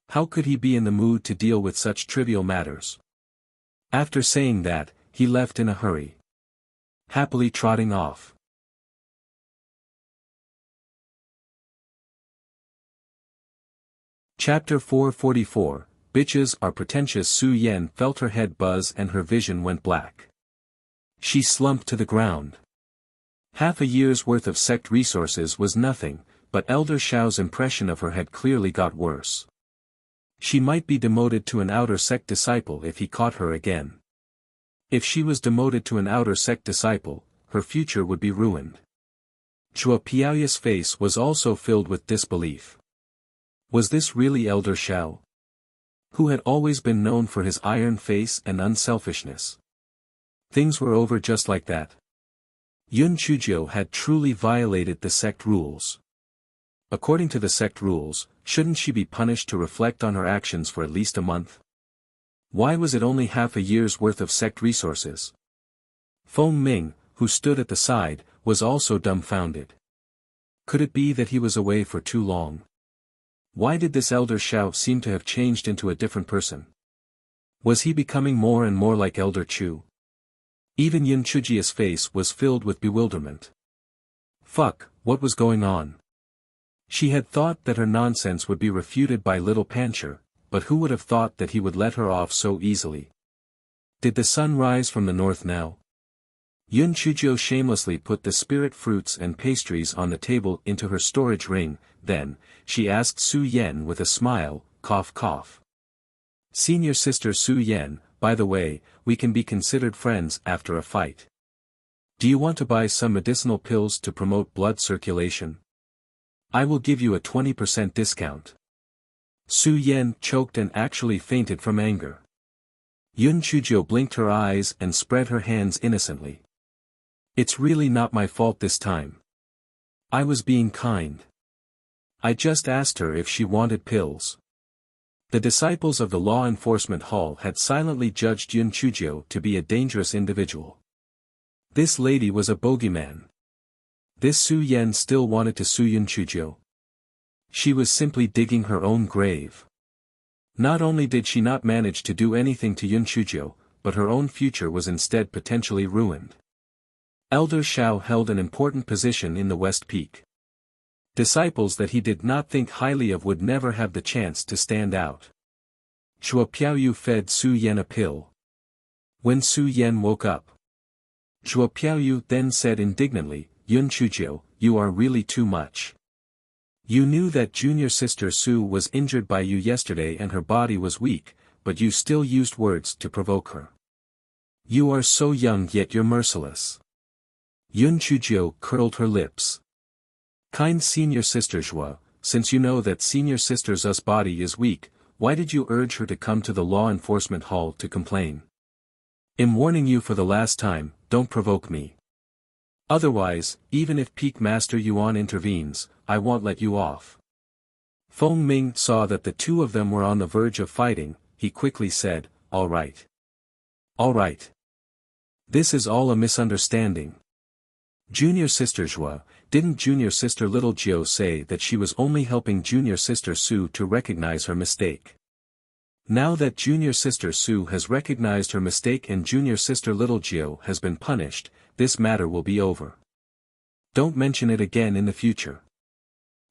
Speaker 1: How could he be in the mood to deal with such trivial matters? After saying that, he left in a hurry. Happily trotting off. Chapter 444, Bitches are pretentious. Su Yan felt her head buzz and her vision went black. She slumped to the ground. Half a year's worth of sect resources was nothing, but Elder Xiao's impression of her had clearly got worse. She might be demoted to an outer sect disciple if he caught her again. If she was demoted to an outer sect disciple, her future would be ruined. Chua Piaoya's face was also filled with disbelief. Was this really Elder Xiao? Who had always been known for his iron face and unselfishness. Things were over just like that. Yun Chuzhou had truly violated the sect rules. According to the sect rules, shouldn't she be punished to reflect on her actions for at least a month? Why was it only half a year's worth of sect resources? Feng Ming, who stood at the side, was also dumbfounded. Could it be that he was away for too long? Why did this Elder Xiao seem to have changed into a different person? Was he becoming more and more like Elder Chu? Even Yun Chujia's face was filled with bewilderment. Fuck, what was going on? She had thought that her nonsense would be refuted by little Pancher, but who would have thought that he would let her off so easily? Did the sun rise from the north now? Yun Chuzhou shamelessly put the spirit fruits and pastries on the table into her storage ring, then, she asked Su Yan with a smile, cough cough. Senior sister Su Yan, by the way, we can be considered friends after a fight. Do you want to buy some medicinal pills to promote blood circulation? I will give you a 20% discount. Su Yan choked and actually fainted from anger. Yun Chuzhou blinked her eyes and spread her hands innocently. It's really not my fault this time. I was being kind. I just asked her if she wanted pills. The disciples of the law enforcement hall had silently judged Yun Chuzhou to be a dangerous individual. This lady was a bogeyman. This Su Yan still wanted to sue Yun Chuzhou. She was simply digging her own grave. Not only did she not manage to do anything to Yun Chuzhou, but her own future was instead potentially ruined. Elder Xiao held an important position in the West Peak. Disciples that he did not think highly of would never have the chance to stand out. Chua Piaoyu fed Su Yan a pill. When Su Yan woke up, Zhuo Piaoyu then said indignantly, Yun Chuzhou, you are really too much. You knew that junior sister Su was injured by you yesterday and her body was weak, but you still used words to provoke her. You are so young yet you're merciless. Yun Chuzhou curled her lips. Kind senior sister Zhuo, since you know that senior sister Zu's body is weak, why did you urge her to come to the law enforcement hall to complain? I'm warning you for the last time, don't provoke me. Otherwise, even if Peak Master Yuan intervenes, I won't let you off. Feng Ming saw that the two of them were on the verge of fighting, he quickly said, all right. All right. This is all a misunderstanding. Junior sister Zhuo, didn't junior sister little Jiu say that she was only helping junior sister Su to recognize her mistake? Now that junior sister Su has recognized her mistake and junior sister little Jiu has been punished, this matter will be over. Don't mention it again in the future.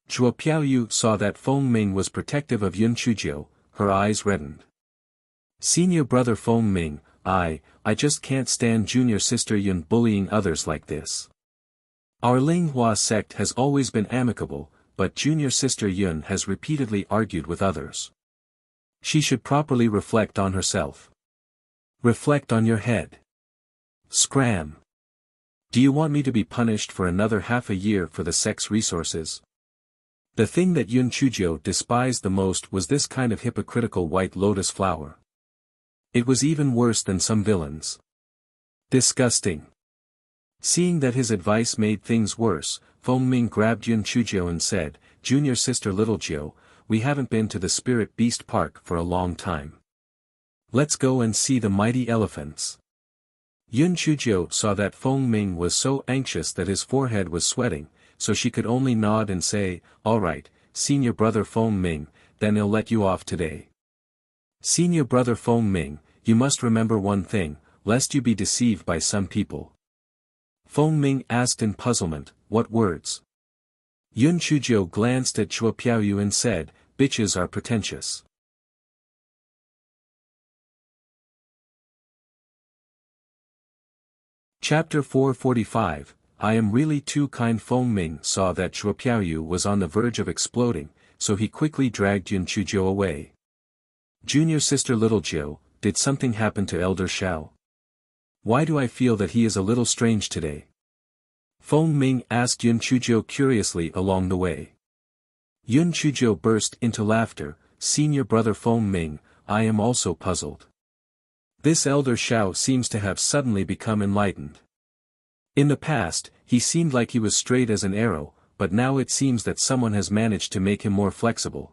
Speaker 1: Zhuo Piaoyu saw that Feng Ming was protective of Yun Chuzhou, her eyes reddened. Senior brother Feng Ming, I just can't stand junior sister Yun bullying others like this. Our Linghua sect has always been amicable, but junior sister Yun has repeatedly argued with others. She should properly reflect on herself. Reflect on your head. Scram. Do you want me to be punished for another half a year for the sex resources? The thing that Yun Chuzhou despised the most was this kind of hypocritical white lotus flower. It was even worse than some villains. Disgusting. Seeing that his advice made things worse, Feng Ming grabbed Yun Chuzhou and said, Junior sister little Jiu, we haven't been to the Spirit Beast Park for a long time. Let's go and see the mighty elephants. Yun Chuzhou saw that Feng Ming was so anxious that his forehead was sweating, so she could only nod and say, all right, senior brother Feng Ming, then I'll let you off today. Senior brother Feng Ming, you must remember one thing, lest you be deceived by some people. Feng Ming asked in puzzlement, what words? Yun Chuzhou glanced at Zhuo Piaoyu and said, bitches are pretentious. Chapter 445, I am really too kind. Feng Ming saw that Zhuo Piaoyu was on the verge of exploding, so he quickly dragged Yun Chuzhou away. Junior sister little Jiu, did something happen to Elder Xiao? Why do I feel that he is a little strange today? Feng Ming asked Yun Chuzhou curiously along the way. Yun Chuzhou burst into laughter, senior brother Feng Ming, I am also puzzled. This Elder Xiao seems to have suddenly become enlightened. In the past, he seemed like he was straight as an arrow, but now it seems that someone has managed to make him more flexible.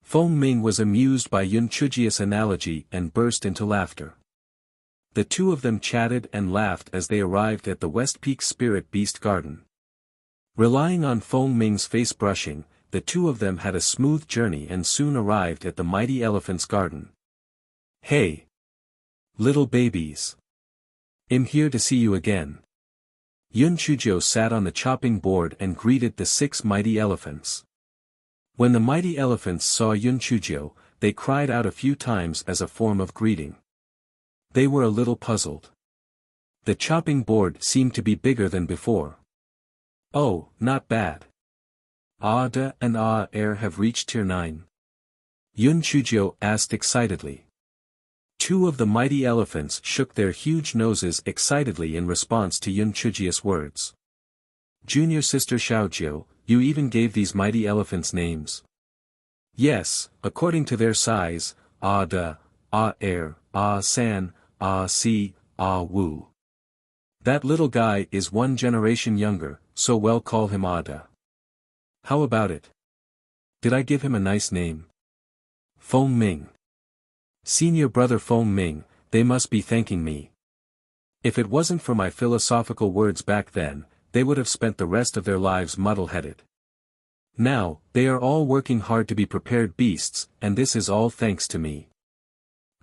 Speaker 1: Feng Ming was amused by Yun Chuzhou's analogy and burst into laughter. The two of them chatted and laughed as they arrived at the West Peak Spirit Beast Garden. Relying on Feng Ming's face brushing, the two of them had a smooth journey and soon arrived at the mighty elephant's garden. Hey! Little babies! I'm here to see you again. Yun Chuzhou sat on the chopping board and greeted the 6 mighty elephants. When the mighty elephants saw Yun Chuzhou, they cried out a few times as a form of greeting. They were a little puzzled. The chopping board seemed to be bigger than before. Oh, not bad. Da and Air have reached Tier 9. Yun Chuzhou asked excitedly. 2 of the mighty elephants shook their huge noses excitedly in response to Yun Chuzhou's words. Junior sister Xiaojiu, you even gave these mighty elephants names. Yes, according to their size, Da, Air, San, Si, Wu. That little guy is 1 generation younger, so we'll call him Da. How about it? Did I give him a nice name? Feng Ming. Senior brother Feng Ming, they must be thanking me. If it wasn't for my philosophical words back then, they would have spent the rest of their lives muddle-headed. Now, they are all working hard to be prepared beasts, and this is all thanks to me.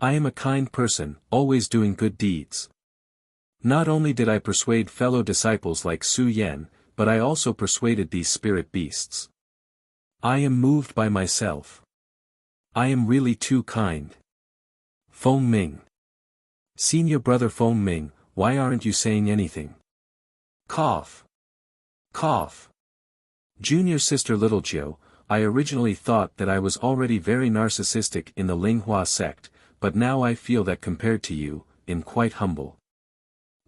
Speaker 1: I am a kind person, always doing good deeds. Not only did I persuade fellow disciples like Su Yan, but I also persuaded these spirit beasts. I am moved by myself. I am really too kind. Feng Ming. Senior brother Feng Ming, why aren't you saying anything? Cough. Cough. Junior sister Little Jiu, I originally thought that I was already very narcissistic in the Linghua sect, but now I feel that compared to you, I'm quite humble.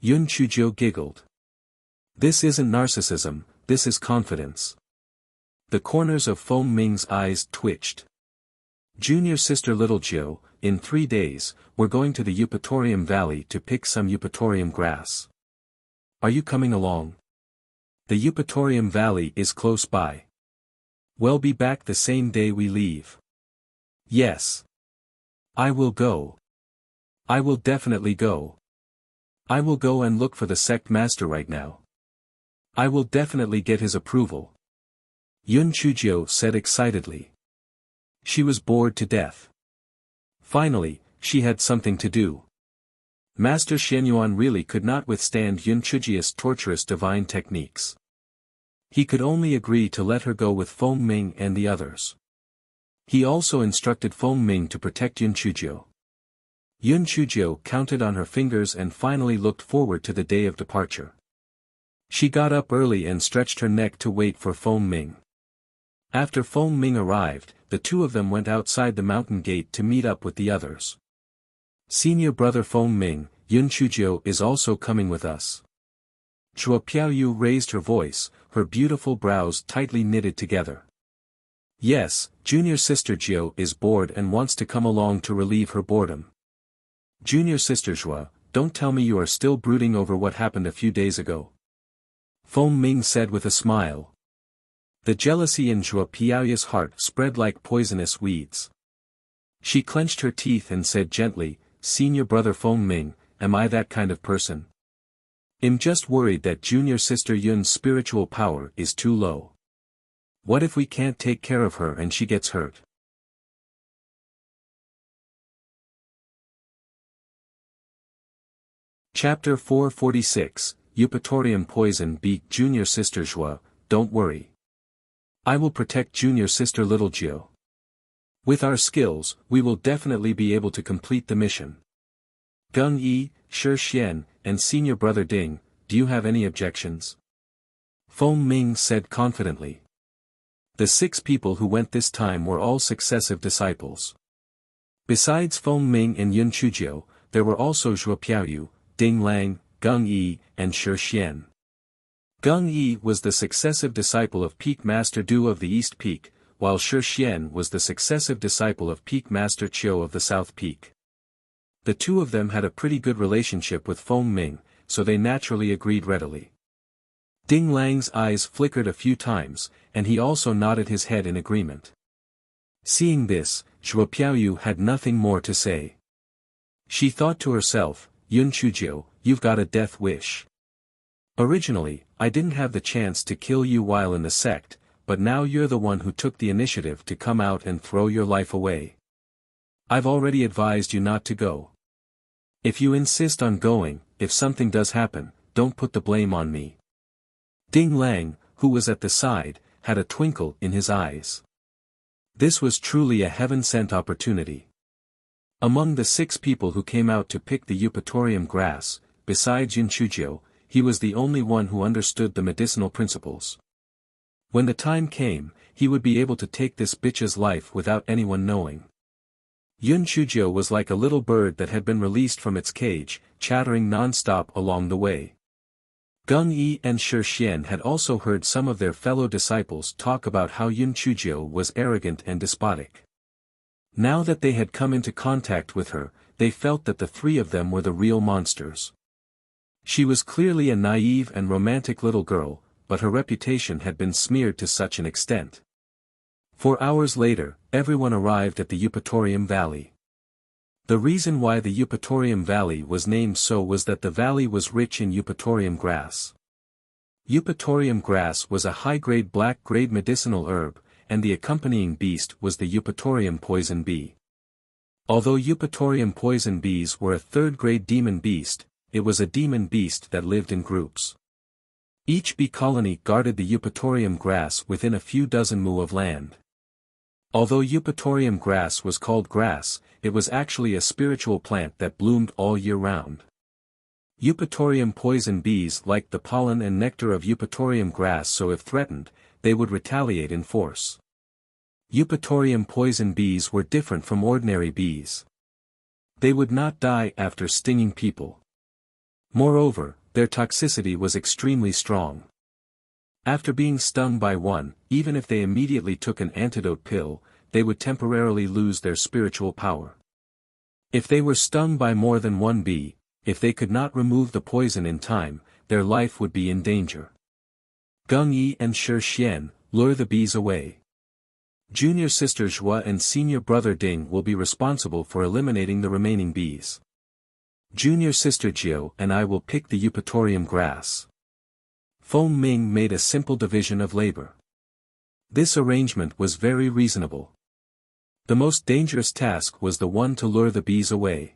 Speaker 1: Yun Chujiu giggled. This isn't narcissism, this is confidence. The corners of Feng Ming's eyes twitched. Junior sister Little Jiu, in 3 days, we're going to the Eupatorium Valley to pick some Eupatorium grass. Are you coming along? The Eupatorium Valley is close by. We'll be back the same day we leave. Yes. I will go. I will definitely go. I will go and look for the sect master right now. I will definitely get his approval. Yun Chujiu said excitedly. She was bored to death. Finally, she had something to do. Master Xianyuan really could not withstand Yun Chujiu's torturous divine techniques. He could only agree to let her go with Feng Ming and the others. He also instructed Feng Ming to protect Yun Chujiu. Yun Chujiu counted on her fingers and finally looked forward to the day of departure. She got up early and stretched her neck to wait for Feng Ming. After Feng Ming arrived, the two of them went outside the mountain gate to meet up with the others. Senior brother Feng Ming, Yun Chujiu is also coming with us. Chua Piaoyu raised her voice, her beautiful brows tightly knitted together. Yes, junior sister Jiu is bored and wants to come along to relieve her boredom. Junior sister Zhua, don't tell me you are still brooding over what happened a few days ago. Feng Ming said with a smile. The jealousy in Zhua Piaoyu's heart spread like poisonous weeds. She clenched her teeth and said gently, Senior brother Feng Ming, am I that kind of person? I'm just worried that junior sister Yun's spiritual power is too low. What if we can't take care of her and she gets hurt? Chapter 446, Eupatorium Poison beat Junior Sister Zhua, don't worry. I will protect junior sister Little Jiu. With our skills, we will definitely be able to complete the mission. Gung Yi, Shi Xian, and senior brother Ding, do you have any objections? Feng Ming said confidently. The 6 people who went this time were all successive disciples. Besides Feng Ming and Yun Chujiu, there were also Zhua Piaoyu, Ding Lang, Gung Yi, and Shi Xian. Gung Yi was the successive disciple of Peak Master Du of the East Peak, while Shi Xian was the successive disciple of Peak Master Chiu of the South Peak. The two of them had a pretty good relationship with Feng Ming, so they naturally agreed readily. Ding Lang's eyes flickered a few times, and he also nodded his head in agreement. Seeing this, Zhua Piaoyu had nothing more to say. She thought to herself, Yun Chujiu, you've got a death wish. Originally, I didn't have the chance to kill you while in the sect, but now you're the one who took the initiative to come out and throw your life away. I've already advised you not to go. If you insist on going, if something does happen, don't put the blame on me. Ding Lang, who was at the side, had a twinkle in his eyes. This was truly a heaven-sent opportunity. Among the 6 people who came out to pick the Eupatorium grass, besides Yun Chujiu, he was the only one who understood the medicinal principles. When the time came, he would be able to take this bitch's life without anyone knowing. Yun Chujiu was like a little bird that had been released from its cage, chattering non-stop along the way. Gung Yi and Shi Xian had also heard some of their fellow disciples talk about how Yun Chujiu was arrogant and despotic. Now that they had come into contact with her, they felt that the 3 of them were the real monsters. She was clearly a naive and romantic little girl, but her reputation had been smeared to such an extent. 4 hours later, everyone arrived at the Eupatorium Valley. The reason why the Eupatorium Valley was named so was that the valley was rich in Eupatorium grass. Eupatorium grass was a high-grade black-grade medicinal herb, and the accompanying beast was the Eupatorium poison bee. Although Eupatorium poison bees were a 3rd-grade demon beast, it was a demon beast that lived in groups. Each bee colony guarded the Eupatorium grass within a few dozen mu of land. Although eupatorium grass was called grass, it was actually a spiritual plant that bloomed all year round. Eupatorium poison bees liked the pollen and nectar of eupatorium grass, so if threatened, they would retaliate in force. Eupatorium poison bees were different from ordinary bees. They would not die after stinging people. Moreover, their toxicity was extremely strong. After being stung by one, even if they immediately took an antidote pill, they would temporarily lose their spiritual power. If they were stung by more than one bee, if they could not remove the poison in time, their life would be in danger. Gung Yi and Shi Xian, lure the bees away. Junior sister Zhua and senior brother Ding will be responsible for eliminating the remaining bees. Junior sister Jiu and I will pick the eupatorium grass. Feng Ming made a simple division of labor. This arrangement was very reasonable. The most dangerous task was the one to lure the bees away.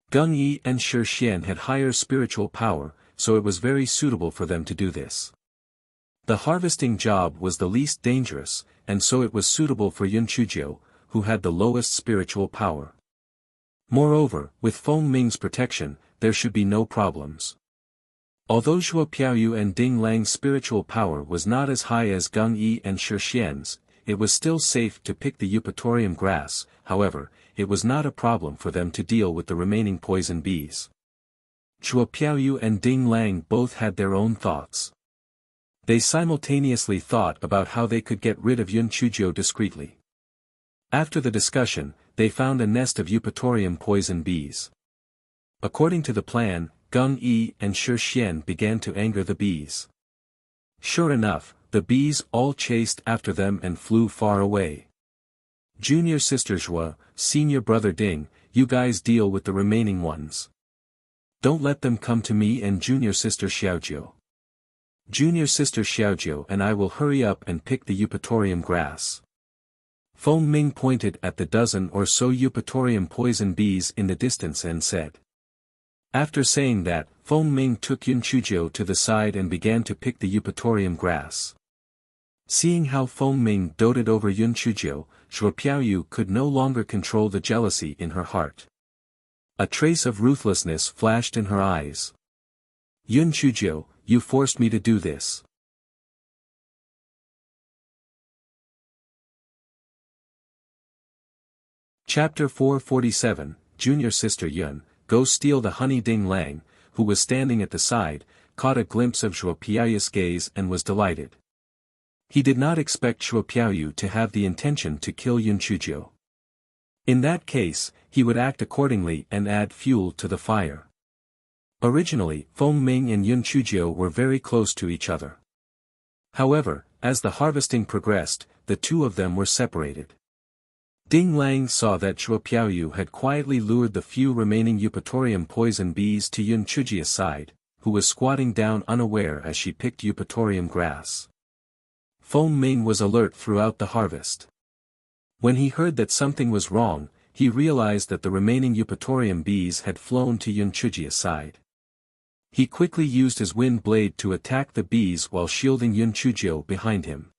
Speaker 1: Gung Yi and Shi Xian had higher spiritual power, so it was very suitable for them to do this. The harvesting job was the least dangerous, and so it was suitable for Yun Chujiu, who had the lowest spiritual power. Moreover, with Feng Ming's protection, there should be no problems. Although Zhuo Piaoyu and Ding Lang's spiritual power was not as high as Gung Yi and Shi Xian's, it was still safe to pick the eupatorium grass. However, it was not a problem for them to deal with the remaining poison bees. Zhuo Piaoyu and Ding Lang both had their own thoughts. They simultaneously thought about how they could get rid of Yun Chujiu discreetly. After the discussion, they found a nest of eupatorium poison bees. According to the plan, Gung Yi and Shi Xian began to anger the bees. Sure enough, the bees all chased after them and flew far away. Junior sister Zhua, senior brother Ding, you guys deal with the remaining ones. Don't let them come to me and junior sister Xiaojiu. Junior sister Xiaojiu and I will hurry up and pick the eupatorium grass. Feng Ming pointed at the dozen or so eupatorium poison bees in the distance and said. After saying that, Feng Ming took Yun Chujiu to the side and began to pick the eupatorium grass. Seeing how Feng Ming doted over Yun Chujiu, Zhuo Piaoyu could no longer control the jealousy in her heart. A trace of ruthlessness flashed in her eyes. Yun Chujiu, you forced me to do this. Chapter 447, Junior Sister Yun, Go Steal the Honey. Ding Lang, who was standing at the side, caught a glimpse of Zhuo Piaoyu's gaze and was delighted. He did not expect Zhuo Piaoyu to have the intention to kill Yun Chujiu. In that case, he would act accordingly and add fuel to the fire. Originally, Feng Ming and Yun Chujiu were very close to each other. However, as the harvesting progressed, the two of them were separated. Ding Lang saw that Zhuo Piaoyu had quietly lured the few remaining eupatorium poison bees to Yun Chujiu's side, who was squatting down unaware as she picked eupatorium grass. Feng Ming was alert throughout the harvest. When he heard that something was wrong, he realized that the remaining eupatorium bees had flown to Yun Chujiu's side. He quickly used his wind blade to attack the bees while shielding Yun Chujiu behind him.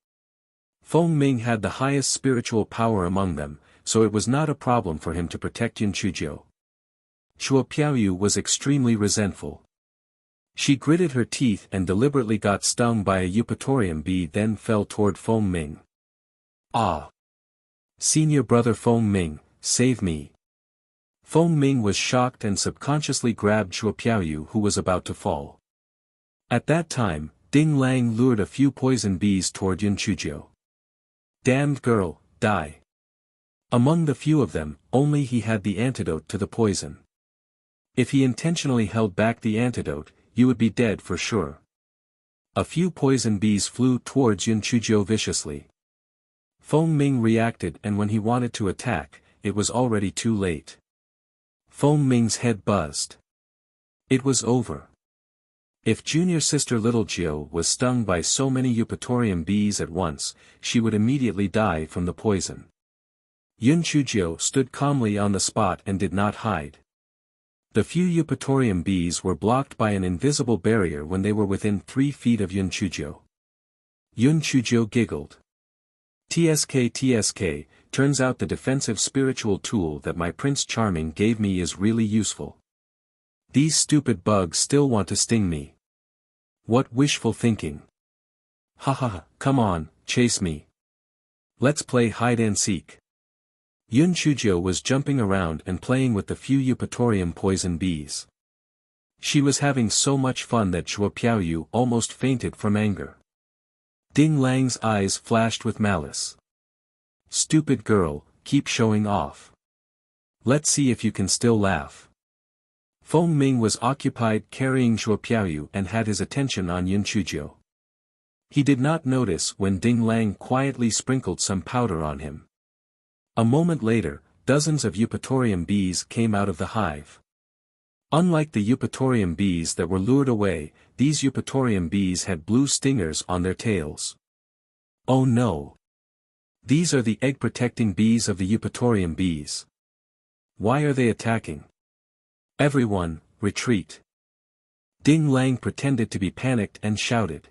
Speaker 1: Feng Ming had the highest spiritual power among them, so it was not a problem for him to protect Yun Chujiu. Zhuo Piaoyu was extremely resentful. She gritted her teeth and deliberately got stung by a eupatorium bee, then fell toward Feng Ming. Ah! Senior brother Feng Ming, save me! Feng Ming was shocked and subconsciously grabbed Zhuo Piaoyu, who was about to fall. At that time, Ding Lang lured a few poison bees toward Yun Chujiu. Damned girl, die! Among the few of them, only he had the antidote to the poison. If he intentionally held back the antidote, you would be dead for sure. A few poison bees flew towards Yun Chujiu viciously. Feng Ming reacted, and when he wanted to attack, it was already too late. Feng Ming's head buzzed. It was over. If junior sister Little Jiu was stung by so many eupatorium bees at once, she would immediately die from the poison. Yun Chujiu stood calmly on the spot and did not hide. The few eupatorium bees were blocked by an invisible barrier when they were within 3 feet of Yun Chujiu. Yun Chujiu giggled. TSK, turns out the defensive spiritual tool that my Prince Charming gave me is really useful. These stupid bugs still want to sting me. What wishful thinking. Haha, come on, chase me. Let's play hide and seek. Yun Chujio was jumping around and playing with the few Eupatorium poison bees. She was having so much fun that Zhuo Piaoyu almost fainted from anger. Ding Lang's eyes flashed with malice. Stupid girl, keep showing off. Let's see if you can still laugh. Feng Ming was occupied carrying Zhuo Piaoyu and had his attention on Yun Chujio. He did not notice when Ding Lang quietly sprinkled some powder on him. A moment later, dozens of Eupatorium bees came out of the hive. Unlike the Eupatorium bees that were lured away, these Eupatorium bees had blue stingers on their tails. Oh no! These are the egg-protecting bees of the Eupatorium bees. Why are they attacking? Everyone, retreat! Ding Lang pretended to be panicked and shouted.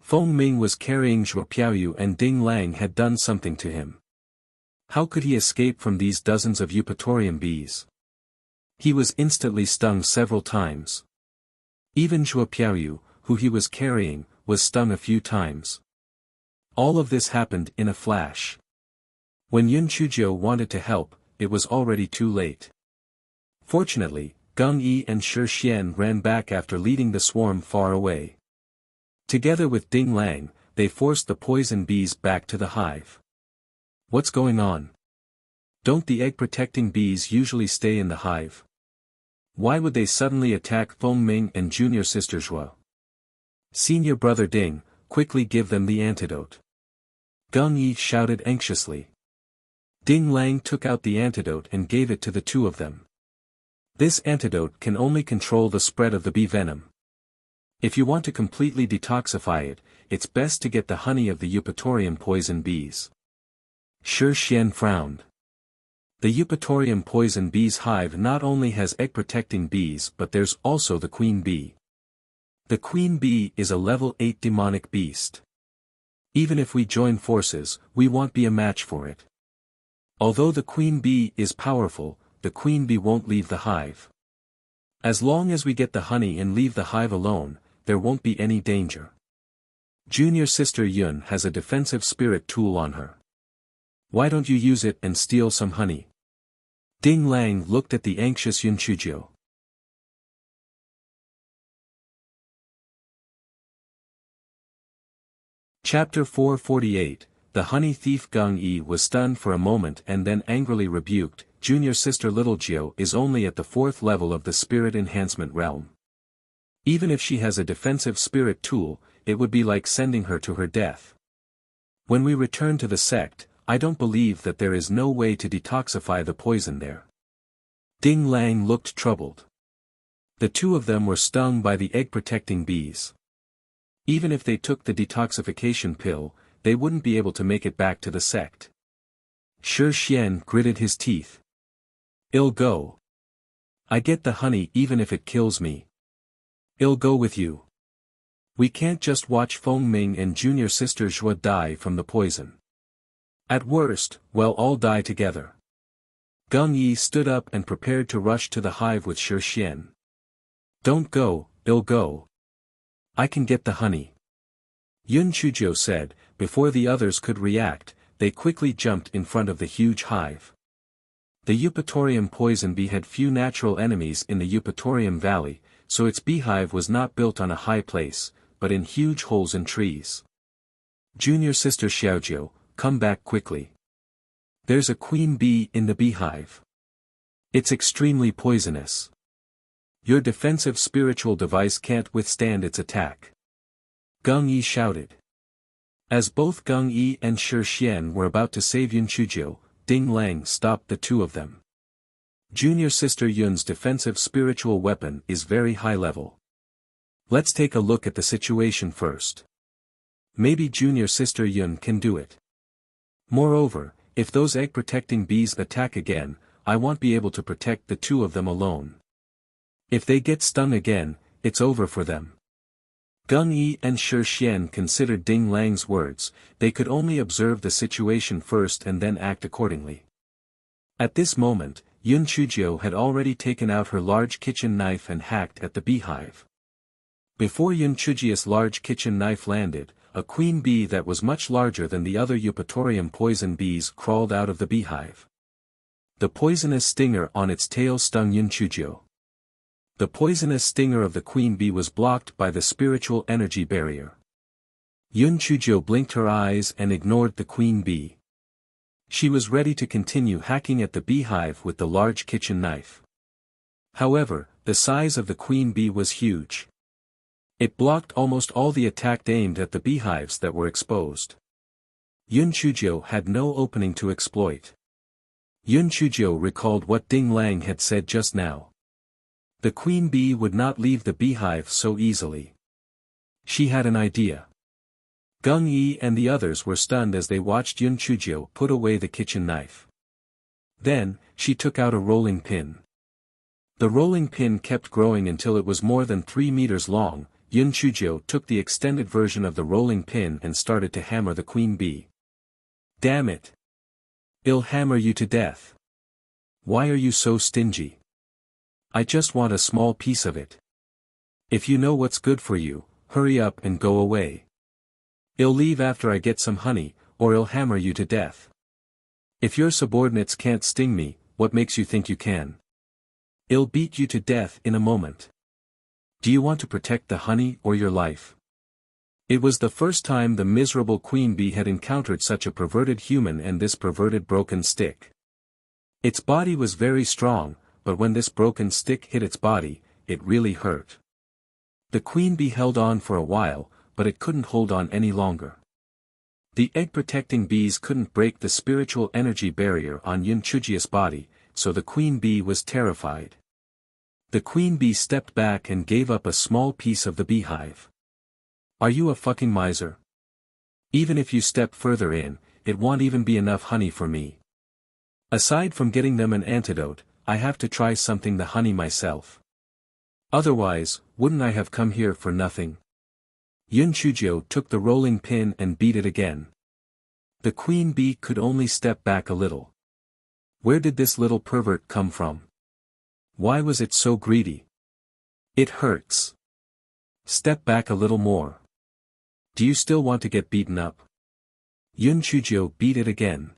Speaker 1: Feng Ming was carrying Zhuo Piaoyu and Ding Lang had done something to him. How could he escape from these dozens of Eupatorium bees? He was instantly stung several times. Even Zhuo Piaoyu, who he was carrying, was stung a few times. All of this happened in a flash. When Yun Chujio wanted to help, it was already too late. Fortunately, Gung Yi and Shi Xian ran back after leading the swarm far away. Together with Ding Lang, they forced the poison bees back to the hive. What's going on? Don't the egg-protecting bees usually stay in the hive? Why would they suddenly attack Feng Ming and junior sister Zhuo? Senior brother Ding, quickly give them the antidote. Gung Yi shouted anxiously. Ding Lang took out the antidote and gave it to the two of them. This antidote can only control the spread of the bee venom. If you want to completely detoxify it, it's best to get the honey of the Eupatorium poison bees. Shi Xian frowned. The Eupatorium poison bees hive not only has egg-protecting bees but there's also the queen bee. The queen bee is a level 8 demonic beast. Even if we join forces, we won't be a match for it. Although the queen bee is powerful, the queen bee won't leave the hive. As long as we get the honey and leave the hive alone, there won't be any danger. Junior sister Yun has a defensive spirit tool on her. Why don't you use it and steal some honey? Ding Lang looked at the anxious Yun Chujio. Chapter 448, The honey thief. Gung Yi was stunned for a moment and then angrily rebuked, junior sister Little Jiao is only at the 4th level of the spirit enhancement realm. Even if she has a defensive spirit tool, it would be like sending her to her death. When we return to the sect, I don't believe that there is no way to detoxify the poison there. Ding Lang looked troubled. The two of them were stung by the egg-protecting bees. Even if they took the detoxification pill, they wouldn't be able to make it back to the sect. Shi Xian gritted his teeth. I'll go. I get the honey even if it kills me. I'll go with you. We can't just watch Feng Ming and junior sister Zhuo die from the poison. At worst, we'll all die together. Gung Yi stood up and prepared to rush to the hive with Shi Xian. Don't go, I'll go. I can get the honey. Yun Chujio said. Before the others could react, they quickly jumped in front of the huge hive. The Eupatorium poison bee had few natural enemies in the Eupatorium Valley, so its beehive was not built on a high place, but in huge holes in trees. Junior sister Xiaojiu, come back quickly. There's a queen bee in the beehive. It's extremely poisonous. Your defensive spiritual device can't withstand its attack. Gung Yi shouted. As both Gung Yi and Shi Xian were about to save Yun Chujio, Ding Lang stopped the two of them. Junior sister Yun's defensive spiritual weapon is very high level. Let's take a look at the situation first. Maybe junior sister Yun can do it. Moreover, if those egg-protecting bees attack again, I won't be able to protect the two of them alone. If they get stung again, it's over for them. Gung Yi and Shi Xian considered Ding Lang's words. They could only observe the situation first and then act accordingly. At this moment, Yun Chujio had already taken out her large kitchen knife and hacked at the beehive. Before Yun Chujio's large kitchen knife landed, a queen bee that was much larger than the other Eupatorium poison bees crawled out of the beehive. The poisonous stinger on its tail stung Yun Chujio. The poisonous stinger of the queen bee was blocked by the spiritual energy barrier. Yun Chujio blinked her eyes and ignored the queen bee. She was ready to continue hacking at the beehive with the large kitchen knife. However, the size of the queen bee was huge. It blocked almost all the attack aimed at the beehives that were exposed. Yun Chujio had no opening to exploit. Yun Chujio recalled what Ding Lang had said just now. The queen bee would not leave the beehive so easily. She had an idea. Gung Yi and the others were stunned as they watched Yun Chujio put away the kitchen knife. Then, she took out a rolling pin. The rolling pin kept growing until it was more than 3 meters long. Yun Chujio took the extended version of the rolling pin and started to hammer the queen bee. Damn it! I'll hammer you to death. Why are you so stingy? I just want a small piece of it. If you know what's good for you, hurry up and go away. I'll leave after I get some honey, or I'll hammer you to death. If your subordinates can't sting me, what makes you think you can? I'll beat you to death in a moment. Do you want to protect the honey or your life? It was the first time the miserable queen bee had encountered such a perverted human and this perverted broken stick. Its body was very strong, but when this broken stick hit its body, it really hurt. The queen bee held on for a while, but it couldn't hold on any longer. The egg-protecting bees couldn't break the spiritual energy barrier on Yun Chujio's body, so the queen bee was terrified. The queen bee stepped back and gave up a small piece of the beehive. Are you a fucking miser? Even if you step further in, it won't even be enough honey for me. Aside from getting them an antidote, I have to try something the honey myself. Otherwise, wouldn't I have come here for nothing? Yun Chujio took the rolling pin and beat it again. The queen bee could only step back a little. Where did this little pervert come from? Why was it so greedy? It hurts. Step back a little more. Do you still want to get beaten up? Yun Chujio beat it again.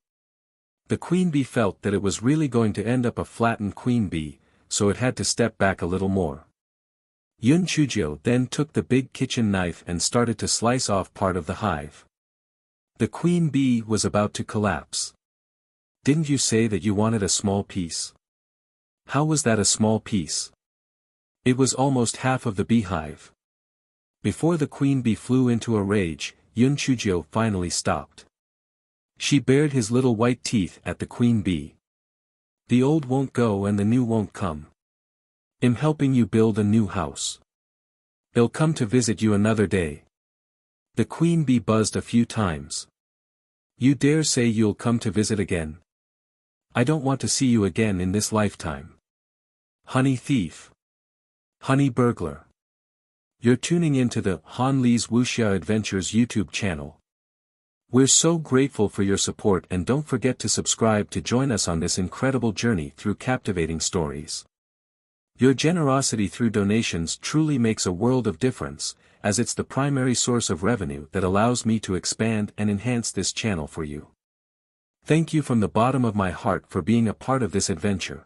Speaker 1: The queen bee felt that it was really going to end up a flattened queen bee, so it had to step back a little more. Yun Chujio then took the big kitchen knife and started to slice off part of the hive. The queen bee was about to collapse. Didn't you say that you wanted a small piece? How was that a small piece? It was almost half of the beehive. Before the queen bee flew into a rage, Yun Chujio finally stopped. She bared his little white teeth at the queen bee. The old won't go and the new won't come. I'm helping you build a new house. I'll come to visit you another day. The queen bee buzzed a few times. You dare say you'll come to visit again? I don't want to see you again in this lifetime. Honey thief. Honey burglar. You're tuning into the Han Li's Wuxia Adventures YouTube channel. We're so grateful for your support and don't forget to subscribe to join us on this incredible journey through captivating stories. Your generosity through donations truly makes a world of difference, as it's the primary source of revenue that allows me to expand and enhance this channel for you. Thank you from the bottom of my heart for being a part of this adventure.